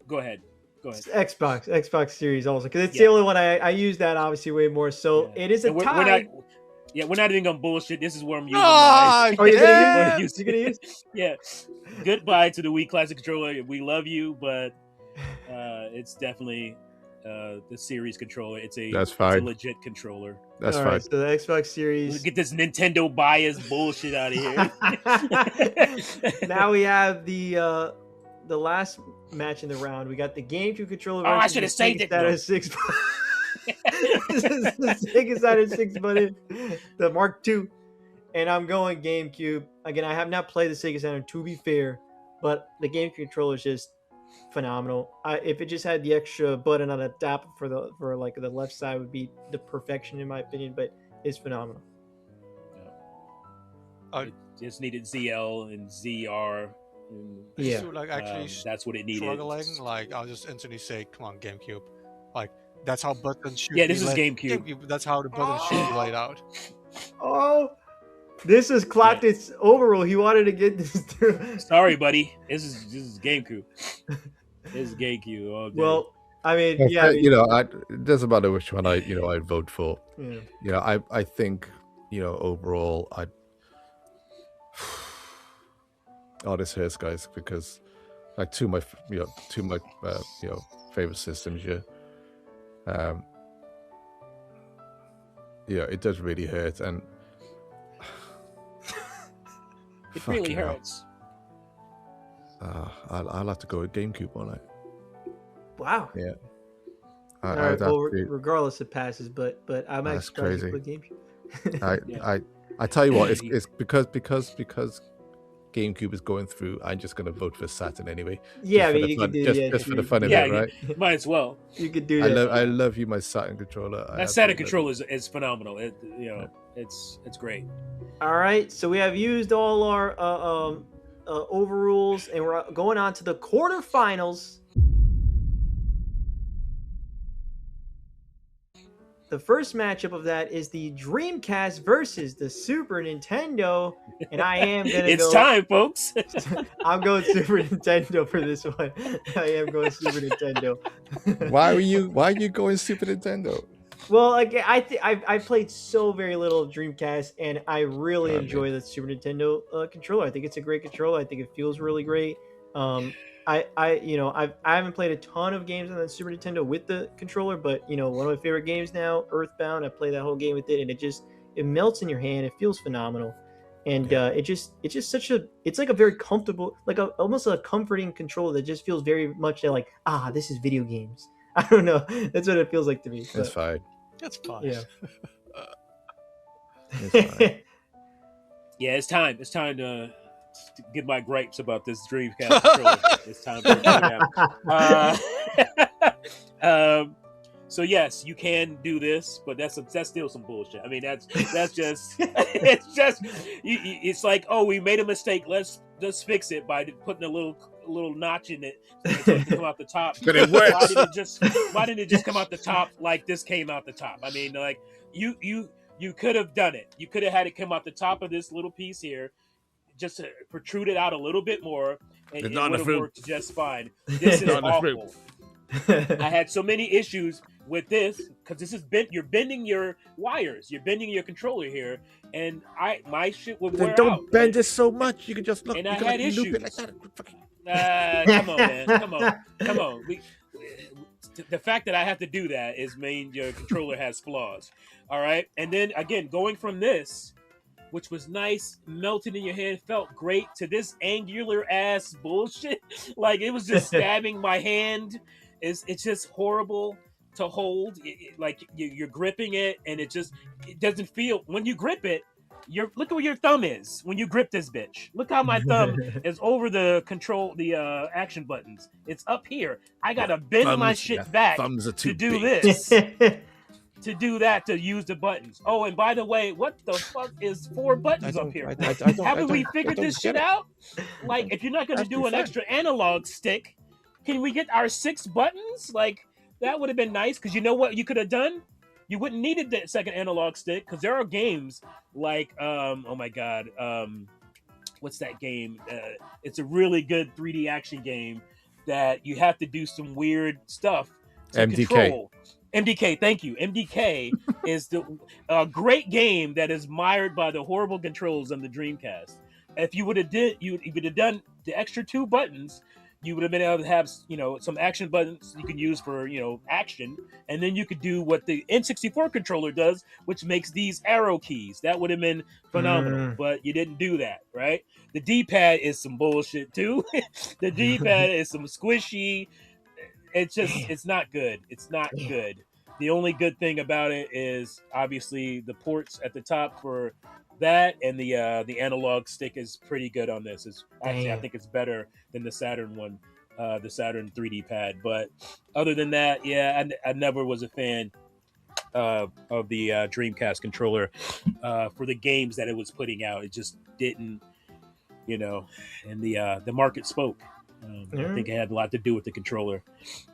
go ahead. it's Xbox Series also because it's Yeah. the only one I use that obviously way more. So Yeah. it is a And tie. we're not even gonna bullshit. This is where I'm using Ah, Oh, you're gonna yeah. use? You're gonna use? yeah. Goodbye to the Wii Classic controller. We love you, but it's definitely the Series controller. It's That's a fine. legit controller. That's All fine. right, so the Xbox Let's Series. get this Nintendo bias bullshit out of here. Now we have the last match in the round. We got the GameCube controller. Oh, I versus should have the saved Sega it, though. Saturn 6. This is the Sega Saturn 6 button, the Mark II, and I'm going GameCube. Again, I have not played the Sega Saturn to be fair, but the GameCube controller is just phenomenal. If it just had the extra button on the top for the left side, would be the perfection in my opinion. But it's phenomenal. It just needed ZL and ZR And, I used Yeah. to like actually that's what it needed. struggling. Like I'll just instantly say, "Come on, GameCube." Like that's how buttons should Yeah, be this is laid. GameCube. That's how the buttons should be laid out. Oh, this is clocked its overall. He wanted to get this through. Sorry, buddy. This is GameCube. This is GameCube all day. Well, I mean, yeah, I mean, you know, it doesn't matter which one I vote for. yeah. You know, I think, you know, overall, oh, this hurts, guys, because like two of my favorite systems, yeah. Yeah, it does really hurt, and It really fucking hell. hurts. I'll have to go with GameCube on it. Wow. Yeah. All right. Well, to, regardless, it passes. But I'm That's actually surprised you crazy. put GameCube. I tell you what, it's because GameCube is going through. I'm just gonna vote for Saturn anyway. Yeah, I Just for mean, the you fun- could do just for the fun of Yeah, it, right? might as well. You could do I that. love you, my Saturn controller. I That Saturn absolutely controller is phenomenal. It's great. All right, so we have used all our overrules, and we're going on to the quarterfinals. The first matchup of that is the Dreamcast versus the Super Nintendo, and I am gonna It's go. time, folks. I'm going Super Nintendo for this one. I am going Super Nintendo. Why are you going Super Nintendo? Well, again, I played so very little Dreamcast, and I really enjoy the Super Nintendo controller. I think it's a great controller. I think it feels really great. I haven't played a ton of games on the Super Nintendo with the controller, but one of my favorite games now, Earthbound. I play that whole game with it, and it melts in your hand. It feels phenomenal, and it's just it's like a very comfortable, like almost a comforting controller that just feels very much like this is video games. I don't know. That's what it feels like to me. That's fine. That's fine. Yeah. It's fine. Yeah, it's time. It's time to get my gripes about this Dreamcast controller. It's time for it to come out. So yes, you can do this, but that's still some bullshit. I mean, that's just it's like, oh, we made a mistake. Let's fix it by putting a little notch in it so it can come out the top. But it works. Why didn't it just come out the top like this came out the top? I mean, like you could have done it. You could have had it come out the top of this little piece here, just to protrude it out a little bit more, and it would have worked just fine. This is awful. I had so many issues with this because this is you're bending your wires, you're bending your controller here, and my shit would wear out. Don't bend it so much. You can just look. And you I can had loop issues. it like that. Come on, man. Come on. The fact that I have to do that is mean your controller has flaws. All right. And then again, going from this, which was nice, melted in your hand, felt great, to this angular ass bullshit. Like it was just stabbing my hand. It's just horrible to hold. Like you're gripping it, and it doesn't feel when you grip it. Look at where your thumb is when you grip this bitch. Look how my thumb is over the action buttons. It's up here. I gotta bend my shit back to do this. To do that, to use the buttons. Oh, and by the way, what the fuck is 4 buttons up here? Haven't we figured this shit out? Like, if you're not gonna do an extra analog stick, can we get our 6 buttons? Like, that would have been nice, because you know what you could have done? You wouldn't needed that second analog stick, because there are games like, oh my god, what's that game? It's a really good 3D action game that you have to do some weird stuff to control. MDK, thank you. MDK is a great game that is mired by the horrible controls on the Dreamcast. If you would have done the extra 2 buttons, you would have been able to have some action buttons you can use for action, and then you could do what the N64 controller does, which makes these arrow keys. That would have been phenomenal, but you didn't do that, right? The D-pad is some bullshit too. The D-pad is some squishy. It's not good. It's not good. The only good thing about it is obviously the ports at the top for that, and the analog stick is pretty good on this. I think it's better than the Saturn one, the Saturn 3D pad. But other than that, yeah, I never was a fan of the Dreamcast controller for the games that it was putting out. It just didn't you know, and the market spoke. I think it had a lot to do with the controller,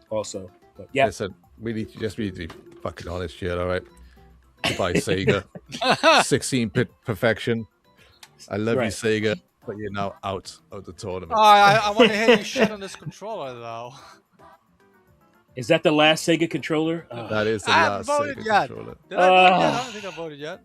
also. But yeah, Listen, we need to be fucking honest here, all right? Goodbye, Sega. 16-bit perfection. I love you, Right. Sega, but you're now out of the tournament. Oh, I want to hear you shit on this controller though. Is that the last Sega controller? That is the I haven't last voted Sega yet. controller. Did I vote yet? I don't think I voted yet.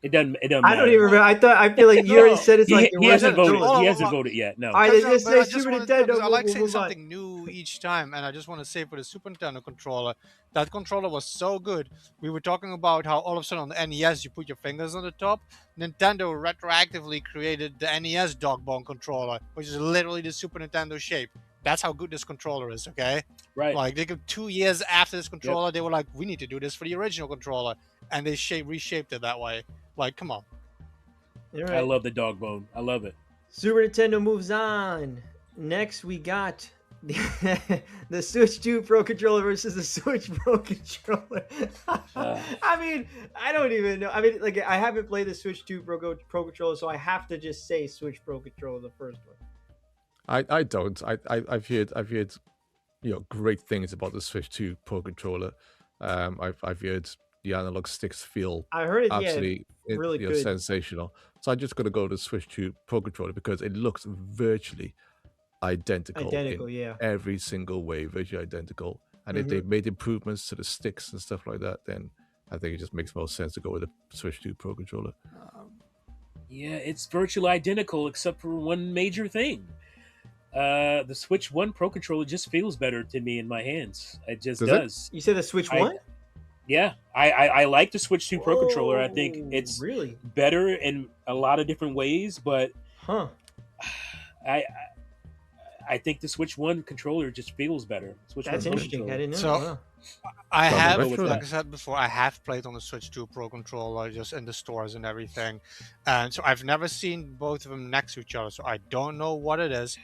It doesn't matter. I don't even remember. I feel like you already said it's like He hasn't voted. Hold on, He hasn't hold on. voted yet. No. All right, Because just but say I just Super wanna- Nintendo. because I like We'll saying move on. something new each time, and I just want to say for the Super Nintendo controller, that controller was so good. We were talking about how all of a sudden on the NES you put your fingers on the top. Nintendo retroactively created the NES dog bone controller, which is literally the Super Nintendo shape. That's how good this controller is, okay? Right. Like they could 2 years after this controller, they were like, we need to do this for the original controller, and they reshaped it that way. Like, come on. All I right. love the dog bone. I love it. Super Nintendo moves on. Next, we got the Switch 2 Pro Controller versus the Switch Pro Controller. I mean, I don't even know. I mean, like, I haven't played the Switch 2 Pro Controller, so I have to just say Switch Pro Controller, the first one. I don't. I've heard great things about the Switch 2 Pro controller. I've heard the analog sticks feel I heard it, absolutely really good. sensational. So I'm just going to go to the Switch 2 Pro controller because it looks virtually identical in every single way, virtually identical. And if they've made improvements to the sticks and stuff like that, then I think it just makes more sense to go with the Switch 2 Pro controller. Yeah, it's virtually identical except for one major thing. The Switch 1 Pro controller just feels better to me in my hands. It just does. You said the Switch 1? Yeah, I like the Switch 2 Pro controller. I think it's really better in a lot of different ways, but I think the Switch 1 controller just feels better. That's interesting. I didn't know. So I have, like I said before, I have played on the Switch 2 Pro controller just in the stores and everything, and so I've never seen both of them next to each other, so I don't know what it is.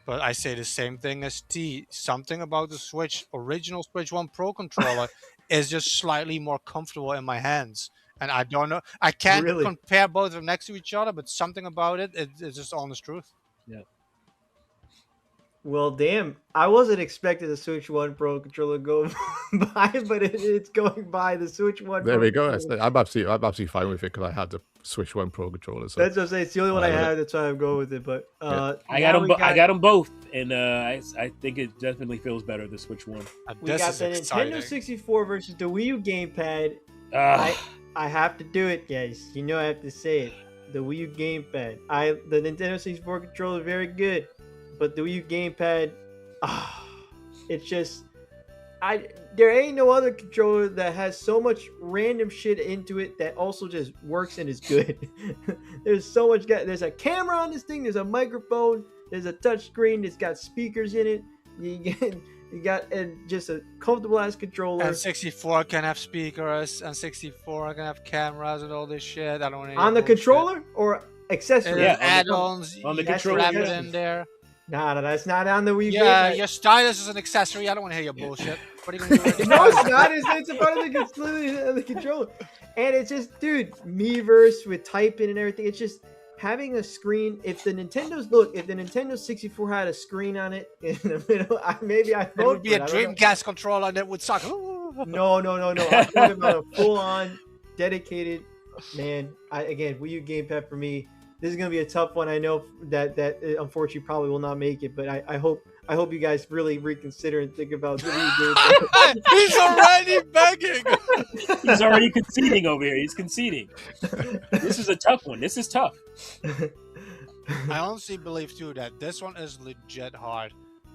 But I say the same thing as T. Something about the original Switch 1 Pro controller is just slightly more comfortable in my hands. And I don't know. I can't compare both of them next to each other, but something about it's just honest truth. Yeah. Well, damn. I wasn't expecting the Switch 1 Pro controller to go by, but it's going by the Switch 1 There Pro we go. controller. I'm absolutely fine with it because I had the Switch 1 Pro controller. So that's what I'm saying. It's the only one I have. That's why I'm going with it. But I got them both, and I think it definitely feels better, the Switch 1. We got the Nintendo 64 versus the Wii U gamepad. I have to do it, guys. You know I have to say it. The Wii U gamepad. The Nintendo 64 controller is very good, but the Wii U gamepad, it's just there ain't no other controller that has so much random shit into it that also just works and is good. There's so much. There's a camera on this thing. There's a microphone. There's a touch screen. It's got speakers in it. You got just a comfortable ass controller. And 64 can have speakers, and 64 can have cameras and all this shit. I don't want on the controller or accessories. Yeah, add-ons. On the controller, wrap it in there. No, that's not on the Wii. Yeah, your stylus is an accessory. I don't want to hear your bullshit. What are you gonna do with it? No, it's not. It's a part of the controller, and it's just, dude, Miiverse with typing and everything. It's just having a screen. If the Nintendo 64 had a screen on it in the middle, maybe I it would be a Dreamcast controller and it would suck. No. I'm talking about a full-on, dedicated. Man, Wii U gamepad for me. This is gonna be a tough one. I know that unfortunately probably will not make it, but I hope you guys really reconsider and think about the Wii U gamepad. He's already begging. He's already conceding over here. He's conceding. This is a tough one. This is tough. I honestly believe too that this one is legit hard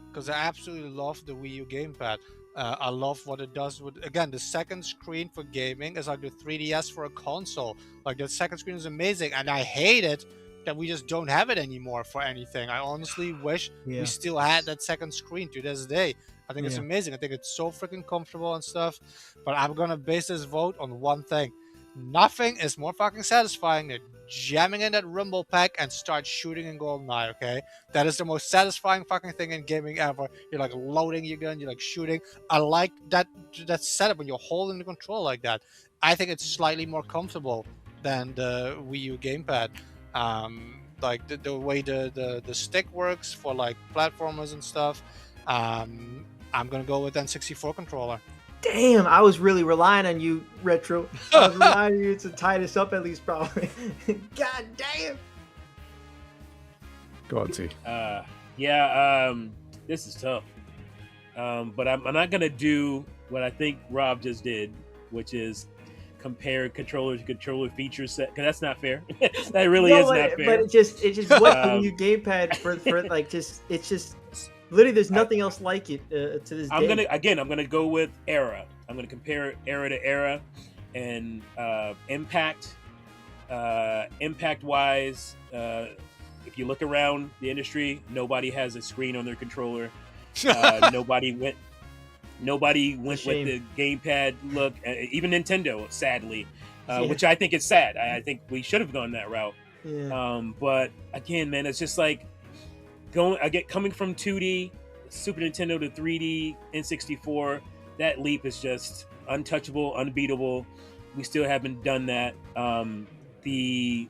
because I absolutely love the Wii U gamepad. I love what it does with, again, the second screen for gaming is like the 3DS for a console. Like the second screen is amazing, and I hate it that we just don't have it anymore for anything. I honestly wish we still had that second screen to this day. I think it's amazing. I think it's so freaking comfortable and stuff. But I'm gonna base this vote on one thing. Nothing is more fucking satisfying than jamming in that rumble pack and start shooting in GoldenEye, okay? That is the most satisfying fucking thing in gaming ever. You're like loading your gun, you're like shooting. I like that setup when you're holding the control like that. I think it's slightly more comfortable than the Wii U gamepad. like the way the stick works for like platformers and stuff. I'm gonna go with N64 controller. Damn, I was really relying on you, Retro. I was relying on you to tie this up at least, probably. God damn. Go on, T. This is tough. But I'm not gonna do what I think Rob just did, which is compare controller to controller feature set, because that's not fair. That really is not fair. But it just what the new gamepad for like just it's just literally there's nothing else like it to this day. I'm gonna go with era. I'm gonna compare era to era, and impact wise. If you look around the industry, nobody has a screen on their controller. Nobody went with the gamepad look. Even Nintendo, sadly, which I think is sad. I think we should have gone that route. Yeah. But again, man, it's just like coming from 2D Super Nintendo to 3D N64. That leap is just untouchable, unbeatable. We still haven't done that. The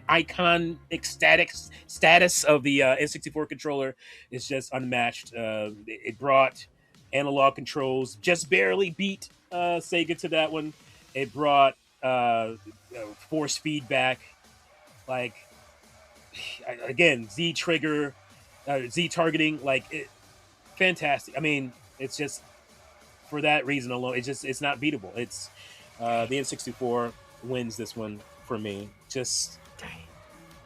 iconic status of the N64 controller is just unmatched. It brought analog controls, just barely beat Sega to that one. It brought force feedback, like again Z trigger, Z targeting, fantastic. I mean, it's just for that reason alone, it's not beatable. It's the N64 wins this one for me. Just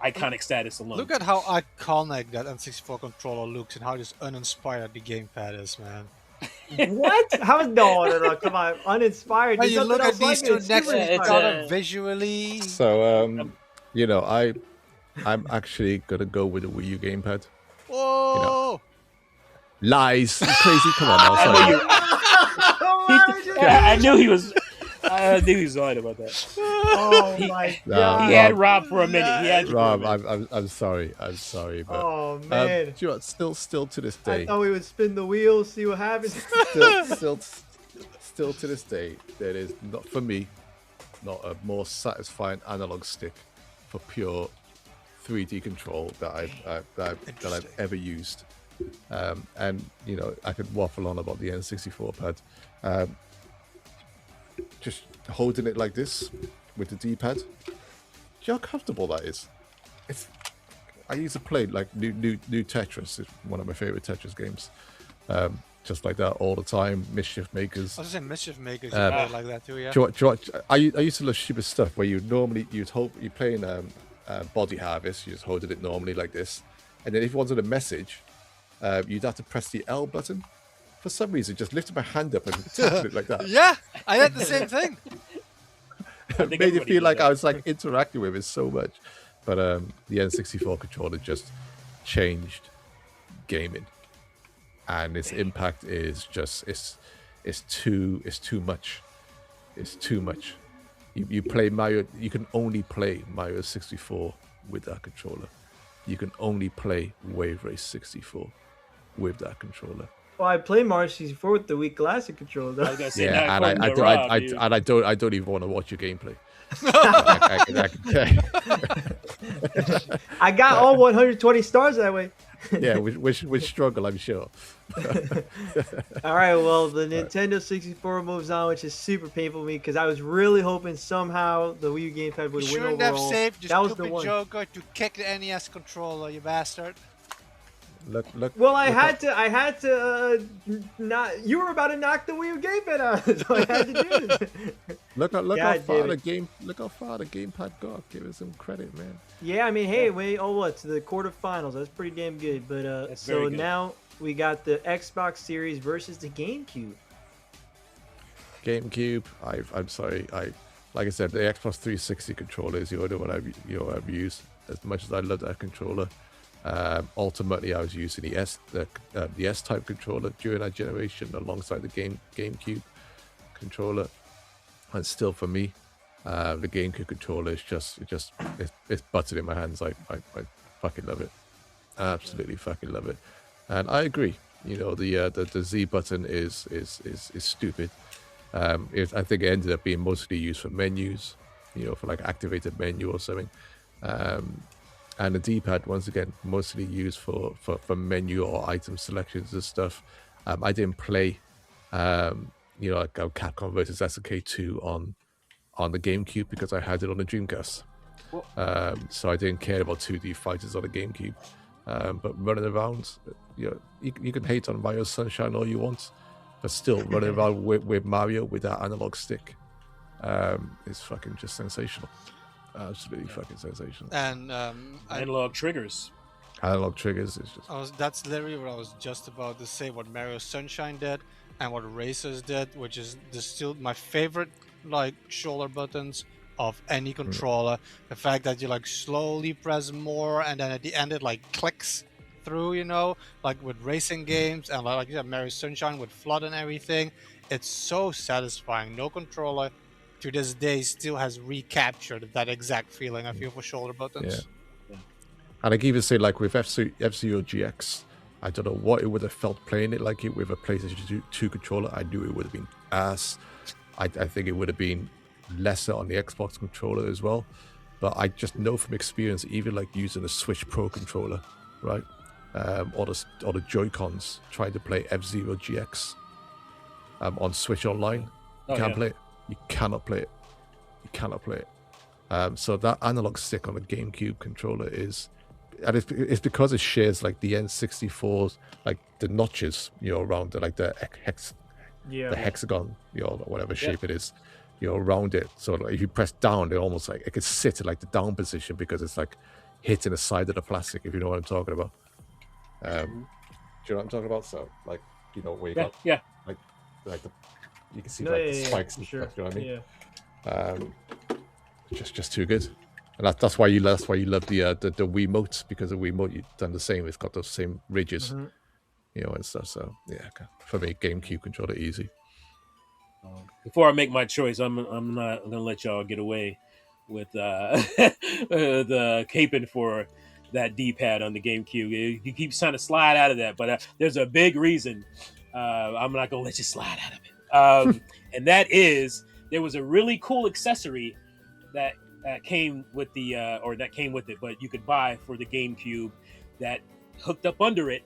iconic status alone. Look at how iconic that N64 controller looks and how just uninspired the gamepad is, man. What? How? No, come on, uninspired. When There's you nothing look at else like these it. two It's next super to each inspired. other visually. So, I'm actually gonna go with the Wii U gamepad. Whoa! Lies, you crazy! Come on, now, sorry. I knew he was. I knew he was lying about that. Oh my god! He had Rob for a minute. He had you Rob, for a minute. I'm sorry, but Oh man! do you know what? Still to this I day, thought we would spin the wheel, see what happens. still to this day, there is not for me, not a more satisfying analog stick for pure 3D control that I've ever used. And I could waffle on about the N64 pad. Just holding it like this with the D-pad. Do you know how comfortable that is? I used to play like new Tetris. It's one of my favorite Tetris games. Just like that all the time. Mischief Makers. I was saying Mischief Makers. You play like that too, yeah. I used to love stupid stuff where you're playing Body Harvest. You just holding it normally like this, and then if you wanted a message, you'd have to press the L button. For some reason, just lifted my hand up and tapped it like that. Yeah, I had the same thing. It made it feel like I was like interacting with it so much. But the N64 controller just changed gaming, and its impact is just it's too much. It's too much. You play Mario. You can only play Mario 64 with that controller. You can only play Wave Race 64 with that controller. Well, I play Mario 64 with the Wii Classic controller, though. I was gonna say, Yeah, not and according to Rob, dude. I don't even want to watch your gameplay. I got all 120 stars that way. Yeah, which struggle, I'm sure. All right, well, the Nintendo 64 moves on, which is super painful for me because I was really hoping somehow the Wii U gamepad would You win shouldn't have overall. saved your That was the stupid one. Joker to kick the NES controller, you bastard. Look. Well, I had to not. You were about to knock the Wii U gamepad out, so I had to do this. Look how God far damn the it. game. Look how far the gamepad got. Give it some credit, man. Yeah, I mean, hey, to the quarterfinals. That's pretty damn good. But That's so very good. now we got the Xbox Series versus the GameCube. GameCube. I'm sorry. Like I said, the Xbox 360 controller is the only one I've used. As much as I love that controller, ultimately I was using the S-type controller during that generation alongside the GameCube controller, and still for me, the GameCube controller is it's buttered in my hands. I fucking love it, absolutely fucking love it, and I agree. The Z button is stupid. I think it ended up being mostly used for menus, for like activated menu or something. And the D-pad, once again, mostly used for menu or item selections and stuff. I didn't play, like Capcom versus SNK 2 on the GameCube because I had it on the Dreamcast. So I didn't care about 2D fighters on the GameCube. But running around, you can hate on Mario Sunshine all you want, but still running around with Mario with that analog stick is fucking just sensational. Absolutely fucking sensational. And Analog triggers. Analog triggers is just. That's literally what I was just about to say. What Mario Sunshine did and what Racers did, which is still my favorite like shoulder buttons of any controller. The fact that you like slowly press more and then at the end it like clicks through, like with racing games and like you said, Mario Sunshine with Flood and everything. It's so satisfying. No controller to this day still has recaptured that exact feeling I feel for shoulder buttons. Yeah. And I can even say like with F-Zero GX, I don't know what it would have felt playing it like it with a PlayStation 2 controller. I knew it would have been ass. I think it would have been lesser on the Xbox controller as well. But I just know from experience, even like using a Switch Pro controller, right? Or the Joy-Cons, trying to play F-Zero GX on Switch Online. You can't play it. You cannot play it. You cannot play it. So that analog stick on the GameCube controller is, and it's because it shares like the N64's, like the notches, around the hexagon, whatever shape it is, around it. So like, if you press down, it almost like it could sit in like the down position because it's like hitting the side of the plastic. If you know what I'm talking about. Do you know what I'm talking about? So like, where you got like the. You can see the spikes and stuff. You know what I mean? Just too good, and that's why you love the Wiimotes, because the Wiimote you've done the same. It's got those same ridges, and stuff. So yeah, for me, GameCube controller easy. Before I make my choice, I'm not gonna let y'all get away with the caping for that D-pad on the GameCube. You keep trying to slide out of that, but there's a big reason. I'm not gonna let you slide out of it. And that is, there was a really cool accessory that came with it, but you could buy for the GameCube that hooked up under it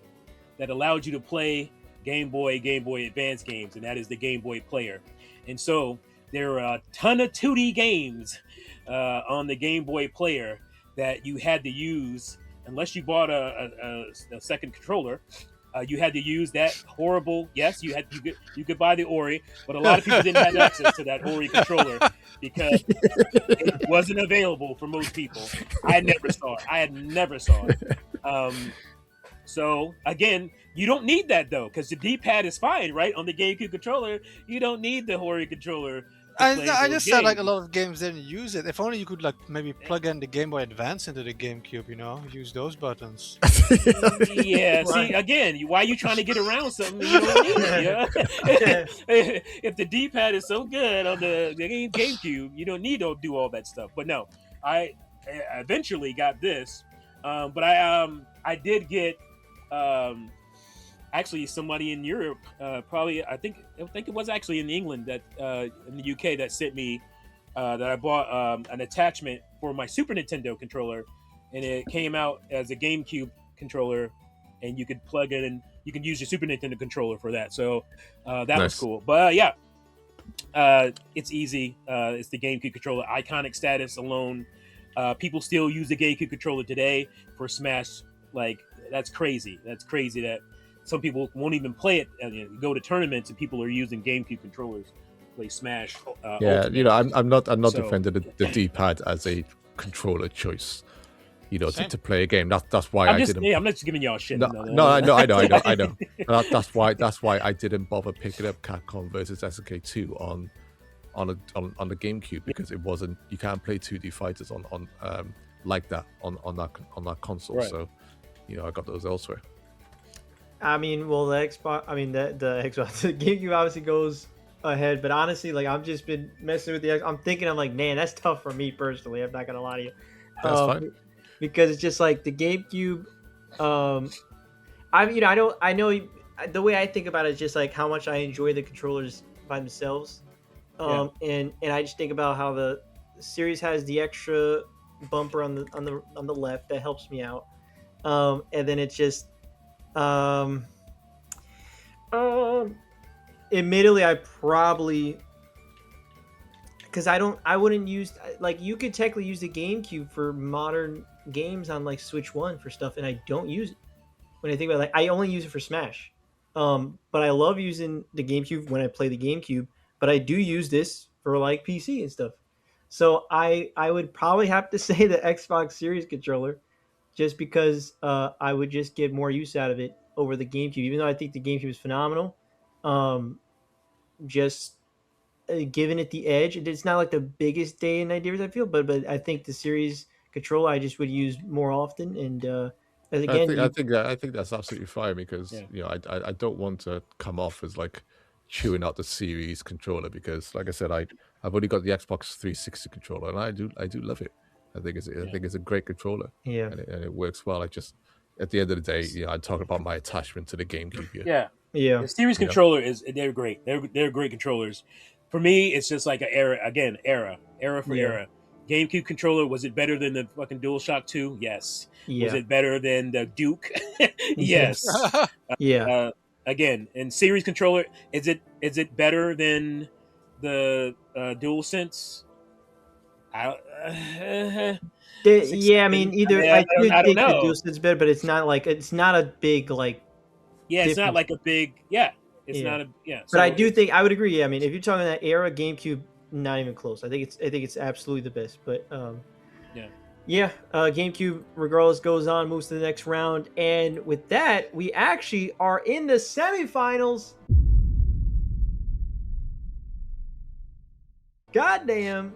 that allowed you to play Game Boy Advance games, and that is the Game Boy Player. And so there are a ton of 2D games on the Game Boy Player that you had to use, unless you bought a second controller. You had to use that horrible. Yes, you could buy the Ori, but a lot of people didn't have access to that Ori controller because it wasn't available for most people. I had never saw it. So again, you don't need that though, because the D-pad is fine, right? On the GameCube controller, you don't need the Ori controller. I just said like a lot of games didn't use it. If only you could like maybe plug in the Game Boy Advance into the GameCube, use those buttons. Yeah, see, again, why are you trying to get around something you don't need? If the D-pad is so good on the GameCube, you don't need to do all that stuff. But no, I eventually got this, but I did get actually somebody in Europe, probably I think it was actually in England, that in the UK, that sent me that I bought an attachment for my Super Nintendo controller, and it came out as a GameCube controller, and you could plug it in. You can use your Super Nintendo controller for that. So that was cool. But it's easy. It's the GameCube controller. Iconic status alone. People still use the GameCube controller today for Smash. Like, that's crazy. That's crazy that some people won't even play it and go to tournaments and people are using GameCube controllers to play Smash. Ultimate. I'm not defending the D-pad as a controller choice. To play a game. That's why I didn't. I'm not just giving y'all shit. No, I know. That's why I didn't bother picking up Capcom versus SNK 2 on the GameCube, because it wasn't. You can't play 2D fighters on like that on that console. Right. So, I got those elsewhere. I mean, well, the Xbox. I mean, the Xbox. The GameCube obviously goes ahead, but honestly, like, I've just been messing with the Xbox. I'm thinking, I'm like, man, that's tough for me personally. I'm not gonna lie to you. That's fine. Because it's just like the GameCube. I know the way I think about it is just like how much I enjoy the controllers by themselves. And I just think about how the series has the extra bumper on the left that helps me out. And then it's just um, um admittedly, I probably, because I wouldn't use, like, you could technically use the GameCube for modern games on like Switch One for stuff, and I don't use it. When I think about it, like, I only use it for Smash. But I love using the GameCube when I play the GameCube. But I do use this for like PC and stuff. So I would probably have to say the Xbox Series controller, just because I would just get more use out of it over the GameCube. Even though I think the GameCube is phenomenal, just giving it the edge. It's not like the biggest day and night difference, I feel, but I think the Series controller I just would use more often. And as again, you, I think that's absolutely fine because Yeah. I don't want to come off as like chewing out the series controller because, like I said, I've only got the Xbox 360 controller and I do love it. I think it's a great controller. yeah, And it works well. I just at the end of the day, I talk about my attachment to the GameCube here. Yeah. yeah, The series You know? controller they're great. They're great controllers. For me, it's just like an era for Yeah. era. GameCube controller, was it better than the fucking DualShock 2? Yes. Was yeah, it better than the Duke? Yes. yeah. Again, and series controller, is it better than the DualSense? Yeah, I mean, either I I do don't think the know. DualSense better, but it's not a big like Yeah, it's not difference. like a big It's Yeah, not a but I So do think I would agree. Yeah, I mean, if you're talking that era, GameCube, not even close. I think it's absolutely the best. But yeah. yeah, GameCube, regardless, goes on, moves to the next round, and with that, we actually are in the semifinals. Goddamn!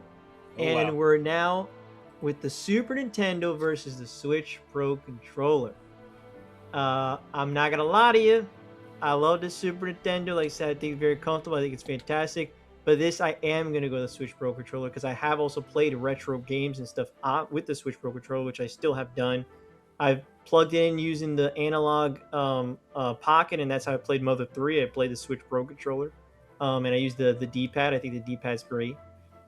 Oh, And wow. we're now with the Super Nintendo versus the Switch Pro controller. I'm not gonna lie to you. I love the Super Nintendo. Like I said, I think it's very comfortable. I think it's fantastic. But this, I am gonna go to the Switch Pro controller because I have also played retro games and stuff with the Switch Pro controller, which I still have done. I've plugged in using the analog pocket, and that's how I played Mother 3. I played the Switch Pro controller, and I used the D-pad. I think the D-pad's great.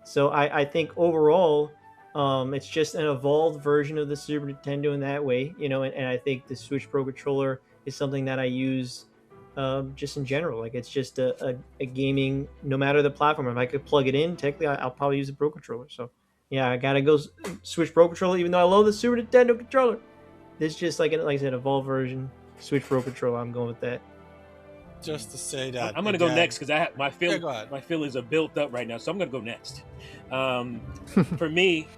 So I think overall, it's just an evolved version of the Super Nintendo in that way, and I think the Switch Pro controller is something that I use just in general. Like, it's just a gaming, no matter the platform. If I could plug it in, technically, I'll probably use the Pro controller. So yeah, I gotta go Switch Pro controller, even though I love the Super Nintendo controller. This just like I said, evolved version Switch Pro controller. I'm going with that. Just to say that I'm gonna go again- next because my Yeah, go ahead. my feelings are built up right now, so I'm gonna go next. For me,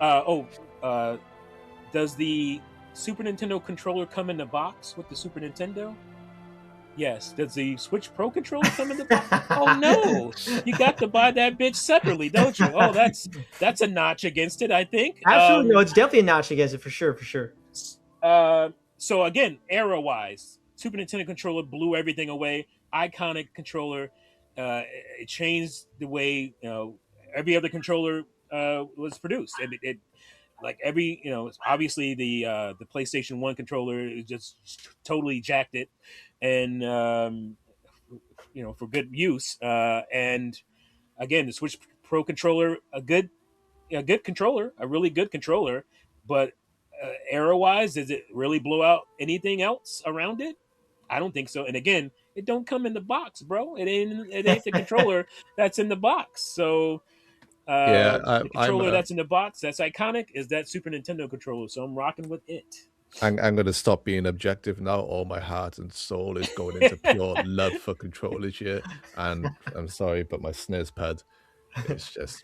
does the Super Nintendo controller come in the box with the Super Nintendo? Yes. Does the Switch Pro controller come in the box? Oh no, you got to buy that bitch separately, don't you? Oh, that's a notch against it, I think. Absolutely, no, it's definitely a notch against it for sure, for sure. So again, era wise, Super Nintendo controller blew everything away. Iconic controller. It changed the way every other controller was produced. It like every obviously the PlayStation 1 controller is just totally jacked it, and for good use. And again, the Switch Pro controller, a good controller, a really good controller, but era wise, does it really blow out anything else around it? I don't think so. And again, it don't come in the box, bro. It ain't the controller that's in the box. So Yeah, the controller that's in the box that's iconic is that Super Nintendo controller. So I'm rocking with it. I'm going to stop being objective now. All my heart and soul is going into pure love for controllers here. And I'm sorry, but my SNES pad, it's just,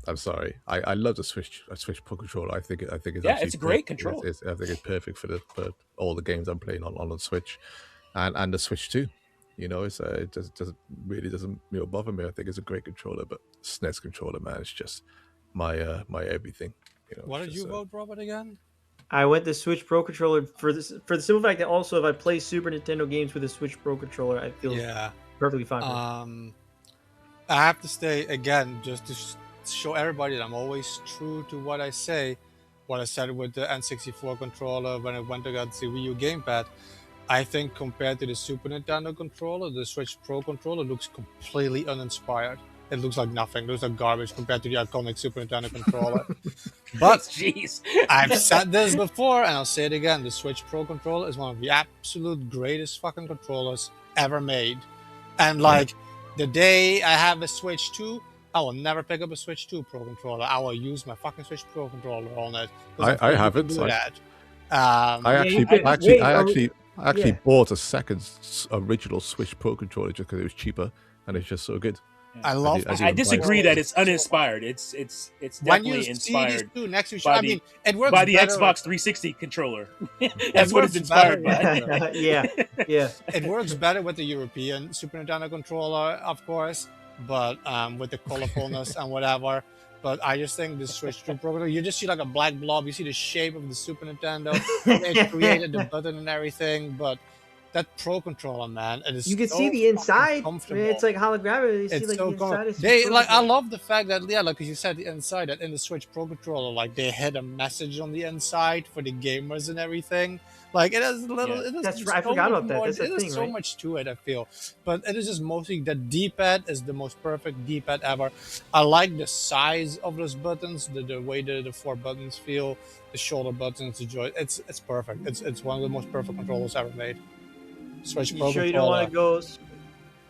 I'm sorry. I love the Switch Pro controller. I think it's It's a great controller. I think it's perfect for all the games I'm playing on the Switch, and the Switch 2. It doesn't bother me. I think it's a great controller, but SNES controller, man, it's just my everything. What it's did just, you vote, Robert, again? I went the Switch Pro controller for the simple fact that also if I play Super Nintendo games with a Switch Pro controller, I feel perfectly fine. I have to stay again just to show everybody that I'm always true to what I say. What I said with the N64 controller when I went to get the Wii U gamepad. I think compared to the Super Nintendo controller, the Switch Pro controller looks completely uninspired. It looks like nothing. It looks like garbage compared to the iconic Super Nintendo controller. But jeez. I've said this before, and I'll say it again. The Switch Pro controller is one of the absolute greatest fucking controllers ever made. And like the day I have a Switch 2, I will never pick up a Switch 2 Pro controller. I will use my fucking Switch Pro controller on it. I haven't. Do that. I you actually yeah. bought a second original Switch Pro controller just because it was cheaper and it's just so good. I love. I disagree that it's uninspired. It's when you definitely see inspired these two next to each by other. I the- mean, it works by the better Xbox 360 controller. That's what it's works better inspired by. yeah. It works better with the European Super Nintendo controller, of course, but with the colorfulness and whatever. But I just think the Switch 2 Pro, you just see like a black blob. You see the shape of the Super Nintendo. It created the button and everything, but that Pro controller, man, it is. You can so see the inside. comfortable. It's like holographic. You see It's like so the cool. inside. Is They super like. I cool. love the fact that like you said, the inside that in the Switch Pro controller, like they had a message on the inside for the gamers and everything. Like it has a little. Yeah. It has That's so right. I forgot much about that. more- That's the it has thing, so right? much to it. I feel, but it is just mostly the D-pad is the most perfect D-pad ever. I like the size of those buttons, the way the four buttons feel, the shoulder buttons, the joy. It's perfect. It's one of the most perfect controllers ever made. Switch Pro You sure you don't want to go?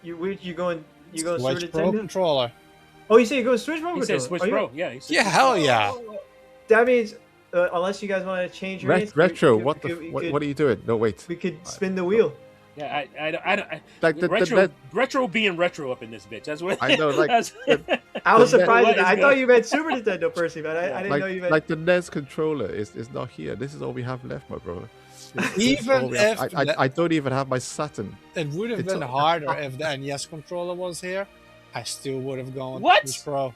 You going Super Switch Pro Nintendo? controller. Oh, you say you go Switch Pro? He said Switch Are you- Pro. Yeah. He said Yeah, Switch hell Pro. yeah. That means unless you guys want to change your answer, Retro, we what could- what are you doing? No, wait. we could spin the wheel. Yeah, I don't. Like the retro, net- retro being retro up in this bitch. That's what I know, like, that's- I was The surprised. net- At that. I is thought good. you meant Super Nintendo personally, but I didn't know you meant. like the NES controller is not here. This is all we have left, my brother. This is Even all we have. if I don't even have my Saturn. It would have It's been a- harder if the NES controller was here. I still would have gone with What? the Switch Pro.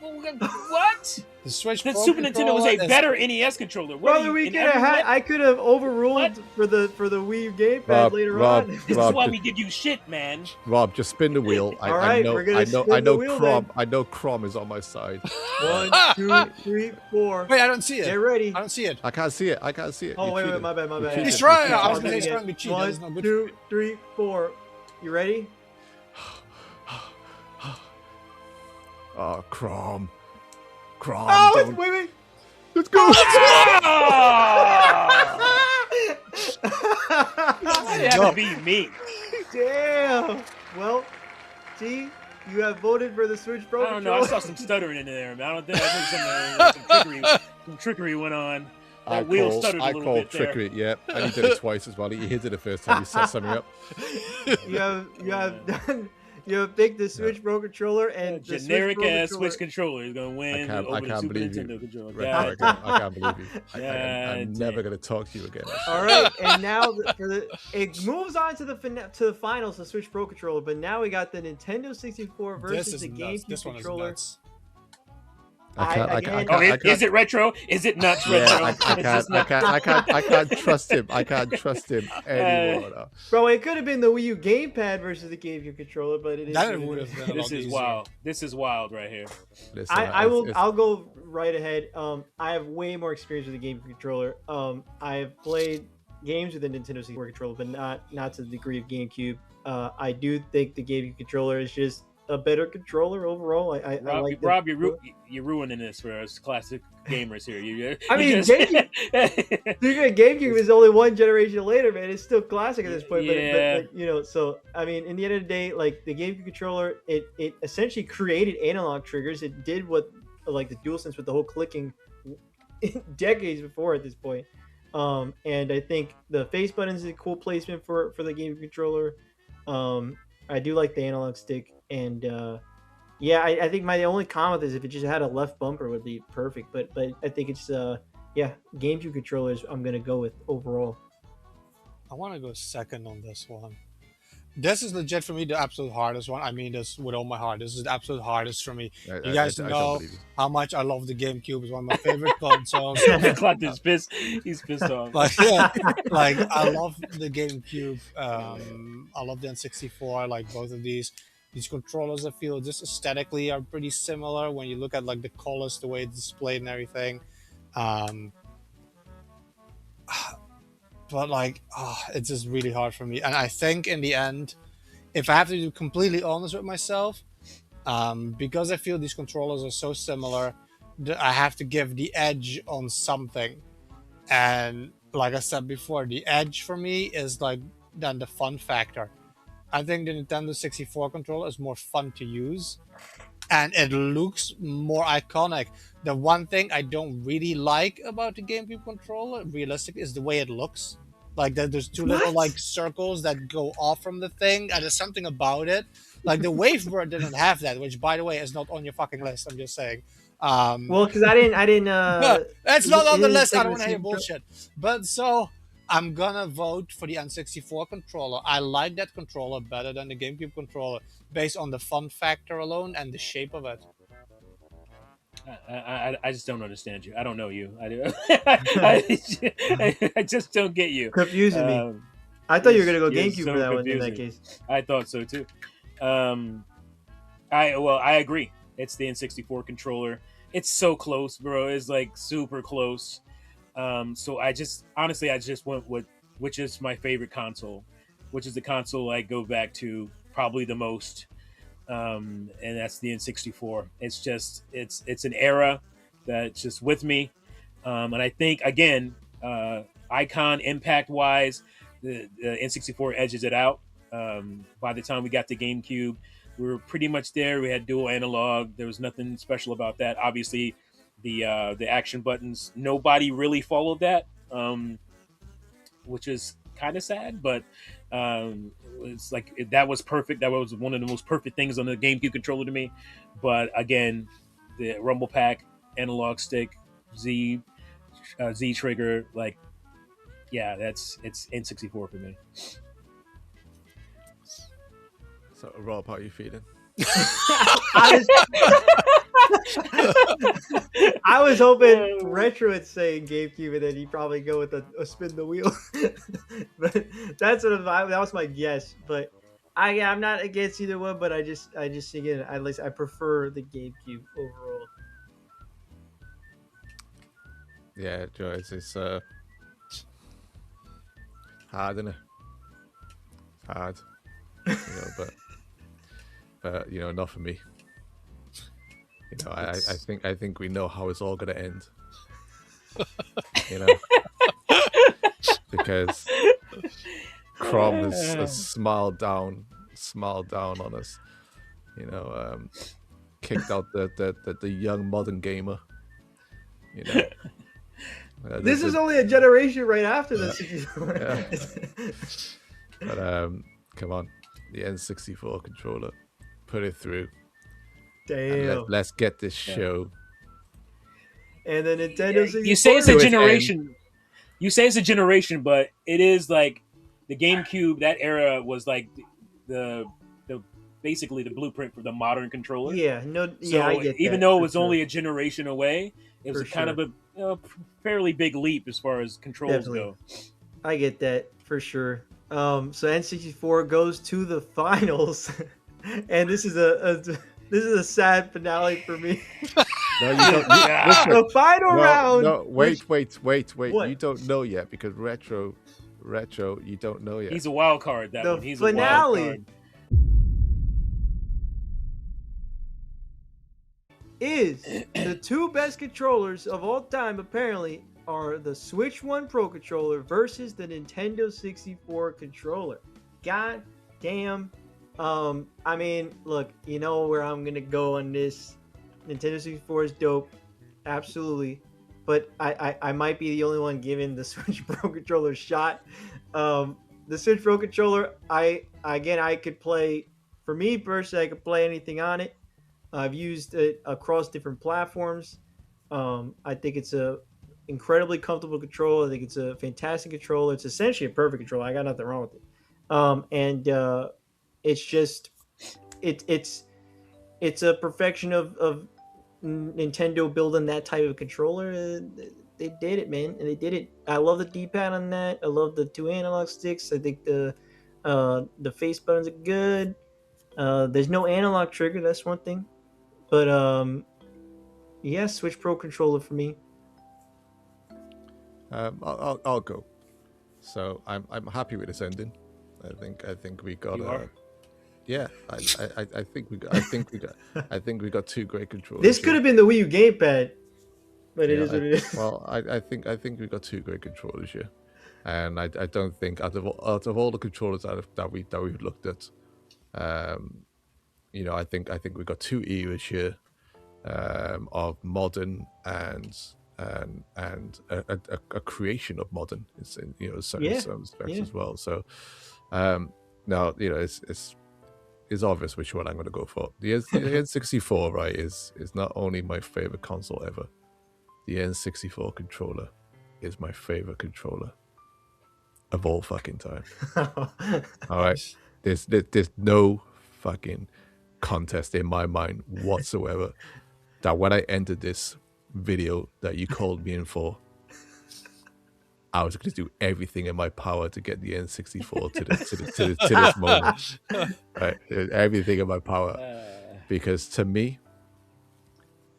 what? The Switch The Pro Super Nintendo was a controller is- better NES controller. What are Brother, you, we in could have every had. way- I could have overruled What? for the Wii gamepad Rob, later Rob, on. This is Rob, why just- we give you shit, man. Rob, just spin the wheel. All right, we're gonna spin the wheel Crom. then. I know Crom is on my side. 1, 2, 3, 4. Wait, I don't see Get it. ready. I don't see it. I can't see it. I can't see it. Oh You wait, cheated. my bad, my You bad. cheated. He's trying. You I was cheated. gonna say he's trying to cheat. That is not 1, good. 2, 3, 4. You ready? Oh, Crom. Crom. Oh, don't- wait. Let's go. It had to be me. Damn. Well, T, you have voted for the Switch Pro I don't know. I controller. saw some stuttering in there, man. I think some trickery went on. That wheel stuttered a I little called bit there. trickery. Yeah, and he did it twice as well. He hit it the first time he set something up. You have done. You have picked the Switch Pro controller and the Generic Switch Pro ass controller. Switch controller is gonna win I over the can't Super believe you. Nintendo controller. Retro, God. I can't believe you. I'm God never damn. gonna talk to you again. All right, and now it moves on to the finals, the Switch Pro controller. But now we got the Nintendo 64 This versus is the nuts. GameCube This one is controller. nuts. Oh, is it retro? Is it nuts retro? Yeah, I can't trust him. I can't trust him anymore. No. Bro, it could have been the Wii U gamepad versus the GameCube controller, but it is. That what it would is. have been a lot This is easier. wild. This is wild right here. Listen, I'll go right ahead. I have way more experience with the GameCube controller. I have played games with the Nintendo 64 controller, but not to the degree of GameCube. I do think the GameCube controller is just a better controller overall. I Rob, like Rob you're ruining this for us classic gamers here. I mean, GameCube is only one generation later, man. It's still classic at this point. Yeah. But you know, so I mean, in the end of the day, like the GameCube controller, it essentially created analog triggers. It did what like the DualSense with the whole clicking decades before at this point. And I think the face buttons is a cool placement for the GameCube controller. I do like the analog stick, and yeah, I think my only comment is if it just had a left bumper would be perfect. But I think it's GameCube controllers I'm gonna go with overall. I want to go second on this one. This is legit for me the absolute hardest one. I mean this with all my heart. This is the absolute hardest for me. You guys I don't know believe you. how much I love the GameCube. It's one of my favorite consoles. Clapped his fist. He's pissed off. Like, yeah, like I love the GameCube. I love the N64. Like both of these controllers, I feel just aesthetically are pretty similar when you look at like the colors, the way it's displayed, and everything. But like, it's just really hard for me. And I think in the end, if I have to be completely honest with myself, because I feel these controllers are so similar, I have to give the edge on something. And like I said before, the edge for me is like then the fun factor. I think the Nintendo 64 controller is more fun to use and it looks more iconic. The one thing I don't really like about the GameCube controller, realistically, is the way it looks. Like that, there's two little What? like circles that go off from the thing, and there's something about it. Like the Wavebird didn't have that, which, by the way, is not on your fucking list. I'm just saying. Well, because I didn't. It's not on the It list. I take don't the want to hear same bullshit. But so I'm gonna vote for the N64 controller. I like that controller better than the GameCube controller, based on the fun factor alone and the shape of it. I just don't understand you. I don't know you. I do. I just don't get you. confusing me. Um, I thought you were gonna go you're GameCube for so that one in that confusing. case. I thought so too. Um, I agree. It's the N64 controller. It's so close, bro. It's like super close. So I just honestly I just went with which is my favorite console, which is the console I go back to probably the most. And that's the N64. It's just it's an era that's just with me. And I think again, icon impact wise, the N64 edges it out. By the time we got to GameCube, we were pretty much there. We had dual analog. There was nothing special about that. Obviously, the action buttons. Nobody really followed that, which is kind of sad. But it's like that was perfect. That was one of the most perfect things on the GameCube controller to me. But again, the Rumble Pack, analog stick, Z Z trigger, like yeah, it's N64 for me. So, Rob, how are you feeling? I I was hoping Retro would say GameCube, and then he'd probably go with a spin the wheel. But that's what that was my guess. But I'm not against either one. But I just again at least I prefer the GameCube overall. Yeah, Joe, it's hard, isn't it? Hard, but not for me. I think we know how it's all gonna end. You know, because Crom has smiled down on us. Kicked out the young modern gamer. This is only a generation right after the 64. But come on, the N64 controller, put it through. Damn. Let's get this show. And the Nintendo 64. You say it's a to its generation. You say it's a generation, but it is like the GameCube. That era was like the basically the blueprint for the modern controller. Yeah, no, So yeah, I get even that, though it for was sure. only a generation away, it was For kind of sure. a fairly big leap as far as controls Definitely. go. I get that for sure. So N64 goes to the finals, and this is a sad finale for me. No, you don't. Listen, The final round. No, wait. What? You don't know yet because retro, you don't know yet. He's a wild card. That The one. He's a wild finale. card. Is the two best controllers of all time apparently are the Switch One Pro controller versus the Nintendo 64 controller. God damn. I mean, look, you know where I'm gonna go on this. Nintendo 64 is dope, absolutely, but I might be the only one giving the Switch Pro controller a shot. The Switch Pro controller, I could play. For me personally, I could play anything on it. I've used it across different platforms. I think it's a incredibly comfortable controller. I think it's a fantastic controller. It's essentially a perfect controller. I got nothing wrong with it. And it's just it's a perfection of Nintendo building that type of controller. They did it, man, and they did it. I love the D-pad on that. I love the two analog sticks. I think the face buttons are good. There's no analog trigger. That's one thing. But yeah, Switch Pro controller for me. I'll go. So I'm happy with this ending. I think we got. You are? Yeah, I think we got two great controllers. This could have been the Wii U gamepad. but it Yeah, is what it is. well, I think we've got two great controllers here, and I don't think out of all the controllers that we've looked at, um, I think we've got two eras here, of modern and a creation of modern. It's in certain Yeah, some aspects yeah. as well. So um, now it's obvious which one I'm going to go for. The N64, right, is not only my favorite console ever. The N64 controller is my favorite controller of all fucking time. All right, Nice. there's no fucking contest in my mind whatsoever that when I entered this video that you called me in for, I was going to do everything in my power to get the N64 to this moment, right? Everything in my power, because to me,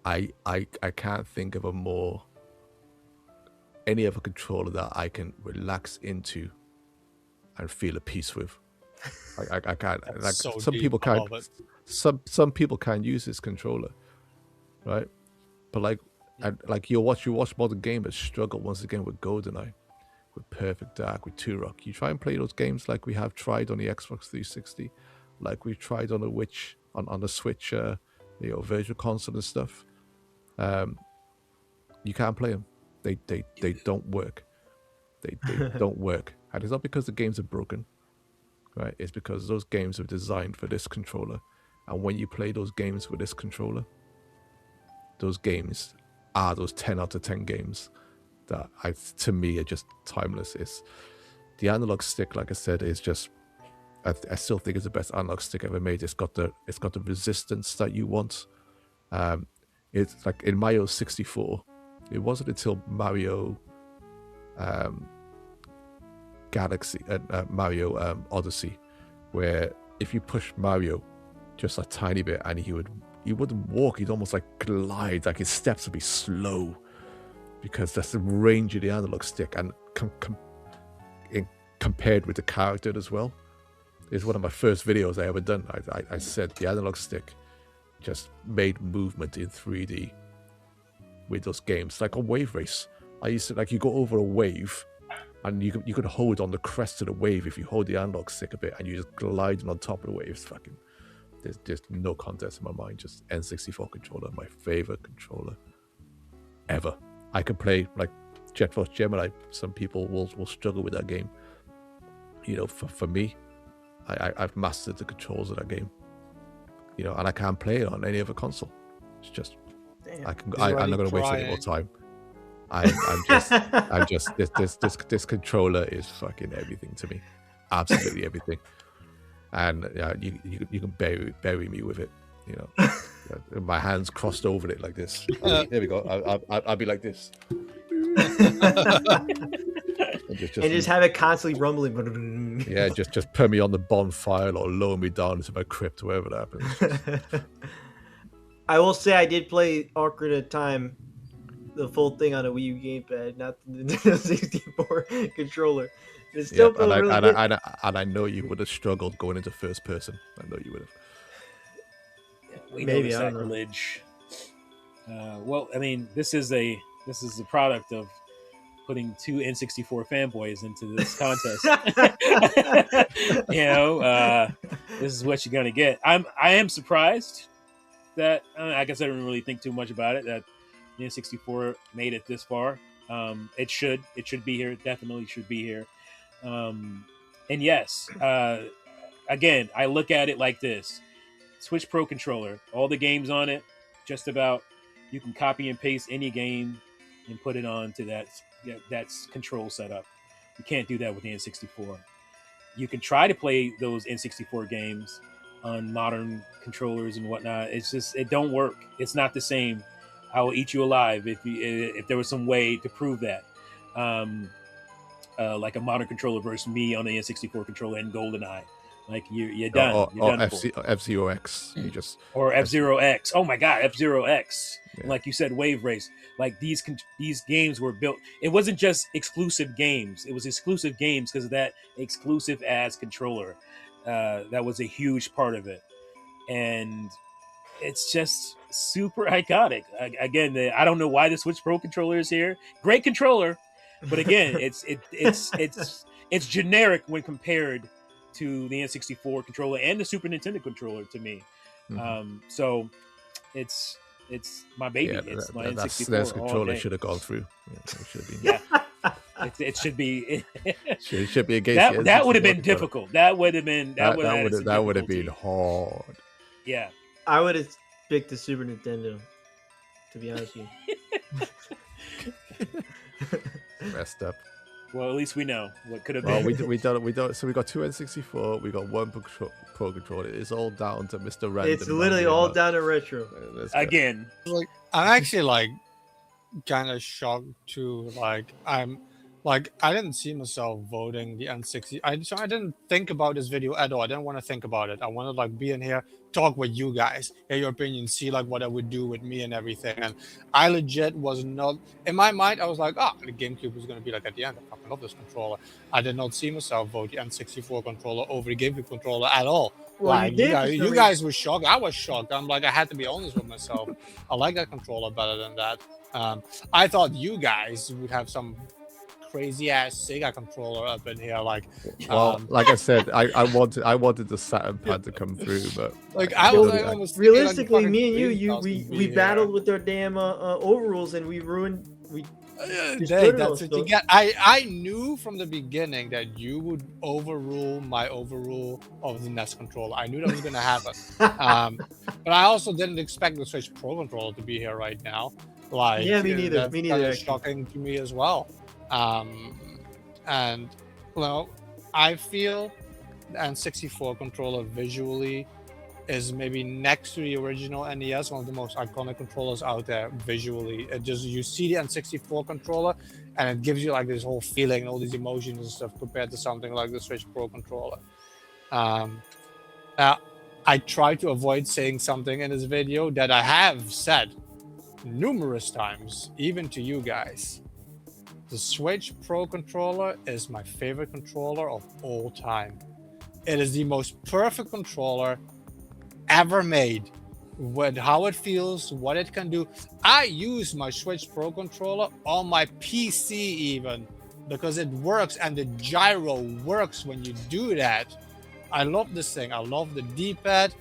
I can't think of any other controller that I can relax into and feel at peace with. I can't. That's Like so some deep. people I can't. love it. Some people can't use this controller, right? But like you watch modern gamers struggle once again with GoldenEye, with Perfect Dark, with Turok. You try and play those games like we have tried on the Xbox 360, like we've tried on the Switch, virtual console and stuff. You can't play them. They don't work. They don't work, and it's not because the games are broken, right? It's because those games are designed for this controller, and when you play those games with this controller, those games are those 10 out of 10 games that to me are just timeless. It's the analog stick, like I said, is just I still think it's the best analog stick ever made. It's got the resistance that you want. It's like in Mario 64, it wasn't until Mario Galaxy and Mario Odyssey where if you push Mario just a tiny bit and he wouldn't walk, he'd almost like glide, like his steps would be slow, because that's the range of the analog stick, and compared with the character as well. It's one of my first videos I ever done. I said the analog stick just made movement in 3D with those games, like a wave race. I used to, like, you go over a wave and you could hold on the crest of the wave if you hold the analog stick a bit and you just gliding on top of the waves. Fucking, there's just no contest in my mind. Just N64 controller, my favorite controller ever. I could play like Jet Force Gemini. Some people will struggle with that game. For me, I've mastered the controls of that game. And I can't play it on any other console. It's just Damn. I'm not going to waste any more time. I'm just this controller is fucking everything to me, absolutely everything. And you can bury me with it. My hands crossed over it like this. There we go. I'll be like this. And just have it constantly rumbling. Yeah, just put me on the bonfire or lower me down into my crypt, wherever that happens. I will say I did play Ocarina of Time, the full thing on a Wii U gamepad, not the Nintendo 64 controller. It still felt really good. And I know you would have struggled going into first person. I know you would have. We know the sacrilege. Well, I mean, this is the product of putting two N64 fanboys into this contest. This is what you're gonna get. I am surprised that I guess I didn't really think too much about it, that the N64 made it this far. It should be here. It definitely should be here. And yes, again, I look at it like this: Switch Pro controller, all the games on it, just about, you can copy and paste any game and put it onto that's control setup. You can't do that with the N64. You can try to play those N64 games on modern controllers and whatnot. It's just, it don't work. It's not the same. I will eat you alive if there was some way to prove that. Like a modern controller versus me on the N64 controller and GoldenEye. Like you're done. You're done. F-Zero X. Or F-Zero X. Oh my God, F-Zero X. Yeah. And like you said, Wave Race. Like these games were built. It wasn't just exclusive games. It was exclusive games because of that exclusive ass controller. That was a huge part of it. And it's just super iconic. Again, I don't know why the Switch Pro controller is here. Great controller, but again, it's generic when compared to the N64 controller and the Super Nintendo controller to me. So it's my baby. Yeah, It's my that N64 SNES all controller day. should have gone through. Yeah, it should have been. Yeah, it should be. It should be against that would have been N64 controller. difficult. That would have been That would have been hard. Yeah. I would have picked the Super Nintendo, to be honest with you. Messed up. Well, at least we know what could have Well, been. we don't. So we got two N64. We got one Pro controller. It's all down to Mr. Random. It's literally all down to retro. Again. Like, I'm actually like kind of shocked too. I didn't see myself voting the N60. So I didn't think about this video at all. I didn't want to think about it. I wanted to like be in here, talk with you guys, hear your opinion, see like what I would do with me and everything. And I legit was not in my mind. I was like, the GameCube was gonna be like at the end. I fucking love this controller. I did not see myself vote the N64 controller over the GameCube controller at all. Well, like you guys were shocked. I was shocked. I'm like, I had to be honest with myself. I like that controller better than that. I thought you guys would have some crazy ass Sega controller up in here, like. Well, like I said, I wanted the Saturn pad to come through, but like I was like, almost realistically, thinking, like, me and you we battled with our damn overrules, and we ruined. That's what you get. I knew from the beginning that you would overrule my overrule of the NES controller. I knew that was going to happen. But I also didn't expect the Switch Pro controller to be here right now. Like, yeah, me neither. Me neither. That's shocking to me as well. And well, I feel the N64 controller visually is maybe next to the original NES, one of the most iconic controllers out there visually. It just, you see the N64 controller and it gives you like this whole feeling and all these emotions and stuff compared to something like the Switch Pro controller. I try to avoid saying something in this video that I have said numerous times, even to you guys. The Switch Pro controller is my favorite controller of all time. It is the most perfect controller ever made, with how it feels, what it can do. I use my Switch Pro controller on my PC even, because it works and the gyro works when you do that. I love this thing. I love the D-pad.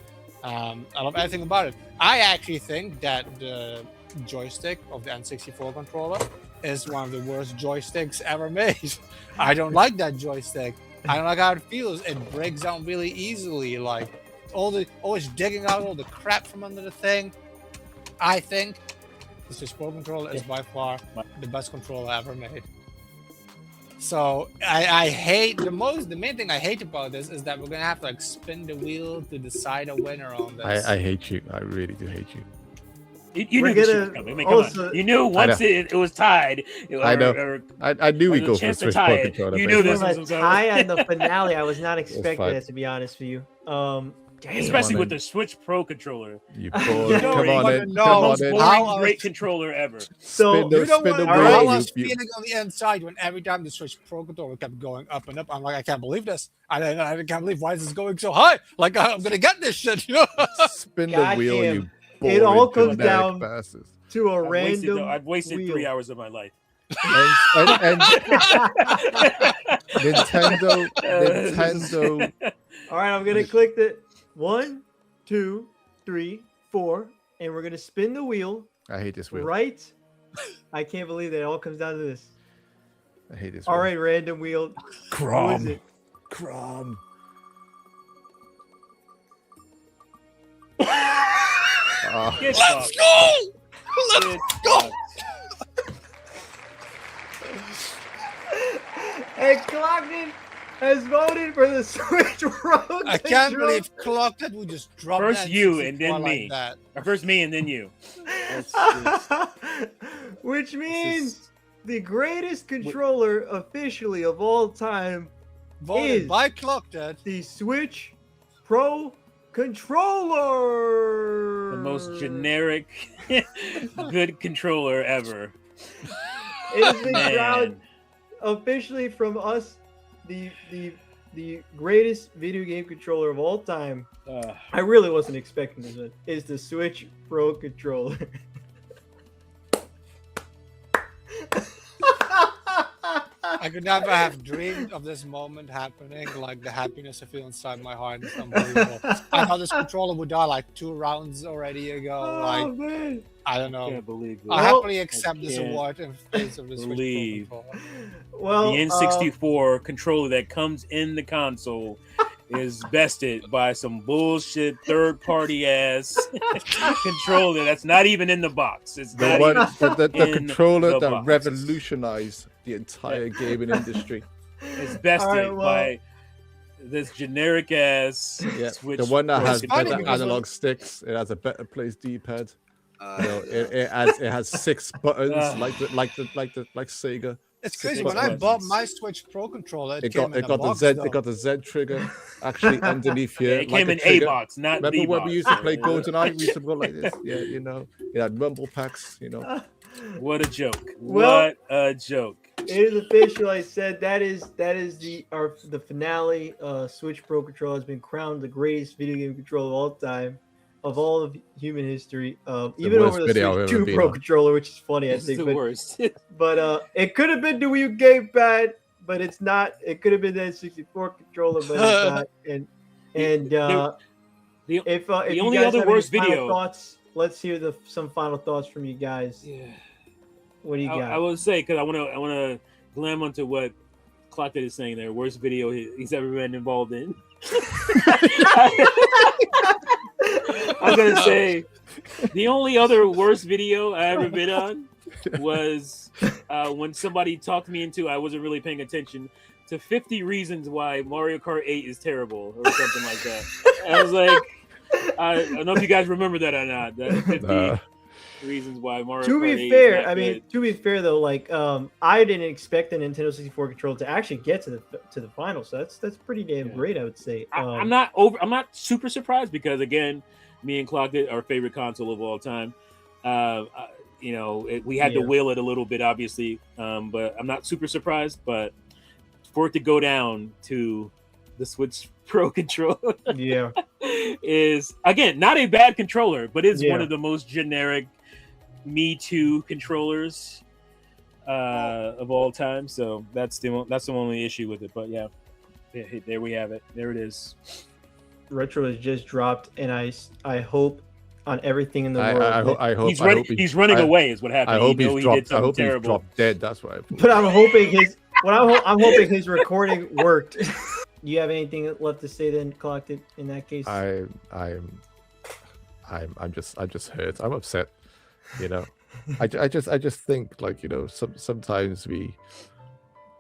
I love everything about it. I actually think that the joystick of the N64 controller is one of the worst joysticks ever made. I don't like that joystick. I don't like how it feels. It breaks down really easily. Like, always digging out all the crap from under the thing. I think the Switch Pro controller is by far the best controller ever made. So I hate the main thing I hate about this is that we're gonna have to like spin the wheel to decide a winner on this. I hate you. I really do hate you. You knew this shit was coming. I mean, come on. You knew once it was tied. I know. I knew we'd go for the Switch Pro controller. You knew this was a tie on the finale. I was not expecting that, to be honest with you. Especially with the Switch Pro controller. You come on in. The most boring, great controller ever. So you know what? I was feeling on the inside when every time the Switch Pro controller kept going up and up. I'm like, I can't believe this. I can't believe why is this going so high? Like, I'm gonna get this shit. You know? Spin the wheel, you. It all comes down bastards. to a random. I've wasted 3 hours of my life. And Nintendo. All right, I'm gonna click the 1, 2, 3, 4, and we're gonna spin the wheel. I hate this wheel. Right? I can't believe that it all comes down to this. I hate this. All right, random wheel. Crom. Who is it? Crom. Let's go! Let's go! And Clockton has voted for the Switch Pro. I can't believe Clockton would just drop first you and then like me. That. Or first me and then you. Which means the greatest controller officially of all time voted by Clockton. The Switch Pro controller. The most generic good controller ever. It has been crowned officially from us the the greatest video game controller of all time. Uh, I really wasn't expecting this one. Is the Switch Pro controller. I could never have dreamed of this moment happening. Like the happiness I feel inside my heart is unbelievable. I thought this controller would die like 2 rounds already ago. Like Man. I don't I know. can't believe this. I'll Well, happily accept this can't award in face of the Switch Pro believe. controller. Well, The N64 controller that comes in the console is bested by some bullshit third-party ass controller that's not even in the box. It's The not one, even. the in controller the that box. revolutionized the entire gaming industry. It's bested All right, well- by this generic ass Yeah, Switch. the one that Pro has funny better because analog sticks. It has a better place D-pad. You know, it has 6 buttons like Sega. It's 6 crazy. When I buttons. bought my Switch Pro controller, it came in a the box. Z though. it got the Z trigger actually underneath Yeah, here. it like came in A trigger. box, not Remember B when box. we used to play GoldenEye? We used to go like this. Yeah, you know. It had rumble packs, you know. What a joke! Well- What a joke! It is official. I said that is the finale. Switch Pro controller has been crowned the greatest video game controller of all time, of all of human history. Even worst over the video I've Switch ever 2 been Pro on. controller, which is funny. I It's think, the but worst. it could have been the Wii U gamepad, but it's not. It could have been that 64 controller, but it's not. And The- if the you only guys other have any worst final video- thoughts, let's hear some final thoughts from you guys. Yeah. What do you got? I would say because I want to glam onto what Clockhead is saying there. Worst video he's ever been involved in. I'm gonna say the only other worst video I ever been on was when somebody talked me into. I wasn't really paying attention to 50 reasons why Mario Kart 8 is terrible or something like that. I was like, I don't know if you guys remember that or not. That 50 reasons why Mario To Kart 8 be is fair, not I mean, good. to be fair though, like I didn't expect the Nintendo 64 controller to actually get to the final, so that's pretty damn Yeah. great, I would say. I'm not super surprised because again, me and Clock did our favorite console of all time. You know, we had to Yeah. wheel it a little bit, obviously, but I'm not super surprised. But for it to go down to the Switch Pro controller Yeah, is again not a bad controller, but it's one Yeah. of the most generic Me Too controllers of all time. So that's the only issue with it. But yeah, there we have it. There it is. Retro has just dropped, and I hope on everything in the I world. hope He's running. He's running I- away. Is what happened. I hope he he's did dropped. I something hope he's terrible. dropped dead. That's what I thought. But I'm hoping I'm hoping his recording worked. Do you have anything left to say then, Collected? In that case, I'm just hurt. I'm upset. You know, I just think like, you know, sometimes we,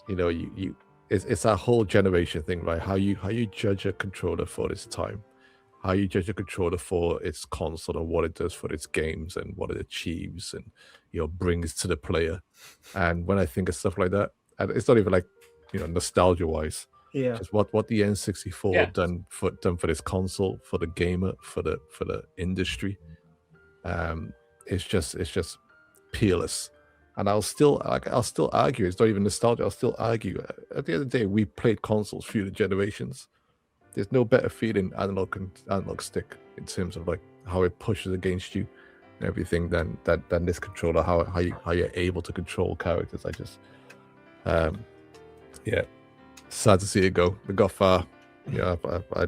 you know, it's a whole generation thing, right? How you judge a controller for its time, how you judge a controller for its console and what it does for its games and what it achieves and, you know, brings to the player. And when I think of stuff like that, and it's not even like, you know, nostalgia wise, yeah, just what the N64 Yeah. done for this console, for the gamer, for the industry. It's just peerless. And I'll still argue it's not even nostalgia. I'll still argue at the end of the day we played consoles through the generations. There's no better feeling analog stick in terms of like how it pushes against you and everything than this controller. How you're able to control characters. I just yeah, sad to see it go. We got far. Yeah, I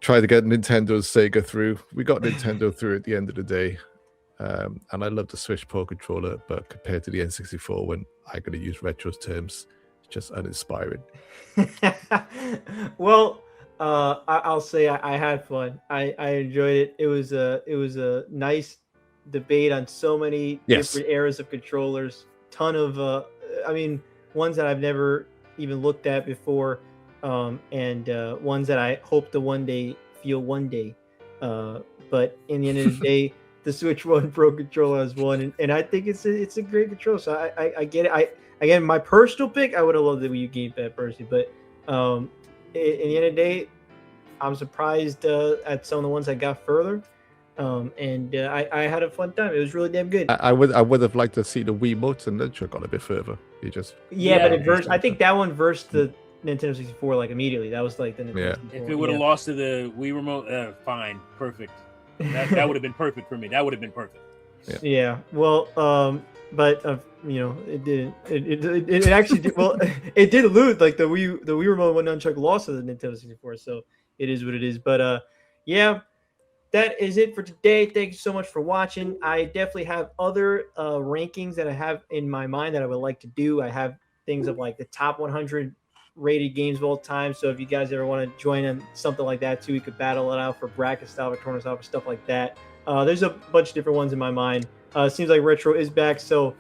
tried to get Nintendo, Sega through. We got Nintendo through at the end of the day. And I love the Switch Pro controller, but compared to the N64, when I got to use Retro's terms, it's just uninspiring. Well, I'll say I had fun. I enjoyed it. It was a nice debate on so many Yes. different eras of controllers. Ton of I mean, ones that I've never even looked at before, and ones that I hope to one day feel one day. But in the end of the day, the Switch One Pro controller has won, and I think it's a great controller. So I get it. Again, my personal pick, I would have loved the Wii U gamepad personally, but in the end of the day, I'm surprised at some of the ones I got further, and I had a fun time. It was really damn good. I would have liked to see the Wiimote and Nunchuk gone a bit further. You just Yeah, but Yeah. it versed. I think that one versed the Nintendo 64 like immediately. That was like the Nintendo Yeah. 64. If it would have lost to the Wii remote, fine, perfect. That would have been perfect for me. That would have been perfect. Yeah. Well, but you know, it didn't. It actually did, well, it did lose. Like the Wii remote one nunchuck lost to the Nintendo 64. So it is what it is. But yeah, that is it for today. Thank you so much for watching. I definitely have other rankings that I have in my mind that I would like to do. I have things of like the top 100 rated games of all time. So if you guys ever want to join in something like that too, we could battle it out for bracket style or tournament style, for stuff like that. There's a bunch of different ones in my mind. Seems like Retro is back. So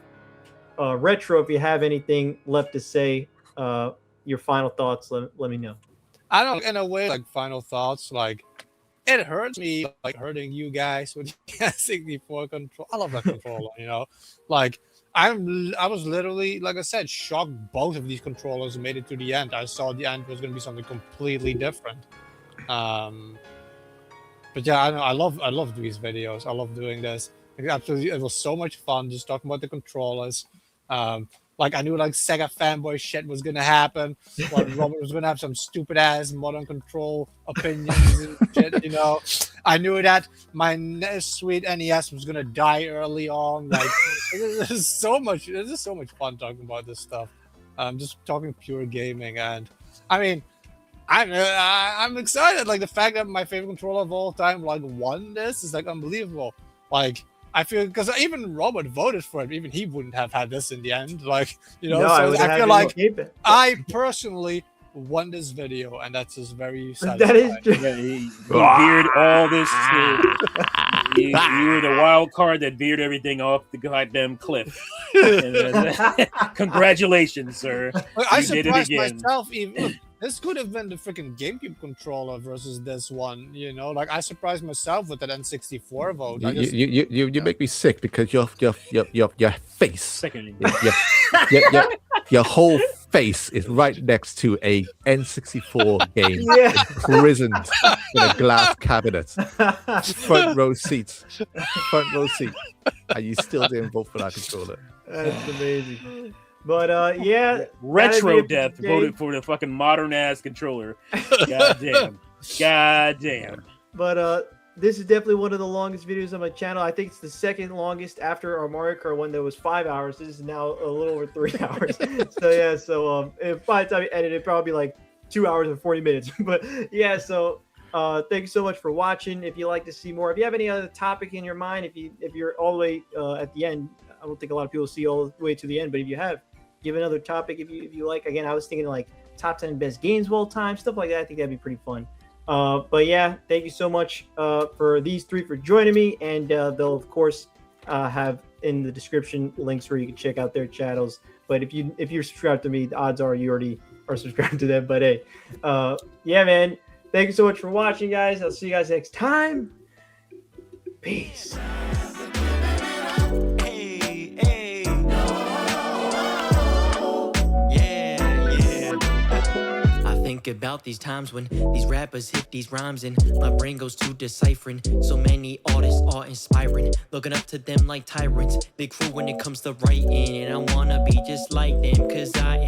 Retro, if you have anything left to say, your final thoughts, let me know. I don't, in a way, like final thoughts, like it hurts me, like hurting you guys with the 64 control. I love that controller, you know, like I was literally, like I said, shocked both of these controllers made it to the end. I saw the end was going to be something completely different. But yeah, I love these videos. I love doing this. Like, absolutely, it was so much fun just talking about the controllers. Like I knew like Sega fanboy shit was gonna happen. Like Robert was gonna have some stupid ass modern control opinions and shit, you know. I knew that my sweet NES was gonna die early on. Like this is so much fun talking about this stuff. Just talking pure gaming, and I mean, I'm excited. Like the fact that my favorite controller of all time like won this is like unbelievable. Like I feel, because even Robert voted for it, even he wouldn't have had this in the end. Like, you know, No, so I feel like it. I personally won this video, and that's just very satisfying. That is true. Yeah, he veered all this. You were the wild card that veered everything off the goddamn cliff. Congratulations, sir. I You did it surprised again. myself. Even look, this could have been the freaking GameCube controller versus this one. You know, like I surprised myself with that N64 vote. You make me sick because your face, Second. your whole face is right next to a N64 game, Yeah. imprisoned in a glass cabinet, front row seats, and you still didn't vote for that controller. That's amazing. But yeah, Retro that'd be it Death for today. voted for the fucking modern ass controller. Goddamn. Goddamn. But this is definitely one of the longest videos on my channel. I think it's the second longest after our Mario Kart one that was 5 hours. This is now a little over 3 hours. So yeah, so by the time I edit it, probably like 2 hours and 40 minutes. But yeah, so thank you so much for watching. If you like to see more, if you have any other topic in your mind, if you're all the way at the end, I don't think a lot of people see all the way to the end. But if you have, give another topic if you like. Again, I was thinking like top 10 best games of all time, stuff like that. I think that'd be pretty fun. But yeah, thank you so much for these three for joining me, and they'll of course have in the description links where you can check out their channels. But if you're subscribed to me, the odds are you already are subscribed to them. But hey, yeah, man, thank you so much for watching, guys. I'll see you guys next time. Peace. Think about these times when these rappers hit these rhymes and my brain goes to deciphering. So many artists are inspiring, looking up to them like tyrants. Big crew when it comes to writing, and I wanna be just like them, cause I am